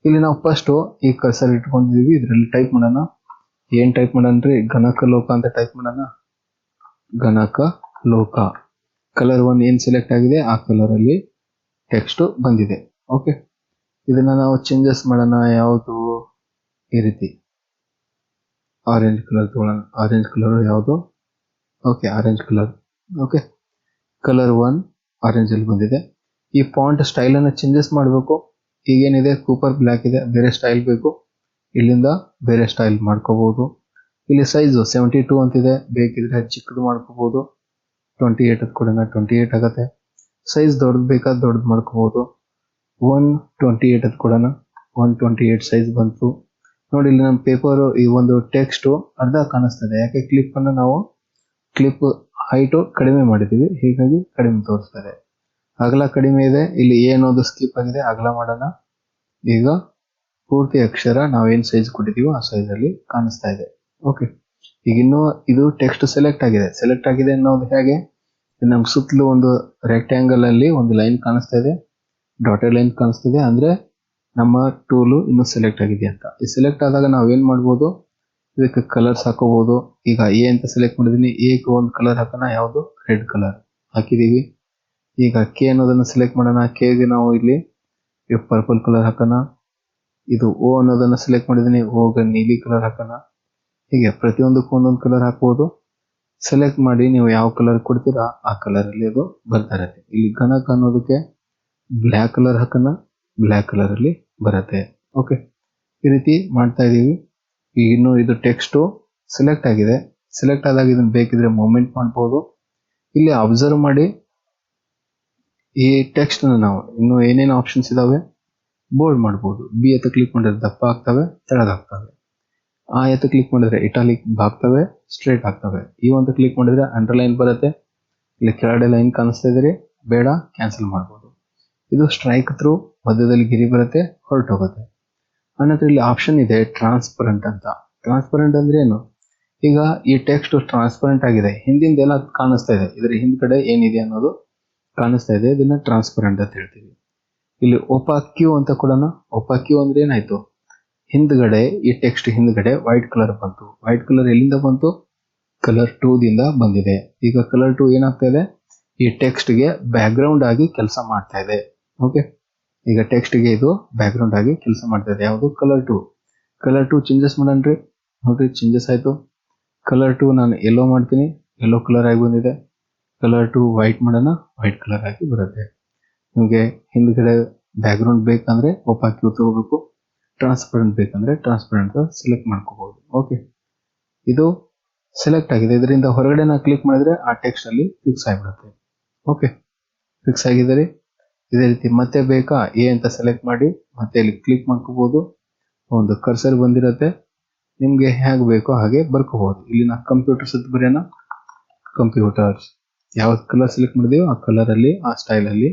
ಇಲ್ಲಿ ನಾವು ಫಸ್ಟ್ ಈ ಕರ್ಸರ್ ಇಟ್ಕೊಂಡಿದೀವಿ. ಇದರಲ್ಲಿ ಟೈಪ್ ಮಾಡೋಣ. ಏನ್ ಟೈಪ್ ಮಾಡೋಣ್ರಿ, ಗಣಕ ಲೋಕ ಅಂತ ಟೈಪ್ ಮಾಡೋಣ. ಗಣಕ ಲೋಕ. ಕಲರ್ 1 ಏನ್ ಸೆಲೆಕ್ಟ್ ಆಗಿದೆ ಆ ಕಲರ್ ಅಲ್ಲಿ ಟೆಕ್ಸ್ಟ್ ಬಂದಿದೆ. ಓಕೆ, ಇದನ್ನ ನಾವು ಚೇಂಜಸ್ ಮಾಡೋಣ. ಯಾವುದು, ಈ ರೀತಿ ಆರೆಂಜ್ ಕಲರ್ ತಗೊಳ್ಳೋಣ. ಆರೆಂಜ್ ಕಲರ್ ಯಾವುದು, okay orange colour. Okay, colour 1 orange ಅಲ್ಲಿ ಬಂದಿದೆ. ಈ ಫಾಂಟ್ ಸ್ಟೈಲ್ ಅನ್ನ ಚೇಂಜಸ್ ಮಾಡಬೇಕು. ಈಗೇನಿದೆ ಕೂಪರ್ ಬ್ಲ್ಯಾಕ್ ಇದೆ, ಬೇರೆ ಸ್ಟೈಲ್ ಬೇಕು, ಇಲ್ಲಿಂದ ಬೇರೆ ಸ್ಟೈಲ್ ಮಾಡ್ಕೋಬಹುದು. ಇಲ್ಲಿ ಸೈಜು 72 ಅಂತಿದೆ, ಬೇಕಿದ್ರೆ ಚಿಕ್ಕದು ಮಾಡ್ಕೋಬಹುದು. 28 ಕೂಡ 28 ಆಗತ್ತೆ. ಸೈಜ್ ದೊಡ್ಡದು ಬೇಕಾದ್ರೆ ದೊಡ್ಡದು ಮಾಡ್ಕೋಬಹುದು. 128 ಕೂಡ 128 ಸೈಜ್ ಬಂತು. ನೋಡಿ, ಇಲ್ಲಿ ನಮ್ಮ ಪೇಪರ್ ಈ ಒಂದು ಟೆಕ್ಸ್ಟ್ ಅರ್ಧ ಕಾಣಿಸ್ತದೆ. ಯಾಕೆ, ಕ್ಲಿಪ್ ಅನ್ನು ನಾವು ಕ್ಲಿಪ್ ಹೈಟ್ ಕಡಿಮೆ ಮಾಡಿದೀವಿ, ಹೀಗಾಗಿ ಕಡಿಮೆ ತೋರಿಸ್ತದೆ. ಅಗಲ ಕಡಿಮೆ ಇದೆ. ಇಲ್ಲಿ ಏನೋದು ಸ್ಕಿಪ್ ಆಗಿದೆ, ಅಗಲ ಮಾಡೋಣ. ಈಗ ಪೂರ್ತಿ ಅಕ್ಷರ ನಾವೇನ್ ಸೈಜ್ ಕೊಟ್ಟಿದೀವೋ ಆ ಸೈಜ್ ಅಲ್ಲಿ ಕಾಣಿಸ್ತಾ ಇದೆ. ಓಕೆ, ಈಗ ಇನ್ನು ಇದು ಟೆಕ್ಸ್ಟ್ ಸೆಲೆಕ್ಟ್ ಆಗಿದೆ ಅನ್ನೋದು ಹೇಗೆ, ನಮ್ಗೆ ಸುತ್ತಲೂ ಒಂದು ರೆಕ್ಟ್ಯಾಂಗಲ್ ಅಲ್ಲಿ ಒಂದು ಲೈನ್ ಕಾಣಿಸ್ತಾ ಇದೆ, ಡಾಟೆಡ್ ಲೈನ್ ಕಾಣಿಸ್ತಿದೆ, ಅಂದ್ರೆ ನಮ್ಮ ಟೂಲು ಇನ್ನು ಸೆಲೆಕ್ಟ್ ಆಗಿದೆ ಅಂತ. ಈ ಸೆಲೆಕ್ಟ್ ಆದಾಗ ನಾವೇನ್ ಮಾಡ್ಬೋದು, ಇದಕ್ಕೆ ಕಲರ್ಸ್ ಹಾಕೋಬಹುದು. ಈಗ ಎ ಅಂತ ಸೆಲೆಕ್ಟ್ ಮಾಡಿದೀನಿ. ಎ ಒಂದು ಕಲರ್ ಹಾಕೋಣ. ಯಾವುದು, ರೆಡ್ ಕಲರ್ ಹಾಕಿದೀವಿ. ಈಗ ಕೆ ಅನ್ನೋದನ್ನ ಸೆಲೆಕ್ಟ್ ಮಾಡೋಣ. ಕೆಗೆ ನಾವು ಇಲ್ಲಿ ಪರ್ಪಲ್ ಕಲರ್ ಹಾಕೋಣ. ಇದು ಓ ಅನ್ನೋದನ್ನ ಸೆಲೆಕ್ಟ್ ಮಾಡಿದೀನಿ. ಓಗೆ ನೀಲಿ ಕಲರ್ ಹಾಕೋಣ. ಹೀಗೆ ಪ್ರತಿಯೊಂದಕ್ಕೂ ಒಂದೊಂದು ಕಲರ್ ಹಾಕ್ಬೋದು. ಸೆಲೆಕ್ಟ್ ಮಾಡಿ ನೀವು ಯಾವ ಕಲರ್ ಕೊಡ್ತೀರಾ ಆ ಕಲರ್ ಅಲ್ಲಿ ಅದು ಬರ್ತಾ ಇರುತ್ತೆ. ಇಲ್ಲಿ ಗಣಕ ಅನ್ನೋದಕ್ಕೆ ಬ್ಲ್ಯಾಕ್ ಕಲರ್ ಹಾಕೋಣ. ಬ್ಲ್ಯಾಕ್ ಕಲರ್ ಅಲ್ಲಿ ಬರುತ್ತೆ. ಓಕೆ, ಈ ರೀತಿ ಮಾಡ್ತಾ ಇದೀವಿ. ಈಗ ಇನ್ನು ಇದು ಟೆಕ್ಸ್ಟ್ ಸೆಲೆಕ್ಟ್ ಆಗಿದೆ. ಸೆಲೆಕ್ಟ್ ಆದಾಗ ಇದನ್ನ ಬೇಕಿದ್ರೆ ಮೂವ್ಮೆಂಟ್ ಮಾಡ್ಬೋದು. ಇಲ್ಲಿ ಅಬ್ಸರ್ವ್ ಮಾಡಿ, ಈ ಟೆಕ್ಸ್ಟ್ ನಾವು ಇನ್ನು ಏನೇನು ಆಪ್ಷನ್ಸ್ ಇದಾವೆ, ಬೋಲ್ಡ್ ಮಾಡ್ಬೋದು. ಬಿ ಅಂತ ಕ್ಲಿಕ್ ಮಾಡಿದ್ರೆ ದಪ್ಪ ಆಗ್ತವೆ, ತೆಳಗಾಗ್ತವೆ. ಆ ಅಂತ ಕ್ಲಿಕ್ ಮಾಡಿದ್ರೆ ಇಟಾಲಿಕ್ ಆಗ್ತವೆ, ಸ್ಟ್ರೇಟ್ ಆಗ್ತವೆ. ಈ ಅಂತ ಕ್ಲಿಕ್ ಮಾಡಿದ್ರೆ ಅಂಡರ್ಲೈನ್ ಬರುತ್ತೆ. ಇಲ್ಲಿ ಕೆಳಗಡೆ ಲೈನ್ ಕಾಣಿಸ್ತಾ ಇದ್ರೆ ಬೇಡ, ಕ್ಯಾನ್ಸಲ್ ಮಾಡ್ಬೋದು. ಇದು ಸ್ಟ್ರೈಕ್ ಥ್ರೂ, ಮಧ್ಯದಲ್ಲಿ ಗಿರಿ ಬರುತ್ತೆ, ಹೊರಟೋಗುತ್ತೆ. ಅನ್ನೋದ್ರ ಇಲ್ಲಿ ಆಪ್ಷನ್ ಇದೆ ಟ್ರಾನ್ಸ್ಪರೆಂಟ್ ಅಂತ. ಟ್ರಾನ್ಸ್ಪರೆಂಟ್ ಅಂದ್ರೆ ಏನು, ಈಗ ಈ ಟೆಕ್ಸ್ಟ್ ಟ್ರಾನ್ಸ್ಪರೆಂಟ್ ಆಗಿದೆ, ಹಿಂದಿಂದೆಲ್ಲ ಕಾಣಿಸ್ತಾ ಇದೆ, ಇದ್ರ ಹಿಂದ್ಗಡೆ ಏನಿದೆ ಅನ್ನೋದು ಕಾಣಿಸ್ತಾ ಇದೆ, ಇದನ್ನ ಟ್ರಾನ್ಸ್ಪರೆಂಟ್ ಅಂತ ಹೇಳ್ತೀವಿ. ಇಲ್ಲಿ ಒಪಾಕ್ಯೂ ಅಂತ ಕೊಡೋಣ. ಒಪಾಕ್ಯೂ ಅಂದ್ರೆ ಏನಾಯ್ತು, ಹಿಂದ್ಗಡೆ ಈ ಟೆಕ್ಸ್ಟ್ ಹಿಂದ್ಗಡೆ ವೈಟ್ ಕಲರ್ ಬಂತು. ವೈಟ್ ಕಲರ್ ಎಲ್ಲಿಂದ ಬಂತು, ಕಲರ್ 2 ದಿಂದ ಬಂದಿದೆ. ಈಗ ಕಲರ್ 2 ಏನಾಗ್ತಾ ಇದೆ, ಈ ಟೆಕ್ಸ್ಟ್ ಗೆ ಬ್ಯಾಕ್ ಗ್ರೌಂಡ್ ಆಗಿ ಕೆಲಸ ಮಾಡ್ತಾ ಇದೆ. ಓಕೆ, ಈಗ ಟೆಕ್ಸ್ಟ್ ಗೆ ಇದು ಬ್ಯಾಕ್ ಗ್ರೌಂಡ್ ಆಗಿ ಕೆಲಸ ಮಾಡ್ತಾ ಇದೆ. ಯಾವುದು, ಕಲರ್ 2. Colour 2 changes ಮಾಡೋಣ್ರಿ. ನೋಡ್ರಿ, ಚೇಂಜಸ್ ಆಯ್ತು. ಕಲರ್ 2 ನಾನು ಯೆಲ್ಲೋ ಮಾಡ್ತೀನಿ, ಯೆಲ್ಲೋ ಕಲರ್ ಆಗಿ ಬಂದಿದೆ. ಕಲರ್ 2 ವೈಟ್ ಮಾಡೋಣ, ವೈಟ್ ಕಲರ್ ಆಗಿ ಬರುತ್ತೆ. ನಿಮಗೆ ಹಿಂದ್ಗಡೆ ಬ್ಯಾಕ್ ಗ್ರೌಂಡ್ ಬೇಕಂದ್ರೆ ಒಪಾಕ್ಯೂ ತಗೋಬೇಕು. ಟ್ರಾನ್ಸ್ಪರೆಂಟ್ ಬೇಕಂದ್ರೆ ಟ್ರಾನ್ಸ್ಪರೆಂಟ್ ಸೆಲೆಕ್ಟ್ ಮಾಡ್ಕೋಬಹುದು. ಓಕೆ, ಇದು ಸೆಲೆಕ್ಟ್ ಆಗಿದೆ. ಇದರಿಂದ ಹೊರಗಡೆ ನಾವು ಕ್ಲಿಕ್ ಮಾಡಿದ್ರೆ ಆ ಟೆಕ್ಸ್ಟ್ ಅಲ್ಲಿ ಫಿಕ್ಸ್ ಆಗಿಬಿಡುತ್ತೆ. ಓಕೆ, ಫಿಕ್ಸ್ ಆಗಿದ್ದಾರೆ. ಇದೇ ರೀತಿ ಮತ್ತೆ ಬೇಕಾ, ಎ ಅಂತ ಸೆಲೆಕ್ಟ್ ಮಾಡಿ ಮತ್ತೆ ಇಲ್ಲಿ ಕ್ಲಿಕ್ ಮಾಡ್ಕೋಬಹುದು. ಒಂದು ಕರ್ಸರ್ ಬಂದಿರುತ್ತೆ, ನಿಮ್ಗೆ ಹೇಗೆ ಬೇಕೋ ಹಾಗೆ ಬರ್ಕೋಬಹುದು. ಇಲ್ಲಿ ನಾ ಕಂಪ್ಯೂಟರ್ಸ್ ಅಂತ ಬರೆಯೋಣ. ಕಂಪ್ಯೂಟರ್ಸ್ ಯಾವ ಕಲರ್ ಸೆಲೆಕ್ಟ್ ಮಾಡಿದೀವೋ ಆ ಕಲರ್ ಅಲ್ಲಿ, ಆ ಸ್ಟೈಲ್ ಅಲ್ಲಿ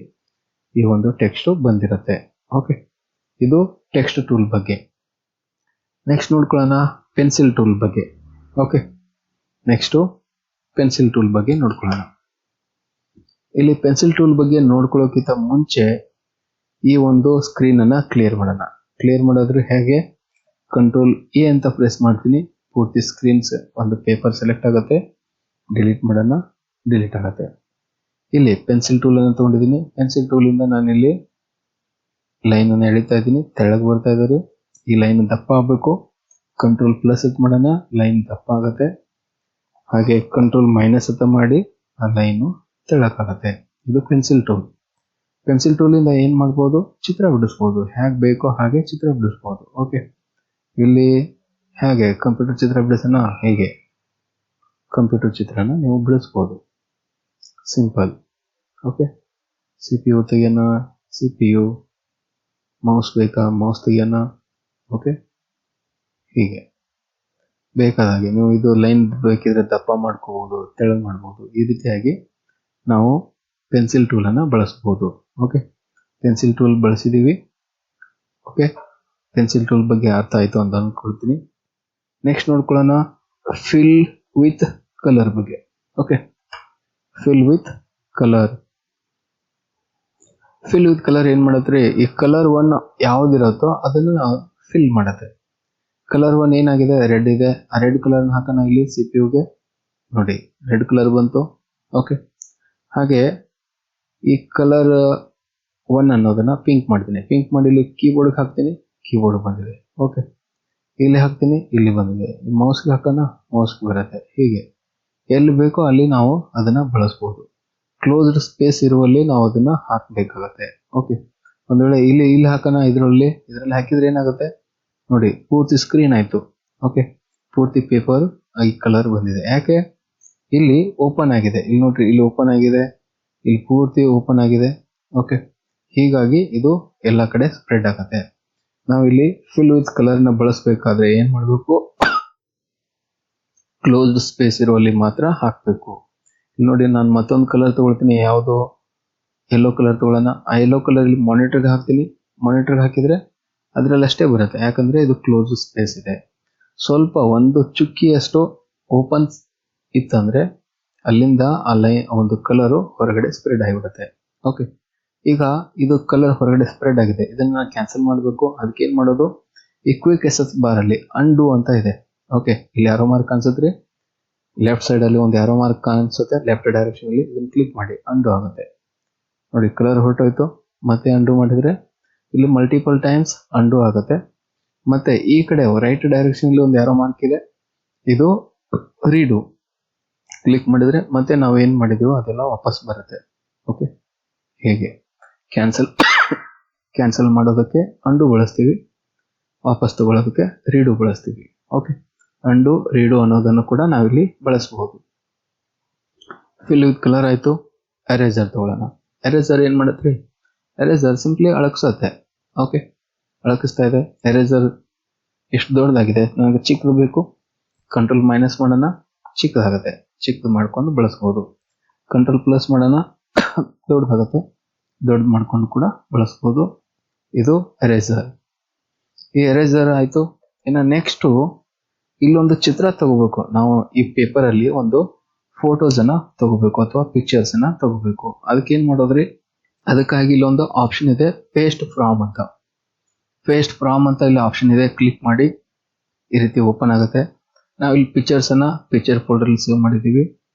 ಈ ಒಂದು ಟೆಕ್ಸ್ಟ್ ಬಂದಿರುತ್ತೆ. ಓಕೆ, ಇದು ಟೆಕ್ಸ್ಟ್ ಟೂಲ್ ಬಗ್ಗೆ. ನೆಕ್ಸ್ಟ್ ನೋಡ್ಕೊಳ್ಳೋಣ ಪೆನ್ಸಿಲ್ ಟೂಲ್ ಬಗ್ಗೆ. ಓಕೆ, ನೆಕ್ಸ್ಟು ಪೆನ್ಸಿಲ್ ಟೂಲ್ ಬಗ್ಗೆ ನೋಡ್ಕೊಳ್ಳೋಣ. ಇಲ್ಲಿ ಪೆನ್ಸಿಲ್ ಟೂಲ್ ಬಗ್ಗೆ ನೋಡ್ಕೊಳ್ಳೋಕ್ಕಿಂತ ಮುಂಚೆ ಈ ಒಂದು ಸ್ಕ್ರೀನನ್ನು ಕ್ಲಿಯರ್ ಮಾಡೋಣ. ಕ್ಲಿಯರ್ ಮಾಡೋದ್ರೆ ಹೇಗೆ, ಕಂಟ್ರೋಲ್ ಎ ಅಂತ ಪ್ರೆಸ್ ಮಾಡ್ತೀನಿ, ಪೂರ್ತಿ ಸ್ಕ್ರೀನ್ಸ್ ಒಂದು ಪೇಪರ್ ಸೆಲೆಕ್ಟ್ ಆಗುತ್ತೆ. ಡಿಲೀಟ್ ಮಾಡೋಣ, ಡಿಲೀಟ್ ಆಗುತ್ತೆ. ಇಲ್ಲಿ ಪೆನ್ಸಿಲ್ ಟೂಲನ್ನು ತೊಗೊಂಡಿದ್ದೀನಿ. ಪೆನ್ಸಿಲ್ ಟೂಲಿಂದ ನಾನಿಲ್ಲಿ ಲೈನನ್ನು ಎಳಿತಾ ಇದ್ದೀನಿ, ತೆಳಗೆ ಬರ್ತಾ ಇದ್ದಾರೆ. ಈ ಲೈನ್ ದಪ್ಪ ಆಗಬೇಕು. ಕಂಟ್ರೋಲ್ ಪ್ಲಸ್ ಅಂತ ಮಾಡೋಣ, ಲೈನ್ ದಪ್ಪ ಆಗುತ್ತೆ. ಹಾಗೆ ಕಂಟ್ರೋಲ್ ಮೈನಸ್ ಅಂತ ಮಾಡಿ ಆ ಲೈನು ತೆಳಕಾಗುತ್ತೆ. ಇದು ಪೆನ್ಸಿಲ್ ಟೂಲ್. ಪೆನ್ಸಿಲ್ ಟೂಲಿಂದ ಏನು ಮಾಡ್ಬೋದು, ಚಿತ್ರ ಬಿಡಿಸ್ಬೋದು. ಹೇಗೆ ಬೇಕೋ ಹಾಗೆ ಚಿತ್ರ ಬಿಡಿಸ್ಬೋದು. ಓಕೆ, ಇಲ್ಲಿ ಹೇಗೆ ಕಂಪ್ಯೂಟರ್ ಚಿತ್ರ ಬಿಡಿಸೋಣ, ಹೇಗೆ ಕಂಪ್ಯೂಟರ್ ಚಿತ್ರನ ನೀವು ಬಿಡಿಸ್ಬೋದು, ಸಿಂಪಲ್. ಓಕೆ, CPU ತೆಗಿಯೋಣ, CPU, ಮೌಸ್ ಬೇಕಾ, ಮೌಸ್ ತೆಗಿಯೋಣ. ಓಕೆ, ಹೀಗೆ ಬೇಕಾದ ಹಾಗೆ ನೀವು ಇದು ಲೈನ್ ಬೇಕಿದ್ರೆ ದಪ್ಪ ಮಾಡ್ಕೋಬೋದು, ತೆಳು ಮಾಡ್ಬೋದು. ಈ ರೀತಿಯಾಗಿ ನಾವು ಪೆನ್ಸಿಲ್ ಟೂಲನ್ನು ಬಳಸ್ಬೋದು. ಓಕೆ, ಪೆನ್ಸಿಲ್ ಟೂಲ್ ಬಳಸಿದ್ದೀವಿ. ಓಕೆ, ಪೆನ್ಸಿಲ್ ಟೂಲ್ ಬಗ್ಗೆ ಅರ್ಥ ಆಯಿತು ಅಂತ ಅಂದ್ಕೊಳ್ತೀನಿ. ನೆಕ್ಸ್ಟ್ ನೋಡ್ಕೊಳ್ಳೋಣ ಫಿಲ್ ವಿತ್ ಕಲರ್ ಬಗ್ಗೆ. Okay, fill with colour. Fill with colour ಏನು ಮಾಡತ್ರಿ, ಈ ಕಲರ್ ಒನ್ ಯಾವುದಿರುತ್ತೋ ಅದನ್ನು ಫಿಲ್ ಮಾಡತ್ತೆ. ಕಲರ್ ಒನ್ ಏನಾಗಿದೆ, ರೆಡ್ ಇದೆ. ಆ ರೆಡ್ ಕಲರ್ನ ಹಾಕೋಣ ಇಲ್ಲಿ CPUಗೆ. ನೋಡಿ ರೆಡ್ ಕಲರ್ ಬಂತು. ಓಕೆ, ಹಾಗೆ ಈ ಕಲರ್ ಒನ್ ಅನ್ನೋದನ್ನ ಪಿಂಕ್ ಮಾಡ್ತೀನಿ. ಪಿಂಕ್ ಮಾಡಿ ಇಲ್ಲಿ ಕೀಬೋರ್ಡ್ಗೆ ಹಾಕ್ತೀನಿ, ಕೀಬೋರ್ಡ್ ಬಂದಿದೆ. ಓಕೆ, ಇಲ್ಲಿ ಹಾಕ್ತೀನಿ, ಇಲ್ಲಿ ಬಂದಿದೆ. ಮೌಸ್ಗೆ ಹಾಕೋಣ, ಮೌಸ್ಗೆ ಬರುತ್ತೆ. ಹೀಗೆ ಎಲ್ಲಿ ಬೇಕೋ ಅಲ್ಲಿ ನಾವು ಅದನ್ನ ಬಳಸ್ಬೋದು. ಕ್ಲೋಸ್ಡ್ ಸ್ಪೇಸ್ ಇರುವಲ್ಲಿ ನಾವು ಅದನ್ನ ಹಾಕಬೇಕಾಗತ್ತೆ. ಓಕೆ, ಒಂದು ವೇಳೆ ಇಲ್ಲಿ ಹಾಕೋಣ, ಇದರಲ್ಲಿ ಹಾಕಿದ್ರೆ ಏನಾಗುತ್ತೆ ನೋಡಿ, ಪೂರ್ತಿ ಸ್ಕ್ರೀನ್ ಆಯಿತು. ಓಕೆ, ಪೂರ್ತಿ ಪೇಪರ್ ಈ ಕಲರ್ ಬಂದಿದೆ. ಯಾಕೆ, ಇಲ್ಲಿ ಓಪನ್ ಆಗಿದೆ. ಇಲ್ಲಿ ನೋಡ್ರಿ, ಇಲ್ಲಿ ಓಪನ್ ಆಗಿದೆ, ಇಲ್ಲಿ ಪೂರ್ತಿ ಓಪನ್ ಆಗಿದೆ. ಓಕೆ, ಹೀಗಾಗಿ ಇದು ಎಲ್ಲ ಕಡೆ ಸ್ಪ್ರೆಡ್ ಆಗುತ್ತೆ. ನಾವು ಇಲ್ಲಿ ಫಿಲ್ ವಿತ್ ಕಲರ್ನ ಬಳಸಬೇಕಾದ್ರೆ ಏನು ಮಾಡಬೇಕು, ಕ್ಲೋಸ್ಡ್ ಸ್ಪೇಸ್ ಇರುವಲ್ಲಿ ಮಾತ್ರ ಹಾಕಬೇಕು. ಇಲ್ಲಿ ನೋಡಿ, ನಾನು ಮತ್ತೊಂದು ಕಲರ್ ತಗೊಳ್ತೀನಿ. ಯಾವುದು, ಯೆಲ್ಲೋ ಕಲರ್ ತಗೊಳ್ಳೋಣ. ಆ ಯೆಲ್ಲೋ ಕಲರ್ ಇಲ್ಲಿ ಮಾನಿಟರ್ಗೆ ಹಾಕ್ತೀನಿ. ಮಾನಿಟರ್ಗೆ ಹಾಕಿದ್ರೆ ಅದರಲ್ಲಿ ಅಷ್ಟೇ ಬರುತ್ತೆ, ಯಾಕಂದ್ರೆ ಇದು ಕ್ಲೋಸ್ ಸ್ಪೇಸ್ ಇದೆ. ಸ್ವಲ್ಪ ಒಂದು ಚುಕ್ಕಿಯಷ್ಟು ಓಪನ್ ಇತ್ತಂದ್ರೆ ಅಲ್ಲಿಂದ ಆ ಲೈನ್ ಒಂದು ಕಲರು ಹೊರಗಡೆ ಸ್ಪ್ರೆಡ್ ಆಗಿಬಿಡುತ್ತೆ. ಓಕೆ, ಈಗ ಇದು ಕಲರ್ ಹೊರಗಡೆ ಸ್ಪ್ರೆಡ್ ಆಗಿದೆ. ಇದನ್ನ ನಾನು ಕ್ಯಾನ್ಸಲ್ ಮಾಡಬೇಕು. ಅದಕ್ಕೆ ಏನು ಮಾಡೋದು, ಈ ಕ್ವಿಕ್ ಎಸ್ ಬಾರ್ ಅಲ್ಲಿ ಅಂಡು ಅಂತ ಇದೆ. ಓಕೆ, ಇಲ್ಲಿ ಯಾರೋ ಮಾರ್ಕ್ ಕಾಣಿಸುತ್ತೆ, ಲೆಫ್ಟ್ ಸೈಡ್ ಅಲ್ಲಿ ಒಂದು ಯಾರೋ ಮಾರ್ಕ್ ಕಾಣಿಸುತ್ತೆ, ಲೆಫ್ಟ್ ಡೈರೆಕ್ಷನ್ ಅಲ್ಲಿ. ಇದನ್ನ ಕ್ಲಿಕ್ ಮಾಡಿ ಅಂಡು ಆಗುತ್ತೆ. ನೋಡಿ ಕಲರ್ ಹೊರಟೋಯ್ತು. ಮತ್ತೆ ಅಂಡು ಮಾಡಿದ್ರೆ ಇಲ್ಲಿ ಮಲ್ಟಿಪಲ್ ಟೈಮ್ಸ್ ಅಂಡು ಆಗುತ್ತೆ. ಮತ್ತೆ ಈ ಕಡೆ ರೈಟ್ ಡೈರೆಕ್ಷನ್ ಅಲ್ಲಿ ಒಂದು ಯಾರೋ ಮಾರ್ಕ್ ಇದೆ, ಇದು ರೀಡು. ಕ್ಲಿಕ್ ಮಾಡಿದ್ರೆ ಮತ್ತೆ ನಾವು ಏನು ಮಾಡಿದೀವೋ ಅದೆಲ್ಲ ವಾಪಸ್ ಬರುತ್ತೆ. ಓಕೆ, ಹೇಗೆ ಕ್ಯಾನ್ಸಲ್ ಮಾಡೋದಕ್ಕೆ ಅಂಡು ಬಳಸ್ತೀವಿ, ವಾಪಸ್ ತಗೊಳ್ಳೋದಕ್ಕೆ ರೀಡು ಬಳಸ್ತೀವಿ. ಓಕೆ, ಅಂಡು ರೀಡು ಅನ್ನೋದನ್ನು ಕೂಡ ನಾವಿಲ್ಲಿ ಬಳಸಬಹುದು. ಫಿಲ್ ವಿತ್ ಕಲರ್ ಆಯಿತು. ಎರೇಸರ್ ತಗೊಳ್ಳೋಣ. ಎರೇಸರ್ ಏನು ಮಾಡತ್ರಿ, ಎರೇಸರ್ ಸಿಂಪ್ಲಿ ಅಳಕ್ಸತ್ತೆ. ಓಕೆ, ಅಳಕಿಸ್ತಾ ಇದೆ. ಎರೇಸರ್ ಎಷ್ಟು ದೊಡ್ಡದಾಗಿದೆ, ನನಗೆ ಚಿಕ್ಕದು ಬೇಕು. ಕಂಟ್ರೋಲ್ ಮೈನಸ್ ಮಾಡೋಣ, ಚಿಕ್ಕದಾಗುತ್ತೆ. ಚಿಕ್ಕದು ಮಾಡ್ಕೊಂಡು ಬಳಸ್ಬೋದು. ಕಂಟ್ರೋಲ್ ಪ್ಲಸ್ ಮಾಡೋಣ, ದೊಡ್ಡದಾಗುತ್ತೆ. ದೊಡ್ಡದು ಮಾಡ್ಕೊಂಡು ಕೂಡ ಬಳಸ್ಬೋದು. ಇದು ಎರೇಸರ್. ಈ ಎರೇಸರ್ ಆಯಿತು. ಇನ್ನು ನೆಕ್ಸ್ಟು ಇಲ್ಲೊಂದು ಚಿತ್ರ ತಗೋಬೇಕು. ನಾವು ಈ ಪೇಪರಲ್ಲಿ ಒಂದು ಫೋಟೋಸನ್ನು ತಗೋಬೇಕು ಅಥವಾ ಪಿಕ್ಚರ್ಸನ್ನು ತಗೋಬೇಕು. ಅದಕ್ಕೇನು ಮಾಡೋದ್ರಿ, ಅದಕ್ಕಾಗಿ ಇಲ್ಲೊಂದು ಆಪ್ಷನ್ ಇದೆ, ಪೇಸ್ಟ್ ಫ್ರಾಮ್ ಅಂತ. ಪೇಸ್ಟ್ ಫ್ರಾಮ್ ಅಂತ ಇಲ್ಲಿ ಆಪ್ಷನ್ ಇದೆ. ಕ್ಲಿಕ್ ಮಾಡಿ ಈ ರೀತಿ ಓಪನ್ ಆಗುತ್ತೆ. ನಾವು ಇಲ್ಲಿ ಪಿಕ್ಚರ್ಸನ್ನು ಪಿಕ್ಚರ್ ಫೋಲ್ಡರಲ್ಲಿ ಸೇವ್ ಮಾಡಿದ್ದೀವಿ.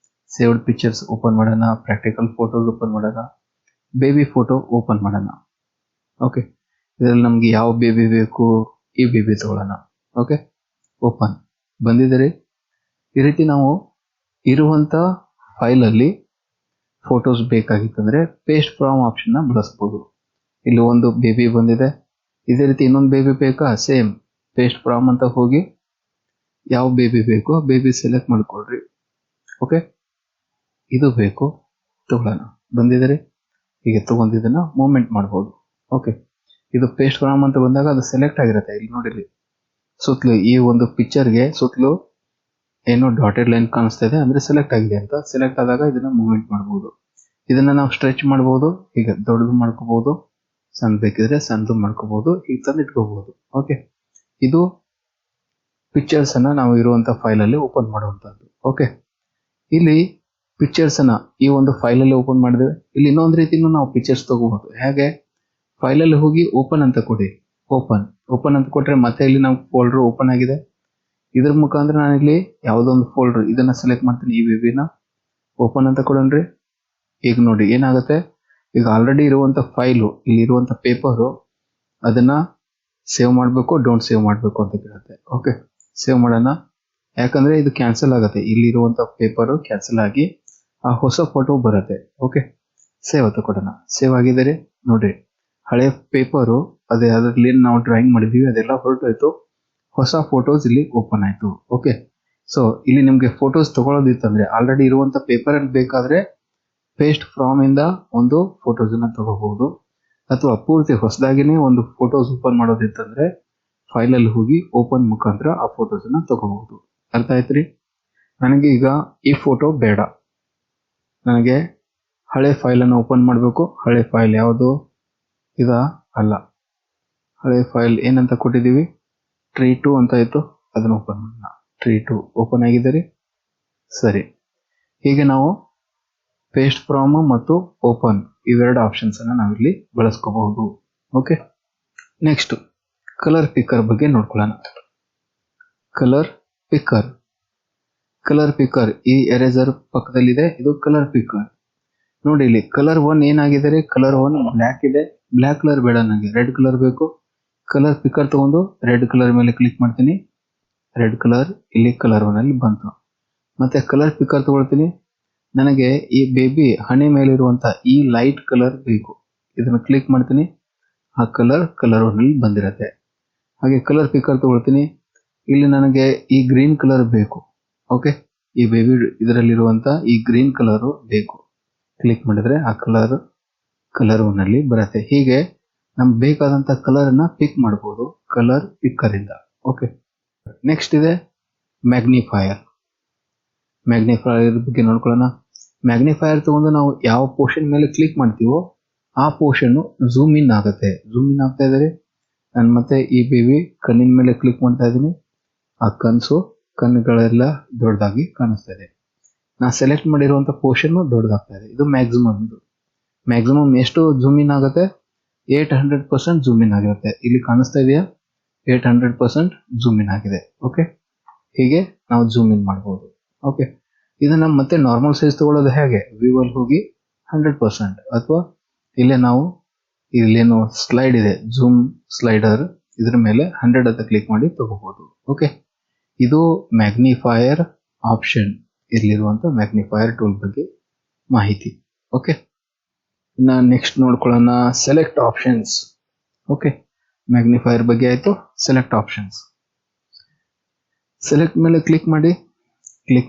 ಸೇವ್ಡ್ ಪಿಕ್ಚರ್ಸ್ ಓಪನ್ ಮಾಡೋಣ. ಪ್ರಾಕ್ಟಿಕಲ್ ಫೋಟೋಸ್ ಓಪನ್ ಮಾಡೋಣ. ಬೇಬಿ ಫೋಟೋ ಓಪನ್ ಮಾಡೋಣ. ಓಕೆ, ಇದರಲ್ಲಿ ನಮಗೆ ಯಾವ ಬೇಬಿ ಬೇಕು, ಈ ಬೇಬಿ ತಗೊಳ್ಳೋಣ. ಓಕೆ, ಓಪನ್ ಬಂದಿದೆ. ಈ ರೀತಿ ನಾವು ಇರುವಂಥ ಫೈಲಲ್ಲಿ ಫೋಟೋಸ್ ಬೇಕಾಗಿತ್ತಂದರೆ ಪೇಸ್ಟ್ ಫ್ರಾಮ್ ಆಪ್ಷನ್ನ ಬಳಸ್ಬೋದು. ಇಲ್ಲಿ ಒಂದು ಬೇಬಿ ಬಂದಿದೆ. ಇದೇ ರೀತಿ ಇನ್ನೊಂದು ಬೇಬಿ ಬೇಕಾ, ಸೇಮ್ ಪೇಸ್ಟ್ ಫ್ರಾಮ್ ಅಂತ ಹೋಗಿ ಯಾವ ಬೇಬಿ ಬೇಕೋ ಬೇಬಿ ಸೆಲೆಕ್ಟ್ ಮಾಡ್ಕೊಳ್ರಿ. ಓಕೆ, ಇದು ಬೇಕು ತಗೊಳ್ಳೋಣ. ಬಂದಿದೆ. ಹೀಗೆ ತಗೊಂಡಿದ್ದನ್ನು ಮೂವ್ಮೆಂಟ್ ಮಾಡ್ಬೋದು. ಓಕೆ, ಇದು ಪೇಸ್ಟ್ ಫ್ರಾಮ್ ಅಂತ ಬಂದಾಗ ಅದು ಸೆಲೆಕ್ಟ್ ಆಗಿರುತ್ತೆ. ಇಲ್ಲಿ ನೋಡಿರಿ, ಸುತ್ತಲೂ ಈ ಒಂದು ಪಿಕ್ಚರ್ಗೆ ಸುತ್ತಲೂ ಏನೋ ಡಾಟೆಡ್ ಲೈನ್ ಕಾಣಿಸ್ತಾ ಇದೆ, ಅಂದರೆ ಸೆಲೆಕ್ಟ್ ಆಗಿದೆ ಅಂತ. ಸೆಲೆಕ್ಟ್ ಆದಾಗ ಇದನ್ನು ಮೂವ್ಮೆಂಟ್ ಮಾಡ್ಬೋದು. ಇದನ್ನ ನಾವು ಸ್ಟ್ರೆಚ್ ಮಾಡ್ಬೋದು, ಹೀಗೆ ದೊಡ್ಡದು ಮಾಡ್ಕೋಬಹುದು, ಸಣ್ಣ ಬೇಕಿದ್ರೆ ಸಣ್ಣದು ಮಾಡ್ಕೋಬಹುದು, ಹೀಗೆ ತಂದು ಇಟ್ಕೋಬಹುದು. ಓಕೆ, ಇದು ಪಿಕ್ಚರ್ಸ್ ಅನ್ನ ನಾವು ಇರುವಂತ ಫೈಲ್ ಅಲ್ಲಿ ಓಪನ್ ಮಾಡುವಂತದ್ದು. ಓಕೆ, ಇಲ್ಲಿ ಪಿಕ್ಚರ್ಸ್ ಅನ್ನ ಈ ಒಂದು ಫೈಲ್ ಅಲ್ಲಿ ಓಪನ್ ಮಾಡಿದ್ರೆ ಇಲ್ಲಿ ಇನ್ನೊಂದು ರೀತಿನೂ ನಾವು ಪಿಕ್ಚರ್ಸ್ ತಗೋಬಹುದು. ಹೇಗೆ, ಫೈಲ್ ಅಲ್ಲಿ ಹೋಗಿ ಓಪನ್ ಅಂತ ಕೊಡಿ, ಓಪನ್ ಅಂತ ಕೊಟ್ರೆ ಮತ್ತೆ ಇಲ್ಲಿ ನಾವು ಫೋಲ್ಡರ್ ಓಪನ್ ಆಗಿದೆ. ಇದ್ರ ಮುಖಾಂತರ ನಾನು ಇಲ್ಲಿ ಯಾವುದೋ ಒಂದು ಫೋಲ್ಡರ್ ಇದನ್ನ ಸೆಲೆಕ್ಟ್ ಮಾಡ್ತೀನಿ, ಈ ಬೇಬಿನ ಓಪನ್ ಅಂತ ಕೊಡೋಣ್ರಿ. ಈಗ ನೋಡಿ ಏನಾಗುತ್ತೆ, ಈಗ ಆಲ್ರೆಡಿ ಇರುವಂತ ಫೈಲು, ಇಲ್ಲಿ ಇರುವಂತ ಪೇಪರು, ಅದನ್ನ ಸೇವ್ ಮಾಡಬೇಕು, ಡೋಂಟ್ ಸೇವ್ ಮಾಡಬೇಕು ಅಂತ ಕೇಳುತ್ತೆ. ಓಕೆ, ಸೇವ್ ಮಾಡೋಣ. ಯಾಕಂದ್ರೆ ಇದು ಕ್ಯಾನ್ಸಲ್ ಆಗುತ್ತೆ, ಇಲ್ಲಿರುವಂತ ಪೇಪರು ಕ್ಯಾನ್ಸಲ್ ಆಗಿ ಆ ಹೊಸ ಫೋಟೋ ಬರುತ್ತೆ. ಓಕೆ, ಸೇವ್ ಅಂತ ಕೊಡೋಣ. ಸೇವ್ ಆಗಿದ್ದಾರೆ ನೋಡ್ರಿ, ಹಳೆ ಪೇಪರು ಅದೇ ಅದರಲ್ಲಿ ಏನು ನಾವು ಡ್ರಾಯಿಂಗ್ ಮಾಡಿದೀವಿ ಅದೆಲ್ಲ ಹೊರಟೋಯ್ತು, ಹೊಸ ಫೋಟೋಸ್ ಇಲ್ಲಿ ಓಪನ್ ಆಯ್ತು. ಓಕೆ, ಸೊ ಇಲ್ಲಿ ನಿಮ್ಗೆ ಫೋಟೋಸ್ ತಗೊಳ್ಳೋದಿತ್ತಂದ್ರೆ ಆಲ್ರೆಡಿ ಇರುವಂತ ಪೇಪರ್ ಅಲ್ಲಿ ಬೇಕಾದ್ರೆ ಪೇಸ್ಟ್ ಫ್ರಾಮ್ ಇಂದ ಒಂದು ಫೋಟೋಸ್ ಅನ್ನ ತಗೋಬಹುದು, ಅಥವಾ ಪೂರ್ತಿ ಹೊಸದಾಗಿನೇ ಒಂದು ಫೋಟೋಸ್ ಓಪನ್ ಮಾಡೋದಿತ್ತಂದ್ರೆ ಫೈಲ್ ಅಲ್ಲಿ ಹೋಗಿ ಓಪನ್ ಮುಖಾಂತರ ಆ ಫೋಟೋಸ್ ಅನ್ನ ತಗೋಬಹುದು. ಅರ್ಥ ಆಯ್ತ್ರಿ? ನನಗೆ ಈಗ ಈ ಫೋಟೋ ಬೇಡ, ನನಗೆ ಹಳೆ ಫೈಲ್ ಅನ್ನು ಓಪನ್ ಮಾಡಬೇಕು. ಹಳೆ ಫೈಲ್ ಯಾವುದು? ಇದ ಅಲ್ಲ, ಹಳೆ ಫೈಲ್ ಏನಂತ ಕೊಟ್ಟಿದ್ದೀವಿ, tree2 ಅಂತ ಇತ್ತು, ಅದನ್ನ ಓಪನ್ ಮಾಡೋಣ. tree2 ಓಪನ್ ಆಗಿದ್ದೀರಿ. ಸರಿ, ಹೀಗೆ ನಾವು ಪೇಸ್ಟ್ ಫ್ರಾಮ್ ಮತ್ತು ಓಪನ್ ಇವೆರಡು ಆಪ್ಷನ್ಸ್ ಅನ್ನ ನಾವಿಲ್ಲಿ ಬಳಸ್ಕೋಬಹುದು. ಓಕೆ, ನೆಕ್ಸ್ಟ್ ಕಲರ್ ಪಿಕ್ಕರ್ ಬಗ್ಗೆ ನೋಡ್ಕೊಳ್ಳೋಣ. ಕಲರ್ ಪಿಕ್ಕರ್ ಈ ಎರೇಸರ್ ಪಕ್ಕದಲ್ಲಿದೆ, ಇದು ಕಲರ್ ಪಿಕ್ಕರ್. ನೋಡಿ ಇಲ್ಲಿ ಕಲರ್ 1 ಏನಾಗಿದೆ, ಕಲರ್ 1 ಬ್ಲ್ಯಾಕ್ ಇದೆ, ಬ್ಲ್ಯಾಕ್ ಕಲರ್ ಬೇಡ ನನಗೆ, ರೆಡ್ ಕಲರ್ ಬೇಕು. ಕಲರ್ ಪಿಕ್ಕರ್ ತಗೊಂಡು ರೆಡ್ ಕಲರ್ ಮೇಲೆ ಕ್ಲಿಕ್ ಮಾಡ್ತೀನಿ, ರೆಡ್ ಕಲರ್ ಇಲ್ಲಿ ಕಲರ್ 1 ಅಲ್ಲಿ ಬಂತು. ಮತ್ತೆ ಕಲರ್ ಪಿಕ್ಕರ್ ತಗೊಳ್ತೀನಿ, ನನಗೆ ಈ ಬೇಬಿ ಹಣೆ ಮೇಲಿರುವಂತ ಈ ಲೈಟ್ ಕಲರ್ ಬೇಕು, ಇದನ್ನ ಕ್ಲಿಕ್ ಮಾಡ್ತೀನಿ, ಆ ಕಲರ್ 1 ಅಲ್ಲಿ ಬಂದಿರತ್ತೆ. ಹಾಗೆ ಕಲರ್ ಪಿಕ್ಕರ್ ತಗೊಳ್ತೀನಿ, ಇಲ್ಲಿ ನನಗೆ ಈ ಗ್ರೀನ್ ಕಲರ್ ಬೇಕು. ಓಕೆ, ಈ ಬೇಬಿ ಇದರಲ್ಲಿರುವಂತ ಈ ಗ್ರೀನ್ ಕಲರ್ ಬೇಕು, ಕ್ಲಿಕ್ ಮಾಡಿದ್ರೆ ಆ ಕಲರ್ 1 ಅಲ್ಲಿ ಬರುತ್ತೆ. ಹೀಗೆ ನಮ್ಗೆ ಬೇಕಾದಂತ ಕಲರ್ ಅನ್ನ ಪಿಕ್ ಮಾಡಬಹುದು ಕಲರ್ ಪಿಕ್ಕರ್ ಇಂದ. ಓಕೆ, ನೆಕ್ಸ್ಟ್ ಇದೆ ಮ್ಯಾಗ್ನಿಫೈಯರ್ ಬಗ್ಗೆ ನೋಡ್ಕೊಳ್ಳೋಣ. ಮ್ಯಾಗ್ನಿಫೈಯರ್ ತಗೊಂಡು ನಾವು ಯಾವ ಪೋರ್ಷನ್ ಮೇಲೆ ಕ್ಲಿಕ್ ಮಾಡ್ತೀವೋ ಆ ಪೋರ್ಷನ್ ಝೂಮ್ ಇನ್ ಆಗುತ್ತೆ. ಝೂಮ್ ಇನ್ ಆಗ್ತಾ ಇದ್ದಾರೆ. ನಾನು ಮತ್ತೆ ಈ ಬೇಬಿ ಕಣ್ಣಿನ ಮೇಲೆ ಕ್ಲಿಕ್ ಮಾಡ್ತಾ ಇದ್ದೀನಿ, ಆ ಕಣ್ಣುಗಳೆಲ್ಲ ದೊಡ್ಡದಾಗಿ ಕಾಣಿಸ್ತಾ ಇದೆ. ನಾ ಸೆಲೆಕ್ಟ್ ಮಾಡಿರುವಂತ ಪೋರ್ಷನ್ ದೊಡ್ಡದಾಗ್ತಾ ಇದೆ. ಇದು ಮ್ಯಾಕ್ಸಿಮಮ್ ಎಷ್ಟು ಝೂಮ್ ಇನ್ ಆಗುತ್ತೆ, 800% ಝೂಮ್ ಇನ್ ಆಗಿರುತ್ತೆ. ಇಲ್ಲಿ ಕಾಣಿಸ್ತಾ ಇದೆಯಾ, 800% ಝೂಮ್ ಇನ್ ಆಗಿದೆ. ಓಕೆ, ಹೀಗೆ ನಾವು ಝೂಮ್ ಇನ್ ಮಾಡಬಹುದು. ಓಕೆ, ಇದನ್ನ ಮತ್ತೆ ನಾರ್ಮಲ್ ಸೈಜ್ ತಗೊಳ್ಳೋದು ಹೇಗೆ, ವ್ಯೂ ಅಲ್ಲಿ ಹೋಗಿ 100%, ಅಥವಾ ಇಲ್ಲೇ ನಾವು ಇಲ್ಲೇನು ಸ್ಲೈಡ್ ಇದೆ, ಝೂಮ್ ಸ್ಲೈಡರ್, ಇದ್ರ ಮೇಲೆ 100 ಅಂತ ಕ್ಲಿಕ್ ಮಾಡಿ ತಗೋಬಹುದು. ಓಕೆ, ಇದು ಮ್ಯಾಗ್ನಿಫೈಯರ್ ಆಪ್ಷನ್, ಇಲ್ಲಿರುವಂತ ಮ್ಯಾಗ್ನಿಫೈಯರ್ ಟೂಲ್ ಬಗ್ಗೆ ಮಾಹಿತಿ. ಓಕೆ, ಇನ್ನ ನೆಕ್ಸ್ಟ್ ನೋಡ್ಕೊಳ್ಳೋಣ ಸೆಲೆಕ್ಟ್ ಆಪ್ಷನ್ಸ್. ಓಕೆ, ಮ್ಯಾಗ್ನಿಫೈಯರ್ ಬಗ್ಗೆ ಆಯ್ತು. ಸೆಲೆಕ್ಟ್ ಆಪ್ಷನ್ಸ್, ಸೆಲೆಕ್ಟ್ ಮೇಲೆ ಕ್ಲಿಕ್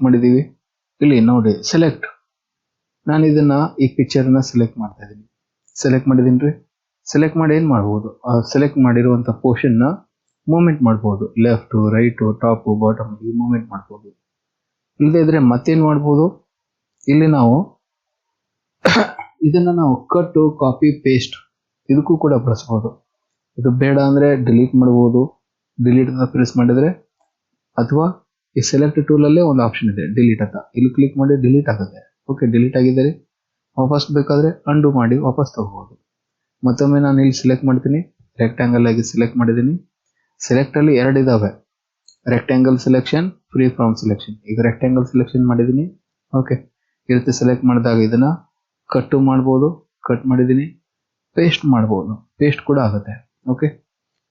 ಮಾಡಿದೀವಿ. ಇಲ್ಲಿ ನೋಡಿ ಸೆಲೆಕ್ಟ್, ನಾನು ಇದನ್ನ ಈ ಪಿಕ್ಚರ್ ನ ಸೆಲೆಕ್ಟ್ ಮಾಡ್ತಾ ಇದ್ದೀನಿ. ಸೆಲೆಕ್ಟ್ ಮಾಡಿದೀನಿ. ಸೆಲೆಕ್ಟ್ ಮಾಡಿ ಏನ್ ಮಾಡಬಹುದು, ಸೆಲೆಕ್ಟ್ ಮಾಡಿರುವಂತ ಪೋರ್ಷನ್ ನ ಮೂವ್ಮೆಂಟ್ ಮಾಡಬಹುದು, ಲೆಫ್ಟ್, ರೈಟ್, ಟಾಪ್, ಬಾಟಮ್, ಈ ಮೂವ್ಮೆಂಟ್ ಮಾಡಬಹುದು. ಇಲ್ಲದೆ ಇದ್ರೆ ಮತ್ತೇನ್ ಮಾಡಬಹುದು, ಇಲ್ಲಿ ನಾವು ಇದನ್ನ ನಾವು ಕಟ್, ಕಾಪಿ, ಪೇಸ್ಟ್ ಇದಕ್ಕೂ ಕೂಡ ಬಳಸಬಹುದು. ಇದು ಬೇಡ ಅಂದ್ರೆ ಡಿಲೀಟ್ ಮಾಡಬಹುದು, ಡಿಲೀಟ್ ಅಂತ ಪ್ರೆಸ್ ಮಾಡಿದ್ರೆ, ಅಥವಾ ಈ ಸೆಲೆಕ್ಟ್ ಟೂಲ್ ಅಲ್ಲೇ ಒಂದು ಆಪ್ಷನ್ ಇದೆ ಡಿಲೀಟ್ ಅಂತ, ಇಲ್ಲಿ ಕ್ಲಿಕ್ ಮಾಡಿ ಡಿಲೀಟ್ ಆಗುತ್ತೆ. ಓಕೆ, ಡಿಲೀಟ್ ಆಗಿದ್ದಾರೆ. ವಾಪಸ್ ಬೇಕಾದ್ರೆ ಅಂಡು ಮಾಡಿ ವಾಪಸ್ ತಗೋಬಹುದು. ಮತ್ತೊಮ್ಮೆ ನಾನು ಇಲ್ಲಿ ಸೆಲೆಕ್ಟ್ ಮಾಡ್ತೀನಿ, ರೆಕ್ಟ್ಯಾಂಗಲ್ ಆಗಿ ಸೆಲೆಕ್ಟ್ ಮಾಡಿದ್ದೀನಿ. ಸೆಲೆಕ್ಟ್ ಅಲ್ಲಿ 2 ಇದಾವೆ, rectangle selection, free from selection. ಈಗ ರೆಕ್ಟ್ಯಾಂಗಲ್ ಸೆಲೆಕ್ಷನ್ ಮಾಡಿದ್ದೀನಿ. ಓಕೆ, ಈ ರೀತಿ ಸೆಲೆಕ್ಟ್ ಮಾಡಿದಾಗ ಇದನ್ನ ಕಟ್ ಮಾಡಬಹುದು, ಕಟ್ ಮಾಡಿದ್ದೀನಿ. ಪೇಸ್ಟ್ ಮಾಡಬಹುದು, ಪೇಸ್ಟ್ ಕೂಡ ಆಗುತ್ತೆ. ಓಕೆ,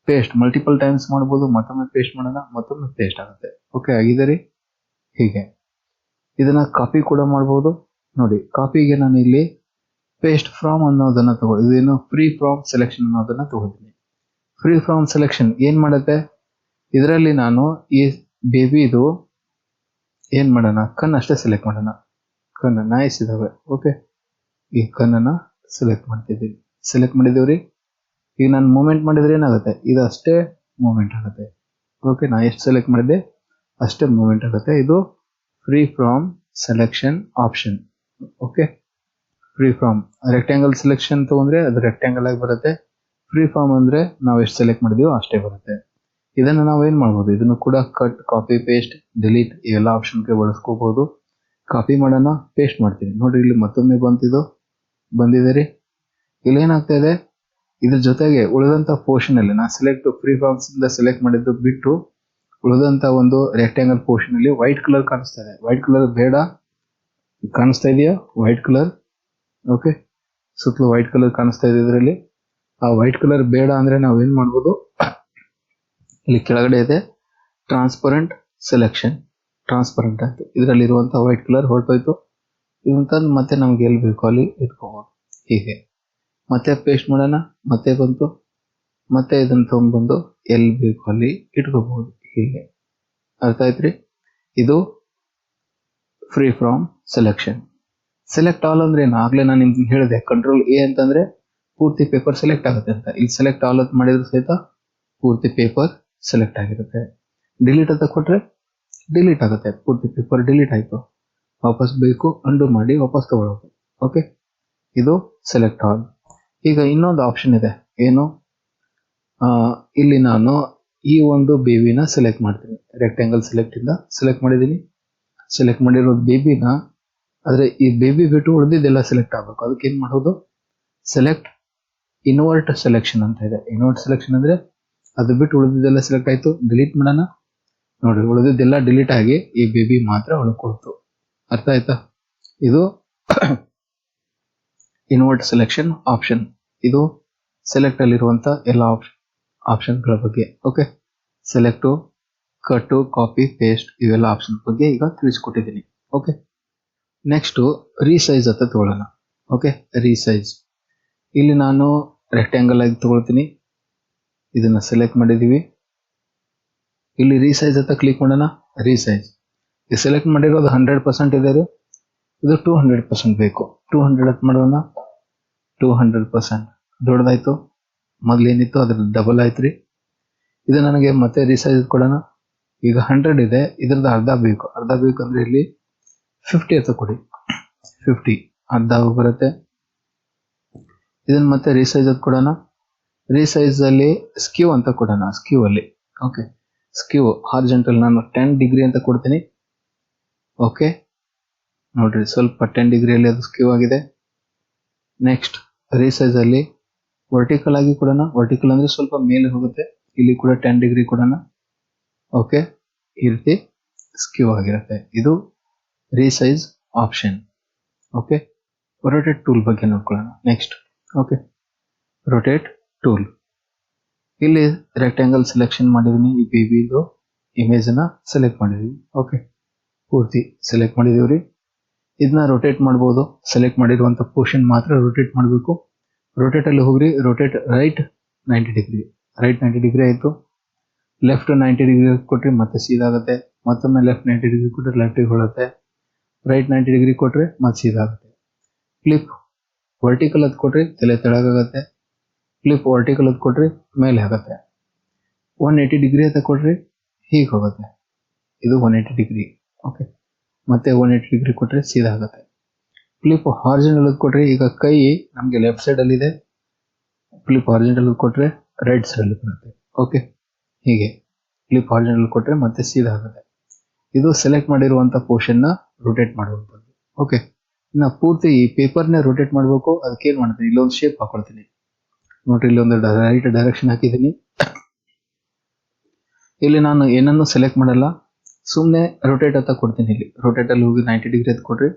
ಪೇಸ್ಟ್ ಮಲ್ಟಿಪಲ್ ಟೈಮ್ಸ್ ಮಾಡಬಹುದು, ಮತ್ತೊಮ್ಮೆ ಪೇಸ್ಟ್ ಮಾಡೋಣ, ಮತ್ತೊಮ್ಮೆ ಪೇಸ್ಟ್ ಆಗುತ್ತೆ. ಓಕೆ ಆಗಿದ್ದಾರೆ. ಹೀಗೆ ಇದನ್ನ ಕಾಪಿ ಕೂಡ ಮಾಡಬಹುದು. ನೋಡಿ, ಕಾಪಿಗೆ ನಾನು ಇಲ್ಲಿ ಪೇಸ್ಟ್ ಫ್ರಾಮ್ ಅನ್ನೋದನ್ನ ಇದೇನು ಫ್ರೀ ಫ್ರಾಮ್ ಸೆಲೆಕ್ಷನ್ ಅನ್ನೋದನ್ನ ತಗೋತೀನಿ. ಫ್ರೀ ಫ್ರಾಮ್ ಸೆಲೆಕ್ಷನ್ ಏನ್ ಮಾಡುತ್ತೆ, ಇದರಲ್ಲಿ ನಾನು ಈ ಬೇಬಿದು ಏನ್ ಮಾಡೋಣ, ಕಣ್ಣಷ್ಟೇ ಸೆಲೆಕ್ಟ್ ಮಾಡೋಣ. ಕಣ್ಣು ನೈಸ್ ಇದಾವೆ. ಓಕೆ, ಈ ಕಣ್ಣನ್ನ ಸೆಲೆಕ್ಟ್ ಮಾಡ್ತಿದ್ದೀವಿ. ಸೆಲೆಕ್ಟ್ ಮಾಡಿದೀವ್ರಿ. ಈಗ ನಾನು ಮೂವ್ಮೆಂಟ್ ಮಾಡಿದ್ರೆ ಏನಾಗುತ್ತೆ, ಇದು ಅಷ್ಟೇ ಮೂವ್ಮೆಂಟ್ ಆಗುತ್ತೆ. ಓಕೆ, ನಾ ಎಷ್ಟು ಸೆಲೆಕ್ಟ್ ಮಾಡಿದ್ದೆ ಅಷ್ಟೇ ಮೂವ್ಮೆಂಟ್ ಆಗುತ್ತೆ. ಇದು free from selection option. Okay, free from rectangle selection ತಗೊಂಡ್ರೆ ಅದು ರೆಕ್ಟ್ಯಾಂಗಲ್ ಆಗಿ ಬರುತ್ತೆ. ಫ್ರೀ ಫಾರ್ಮ್ ಅಂದ್ರೆ ನಾವು ಎಷ್ಟು ಸೆಲೆಕ್ಟ್ ಮಾಡಿದೀವೋ ಅಷ್ಟೇ ಬರುತ್ತೆ. ಇದನ್ನು ನಾವೇನ್ ಮಾಡ್ಬೋದು, ಇದನ್ನು ಕೂಡ ಕಟ್, ಕಾಪಿ, ಪೇಸ್ಟ್, ಡಿಲೀಟ್ ಇವೆಲ್ಲ ಆಪ್ಷನ್ಗೆ ಬಳಸ್ಕೋಬಹುದು. ಕಾಪಿ ಮಾಡೋಣ, ಪೇಸ್ಟ್ ಮಾಡ್ತೀನಿ. ನೋಡ್ರಿ ಇಲ್ಲಿ ಮತ್ತೊಮ್ಮೆ ಬಂದಿದೆ ರೀ. ಇಲ್ಲಿ ಏನಾಗ್ತಾ ಇದೆ, ಇದ್ರ ಜೊತೆಗೆ ಉಳಿದಂತ ಪೋರ್ಷನ್ ಅಲ್ಲಿ ನಾ ಫ್ರೀ ಫಾರ್ಮ್ಸ್ ಇಂದ ಸೆಲೆಕ್ಟ್ ಮಾಡಿದ್ದು ಬಿಟ್ಟು ಉಳಿದಂತ ಒಂದು ರೆಕ್ಟ್ಯಾಂಗಲ್ ಪೋರ್ಷನ್ ಅಲ್ಲಿ ವೈಟ್ ಕಲರ್ ಕಾಣಿಸ್ತಾ ಇದೆ. ವೈಟ್ ಕಲರ್ ಬೇಡ, ಕಾಣಿಸ್ತಾ ಇದೆಯಾ ವೈಟ್ ಕಲರ್? ಓಕೆ, ಸುತ್ತಲೂ ವೈಟ್ ಕಲರ್ ಕಾಣಿಸ್ತಾ ಇದೆ ಇದರಲ್ಲಿ. ಆ ವೈಟ್ ಕಲರ್ ಬೇಡ ಅಂದ್ರೆ ನಾವೇನ್ ಮಾಡ್ಬೋದು, ಇಲ್ಲಿ ಕೆಳಗಡೆ ಇದೆ ಟ್ರಾನ್ಸ್ಪರೆಂಟ್ ಸೆಲೆಕ್ಷನ್. ಟ್ರಾನ್ಸ್ಪರೆಂಟ್ ಆಯ್ತು, ಇದರಲ್ಲಿ ಇರುವಂತಹ ವೈಟ್ ಕಲರ್ ಹೊರಟೋಯ್ತು. ಇದಂತ ಮತ್ತೆ ನಮ್ಗೆ ಎಲ್ಲಿ ಬೇಕು ಅಲ್ಲಿ ಇಟ್ಕೋಬಹುದು. ಹೀಗೆ ಮತ್ತೆ ಪೇಸ್ಟ್ ಮಾಡೋಣ, ಮತ್ತೆ ಬಂತು, ಮತ್ತೆ ಇದನ್ನ ತಗೊಂಡ್ಬಂದು ಎಲ್ಲಿ ಬೇಕು ಅಲ್ಲಿ ಇಟ್ಕೋಬಹುದು. ಹೀಗೆ ಅರ್ಥ ಆಯ್ತ್ರಿ? ಇದು free from selection. Select all ಅಂದ್ರೆ ಏನು, ಆಗ್ಲೇ ನಾನು ನಿಮ್ಗೆ ಹೇಳಿದೆ, ಕಂಟ್ರೋಲ್ ಎ ಅಂತಂದ್ರೆ ಪೂರ್ತಿ ಪೇಪರ್ ಸೆಲೆಕ್ಟ್ ಆಗುತ್ತೆ ಅಂತ. ಇಲ್ಲಿ ಸೆಲೆಕ್ಟ್ ಆಲ್ ಅಂತ ಮಾಡಿದ್ರು ಸಹಿತ ಪೂರ್ತಿ ಪೇಪರ್ ಸೆಲೆಕ್ಟ್ ಆಗಿರುತ್ತೆ. ಡಿಲೀಟ್ ಅಂತ ಕೊಟ್ರೆ ಡಿಲೀಟ್ ಆಗುತ್ತೆ, ಪೂರ್ತಿ ಪೇಪರ್ ಡಿಲೀಟ್ ಆಯ್ತು. ವಾಪಸ್ ಬೇಕು, ಅಂಡು ಮಾಡಿ ವಾಪಸ್ ತಗೊಳ್ಳೋದು. ಓಕೆ, ಇದು ಸೆಲೆಕ್ಟ್ ಆಲ್. ಈಗ ಇನ್ನೊಂದು ಆಪ್ಷನ್ ಇದೆ, ಏನು, ಇಲ್ಲಿ ನಾನು ಈ ಒಂದು ಬೇಬಿನ ಸೆಲೆಕ್ಟ್ ಮಾಡ್ತೀನಿ. ರೆಕ್ಟ್ಯಾಂಗಲ್ ಸೆಲೆಕ್ಟ್ ಇಂದ ಸೆಲೆಕ್ಟ್ ಮಾಡಿದ್ದೀನಿ. ಸೆಲೆಕ್ಟ್ ಮಾಡಿರೋದು ಬೇಬಿನ, ಆದ್ರೆ ಈ ಬೇಬಿ ಬಿಟ್ಟು ಉಳಿದಿದ್ದೆಲ್ಲ ಸೆಲೆಕ್ಟ್ ಆಗಬೇಕು. ಅದಕ್ಕೆ ಏನ್ ಮಾಡೋದು, ಸೆಲೆಕ್ಟ್ ಇನ್ವರ್ಟ್ ಸೆಲೆಕ್ಷನ್ ಅಂತ ಇದೆ. ಇನ್ವರ್ಟ್ ಸೆಲೆಕ್ಷನ್ ಅಂದ್ರೆ ಅದು ಬಿಟ್ಟು ಉಳಿದಿದ್ದೆಲ್ಲ ಸೆಲೆಕ್ಟ್ ಆಯ್ತು. ಡಿಲೀಟ್ ಮಾಡೋಣ, ನೋಡ್ರಿ ಉಳಿದಿದ್ದೆಲ್ಲ ಡಿಲೀಟ್ ಆಗಿ ಈ ಬೇಬಿ ಮಾತ್ರ ಉಳ್ಕೊಳ್ತು. ಅರ್ಥ ಆಯ್ತಾ? ಇದು ಇನ್ವರ್ಟ್ ಸೆಲೆಕ್ಷನ್ ಆಪ್ಷನ್. ಇದು ಸೆಲೆಕ್ಟ್ ಅಲ್ಲಿರುವಂತ ಎಲ್ಲ ಆಪ್ಷನ್ಗಳ ಬಗ್ಗೆ. ಓಕೆ, ಸೆಲೆಕ್ಟು, ಕಟ್ಟು, ಕಾಪಿ, ಪೇಸ್ಟ್ ಇವೆಲ್ಲ ಆಪ್ಷನ್ ಬಗ್ಗೆ ಈಗ ತಿಳಿಸ್ಕೊಟ್ಟಿದ್ದೀನಿ. ಓಕೆ, ನೆಕ್ಸ್ಟ್ ರೀಸೈಜ್ ಅಂತ ತಗೊಳ್ಳೋಣ. Okay, resize. ಇಲ್ಲಿ ನಾನು ರೆಕ್ಟ್ಯಾಂಗಲ್ ಆಗಿ ತಗೊಳ್ತೀನಿ. ಇದನ್ನ ಸೆಲೆಕ್ಟ್ ಮಾಡಿದೀವಿ. ಇಲ್ಲಿ ರೀಸೈಜ್ ಅಂತ ಕ್ಲಿಕ್ ಮಾಡೋಣ. ರೀಸೈಜ್ ಸೆಲೆಕ್ಟ್ ಮಾಡಿರೋದು 100% ಇದೆ ರೀ. ಇದು 200% ಬೇಕು. 200 ಅಂತ ಮಾಡೋಣ. 200% ದೊಡ್ಡದಾಯ್ತು. ಮೊದ್ಲೇನಿತ್ತು ಅದ್ರ ಡಬಲ್ ಆಯ್ತು ರೀ. ಇದು ನನಗೆ ಮತ್ತೆ ರೀಸೈಜ್ ಕೊಡೋಣ. ಈಗ 100 ಇದೆ, ಇದ್ರದ್ದು ಅರ್ಧ ಬೇಕು. ಅರ್ಧ ಬೇಕಂದ್ರೆ ಇಲ್ಲಿ 50 ಅಂತ ಕೊಡಿ. 50 ಅರ್ಧ ಬರುತ್ತೆ. ಇದನ್ನ ಮತ್ತೆ ರೀಸೈಜ್ ಅಂತ ಕೊಡೋಣ. ರೀಸೈಜ್ ಅಲ್ಲಿ ಸ್ಕ್ಯೂ ಅಂತ ಕೊಡೋಣ. ಸ್ಕ್ಯೂ ಅಲ್ಲಿ ಓಕೆ, ಸ್ಕ್ಯೂ ಹಾರ್ಜೆಂಟಲ್ ನಾನು 10 ಡಿಗ್ರಿ ಅಂತ ಕೊಡ್ತೀನಿ. ಓಕೆ, ನೋಡ್ರಿ ಸ್ವಲ್ಪ 10 ಡಿಗ್ರಿಯಲ್ಲಿ ಅದು ಸ್ಕ್ಯೂ ಆಗಿದೆ. ನೆಕ್ಸ್ಟ್ ರೀಸೈಜ್ ಅಲ್ಲಿ ವರ್ಟಿಕಲ್ ಆಗಿ ಕೊಡೋಣ. ವರ್ಟಿಕಲ್ ಅಂದ್ರೆ ಸ್ವಲ್ಪ ಮೇಲೆ ಹೋಗುತ್ತೆ. ಇಲ್ಲಿ ಕೂಡ 10 ಡಿಗ್ರಿ ಕೊಡೋಣ. ಓಕೆ, ಈ ರೀತಿ ಸ್ಕ್ಯೂ ಆಗಿರುತ್ತೆ. ಇದು resize option. Okay, rotate tool ಬಗ್ಗೆ ನೋಡ್ಕೊಳ್ಳೋಣ ನೆಕ್ಸ್ಟ್. Okay, rotate tool. ಇಲ್ಲಿ ರೆಕ್ಟ್ಯಾಂಗಲ್ ಸೆಲೆಕ್ಷನ್ ಮಾಡಿದೀನಿ. ಈ ಬೇಬಿದು ಇಮೇಜ್ ಅನ್ನ ಸೆಲೆಕ್ಟ್ ಮಾಡಿದೀವಿ. ಓಕೆ, ಪೂರ್ತಿ ಸೆಲೆಕ್ಟ್ ಮಾಡಿದೀವ್ರಿ. ಇದನ್ನ ರೊಟೇಟ್ ಮಾಡ್ಬೋದು. ಸೆಲೆಕ್ಟ್ ಮಾಡಿರುವಂತ ಪೋರ್ಷನ್ ಮಾತ್ರ ರೊಟೇಟ್ ಮಾಡಬೇಕು. ರೊಟೇಟ್ ಅಲ್ಲಿ ಹೋಗ್ರಿ. Rotate right 90 degree. Right 90 degree ಆಯ್ತು. ಲೆಫ್ಟ್ 90 ಡಿಗ್ರಿ ಕೊಟ್ರೆ ಮತ್ತೆ ಸೀದಾ ಆಗುತ್ತೆ. ಮತ್ತೊಮ್ಮೆ ಲೆಫ್ಟ್ 90 ಡಿಗ್ರಿ ಕೊಟ್ರೆ ಲೆಫ್ಟಿಗೆ ಹೊಳುತ್ತೆ. ರೈಟ್ 90 ಡಿಗ್ರಿ ಕೊಟ್ರೆ ಮತ್ತೆ ಸೀದಾ ಆಗುತ್ತೆ. ಫ್ಲಿಪ್ ವರ್ಟಿಕಲ್ ಅದ್ ಕೊಟ್ರೆ ತಲೆ ತೆಳಗಾಗತ್ತೆ. ಫ್ಲಿಪ್ ವರ್ಟಿಕಲ್ ಅದ್ ಕೊಟ್ರೆ ಮೇಲೆ ಆಗುತ್ತೆ. 180 ಡಿಗ್ರಿ ಅಂತ ಕೊಟ್ರೆ ಹೀಗೆ ಹೋಗುತ್ತೆ. ಇದು 180 ಡಿಗ್ರಿ. ಓಕೆ, ಮತ್ತೆ 180 ಡಿಗ್ರಿ ಕೊಟ್ರೆ ಸೀದಾ ಆಗುತ್ತೆ. ಫ್ಲಿಪ್ ಹಾರಿಜಾಂಟಲ್ ಕೊಟ್ರೆ ಈಗ ಕೈ ನಮಗೆ ಲೆಫ್ಟ್ ಸೈಡ್ ಅಲ್ಲಿ ಇದೆ. ಫ್ಲಿಪ್ ಹಾರಿಜಾಂಟಲ್ ಕೊಟ್ರೆ ರೈಟ್ ಸೈಡ್ ಅಲ್ಲಿ ಬರುತ್ತೆ. ಓಕೆ, ಹೀಗೆ ಫ್ಲಿಪ್ ಹಾರಿಜಾಂಟಲ್ ಕೊಟ್ರೆ ಮತ್ತೆ ಸೀದಾ ಆಗುತ್ತೆ. ಇದು ಸೆಲೆಕ್ಟ್ ಮಾಡಿರುವಂತ ಪೋರ್ಷನ್ ನ ರೊಟೇಟ್ ಮಾಡುವಂಥದ್ದು. ಓಕೆ, ಇನ್ನ ಪೂರ್ತಿ ಈ ಪೇಪರ್ನೇ ರೊಟೇಟ್ ಮಾಡಬೇಕು. ಅದಕ್ಕೆ ಏನ್ ಮಾಡ್ತೀನಿ, ಇಲ್ಲೊಂದು ಶೇಪ್ ಹಾಕೊಳ್ತೀನಿ. ನೋಡ್ರಿ, ಇಲ್ಲಿ ಒಂದು ರೈಟ್ ಡೈರೆಕ್ಷನ್ ಹಾಕಿದ್ದೀನಿ. ಇಲ್ಲಿ ನಾನು ಏನನ್ನು ಸೆಲೆಕ್ಟ್ ಮಾಡಲ್ಲ, ಸುಮ್ಮನೆ ರೊಟೇಟ್ ಅಂತ ಕೊಡ್ತೀನಿ. ಇಲ್ಲಿ ರೊಟೇಟ್ ಅಲ್ಲಿ ಹೋಗಿ 90 ಡಿಗ್ರಿ ಅಂತ ಕೊಡ್ರಿ,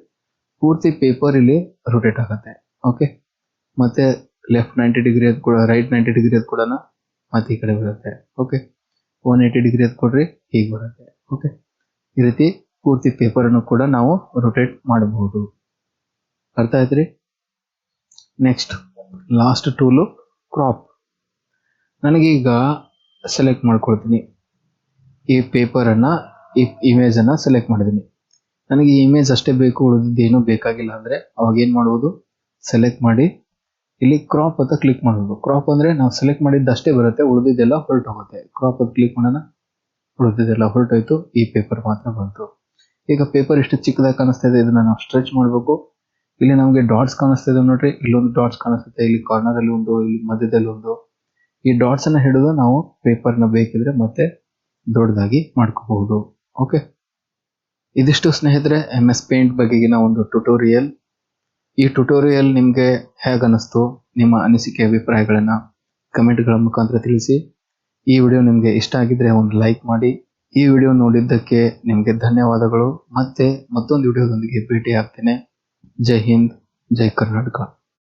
ಪೂರ್ತಿ ಪೇಪರ್ ಇಲ್ಲಿ ರೊಟೇಟ್ ಆಗುತ್ತೆ. ಓಕೆ, ಮತ್ತೆ ಲೆಫ್ಟ್ 90 ಡಿಗ್ರಿ ಅಂತ ಕೂಡ, ರೈಟ್ 90 ಡಿಗ್ರಿ ಅಂತ ಕೊಡೋಣ, ಮತ್ತೆ ಈ ಕಡೆ ಬರುತ್ತೆ. ಓಕೆ, 180 ಡಿಗ್ರಿ ಅಂತ ಕೊಡ್ರಿ, ಹೀಗೆ ಬರುತ್ತೆ. ಓಕೆ, ಈ ರೀತಿ ಪೂರ್ತಿ ಪೇಪರ್ ಅನ್ನು ಕೂಡ ನಾವು ರೊಟೇಟ್ ಮಾಡಬಹುದು. ಅರ್ಥ ಆಯ್ತ್ರಿ? Next last tool crop. ನನಗೀಗ ಸೆಲೆಕ್ಟ್ ಮಾಡ್ಕೊಳ್ತೀನಿ. ಈ ಪೇಪರ್ ಅನ್ನ, ಈ ಇಮೇಜ್ ಅನ್ನ ಸೆಲೆಕ್ಟ್ ಮಾಡಿದ್ದೀನಿ. ನನಗೆ ಈ ಇಮೇಜ್ ಅಷ್ಟೇ ಬೇಕು, ಉಳಿದಿದ್ದೇನು ಬೇಕಾಗಿಲ್ಲ ಅಂದ್ರೆ ಅವಾಗ ಏನ್ ಮಾಡುವುದು, ಸೆಲೆಕ್ಟ್ ಮಾಡಿ ಇಲ್ಲಿ ಕ್ರಾಪ್ ಅಂತ ಕ್ಲಿಕ್ ಮಾಡೋದು. ಕ್ರಾಪ್ ಅಂದ್ರೆ ನಾವು ಸೆಲೆಕ್ಟ್ ಮಾಡಿದ್ದಷ್ಟೇ ಬರುತ್ತೆ, ಉಳಿದಿದ್ದೆಲ್ಲ ಹೊರಟೋಗುತ್ತೆ. ಕ್ರಾಪ್ ಅಂತ ಕ್ಲಿಕ್ ಮಾಡೋಣ, ಉಳಿದಿದ್ದೆಲ್ಲ ಹೊರಟೋಯ್ತು, ಈ ಪೇಪರ್ ಮಾತ್ರ ಬಂತು. ಈಗ ಪೇಪರ್ ಇಷ್ಟು ಚಿಕ್ಕದಾಗಿ ಕಾಣಿಸ್ತಾ ಇದೆ, ಇದನ್ನ ನಾವು ಸ್ಟ್ರೆಚ್ ಮಾಡಬೇಕು. ಇಲ್ಲಿ ನಮಗೆ ಡಾಟ್ಸ್ ಕಾಣಿಸ್ತಿದೆ ನೋಡ್ರಿ, ಇಲ್ಲೊಂದು ಡಾಟ್ಸ್ ಕಾಣಿಸುತ್ತೆ, ಇಲ್ಲಿ ಕಾರ್ನರ್ ಅಲ್ಲಿ ಒಂದು, ಇಲ್ಲಿ ಮಧ್ಯದಲ್ಲಿ ಒಂದು. ಈ ಡಾಟ್ಸ್ ಅನ್ನ ಹಿಡಿದು ನಾವು ಪೇಪರ್ನ ಬೇಕಿದ್ರೆ ಮತ್ತೆ ದೊಡ್ಡದಾಗಿ ಮಾಡ್ಕೋಬಹುದು. ಓಕೆ, ಇದಿಷ್ಟು ಸ್ನೇಹಿತರೆ MS ಪೇಂಟ್ ಬಗೆಗಿನ ಒಂದು ಟ್ಯುಟೋರಿಯಲ್. ಈ ಟ್ಯುಟೋರಿಯಲ್ ನಿಮಗೆ ಹೇಗೆ ಅನಿಸ್ತು, ನಿಮ್ಮ ಅನಿಸಿಕೆ ಅಭಿಪ್ರಾಯಗಳನ್ನ ಕಮೆಂಟ್ಗಳ ಮುಖಾಂತರ ತಿಳಿಸಿ. ಈ ವಿಡಿಯೋ ನಿಮಗೆ ಇಷ್ಟ ಆಗಿದ್ರೆ ಒಂದು ಲೈಕ್ ಮಾಡಿ. ಈ ವಿಡಿಯೋ ನೋಡಿದ್ದಕ್ಕೆ ನಿಮಗೆ ಧನ್ಯವಾದಗಳು. ಮತ್ತೆ ಮತ್ತೊಂದು ವಿಡಿಯೋದೊಂದಿಗೆ ಭೇಟಿ ಆಗ್ತೇನೆ. ಜೈ ಹಿಂದ್, ಜೈ ಕರ್ನಾಟಕ.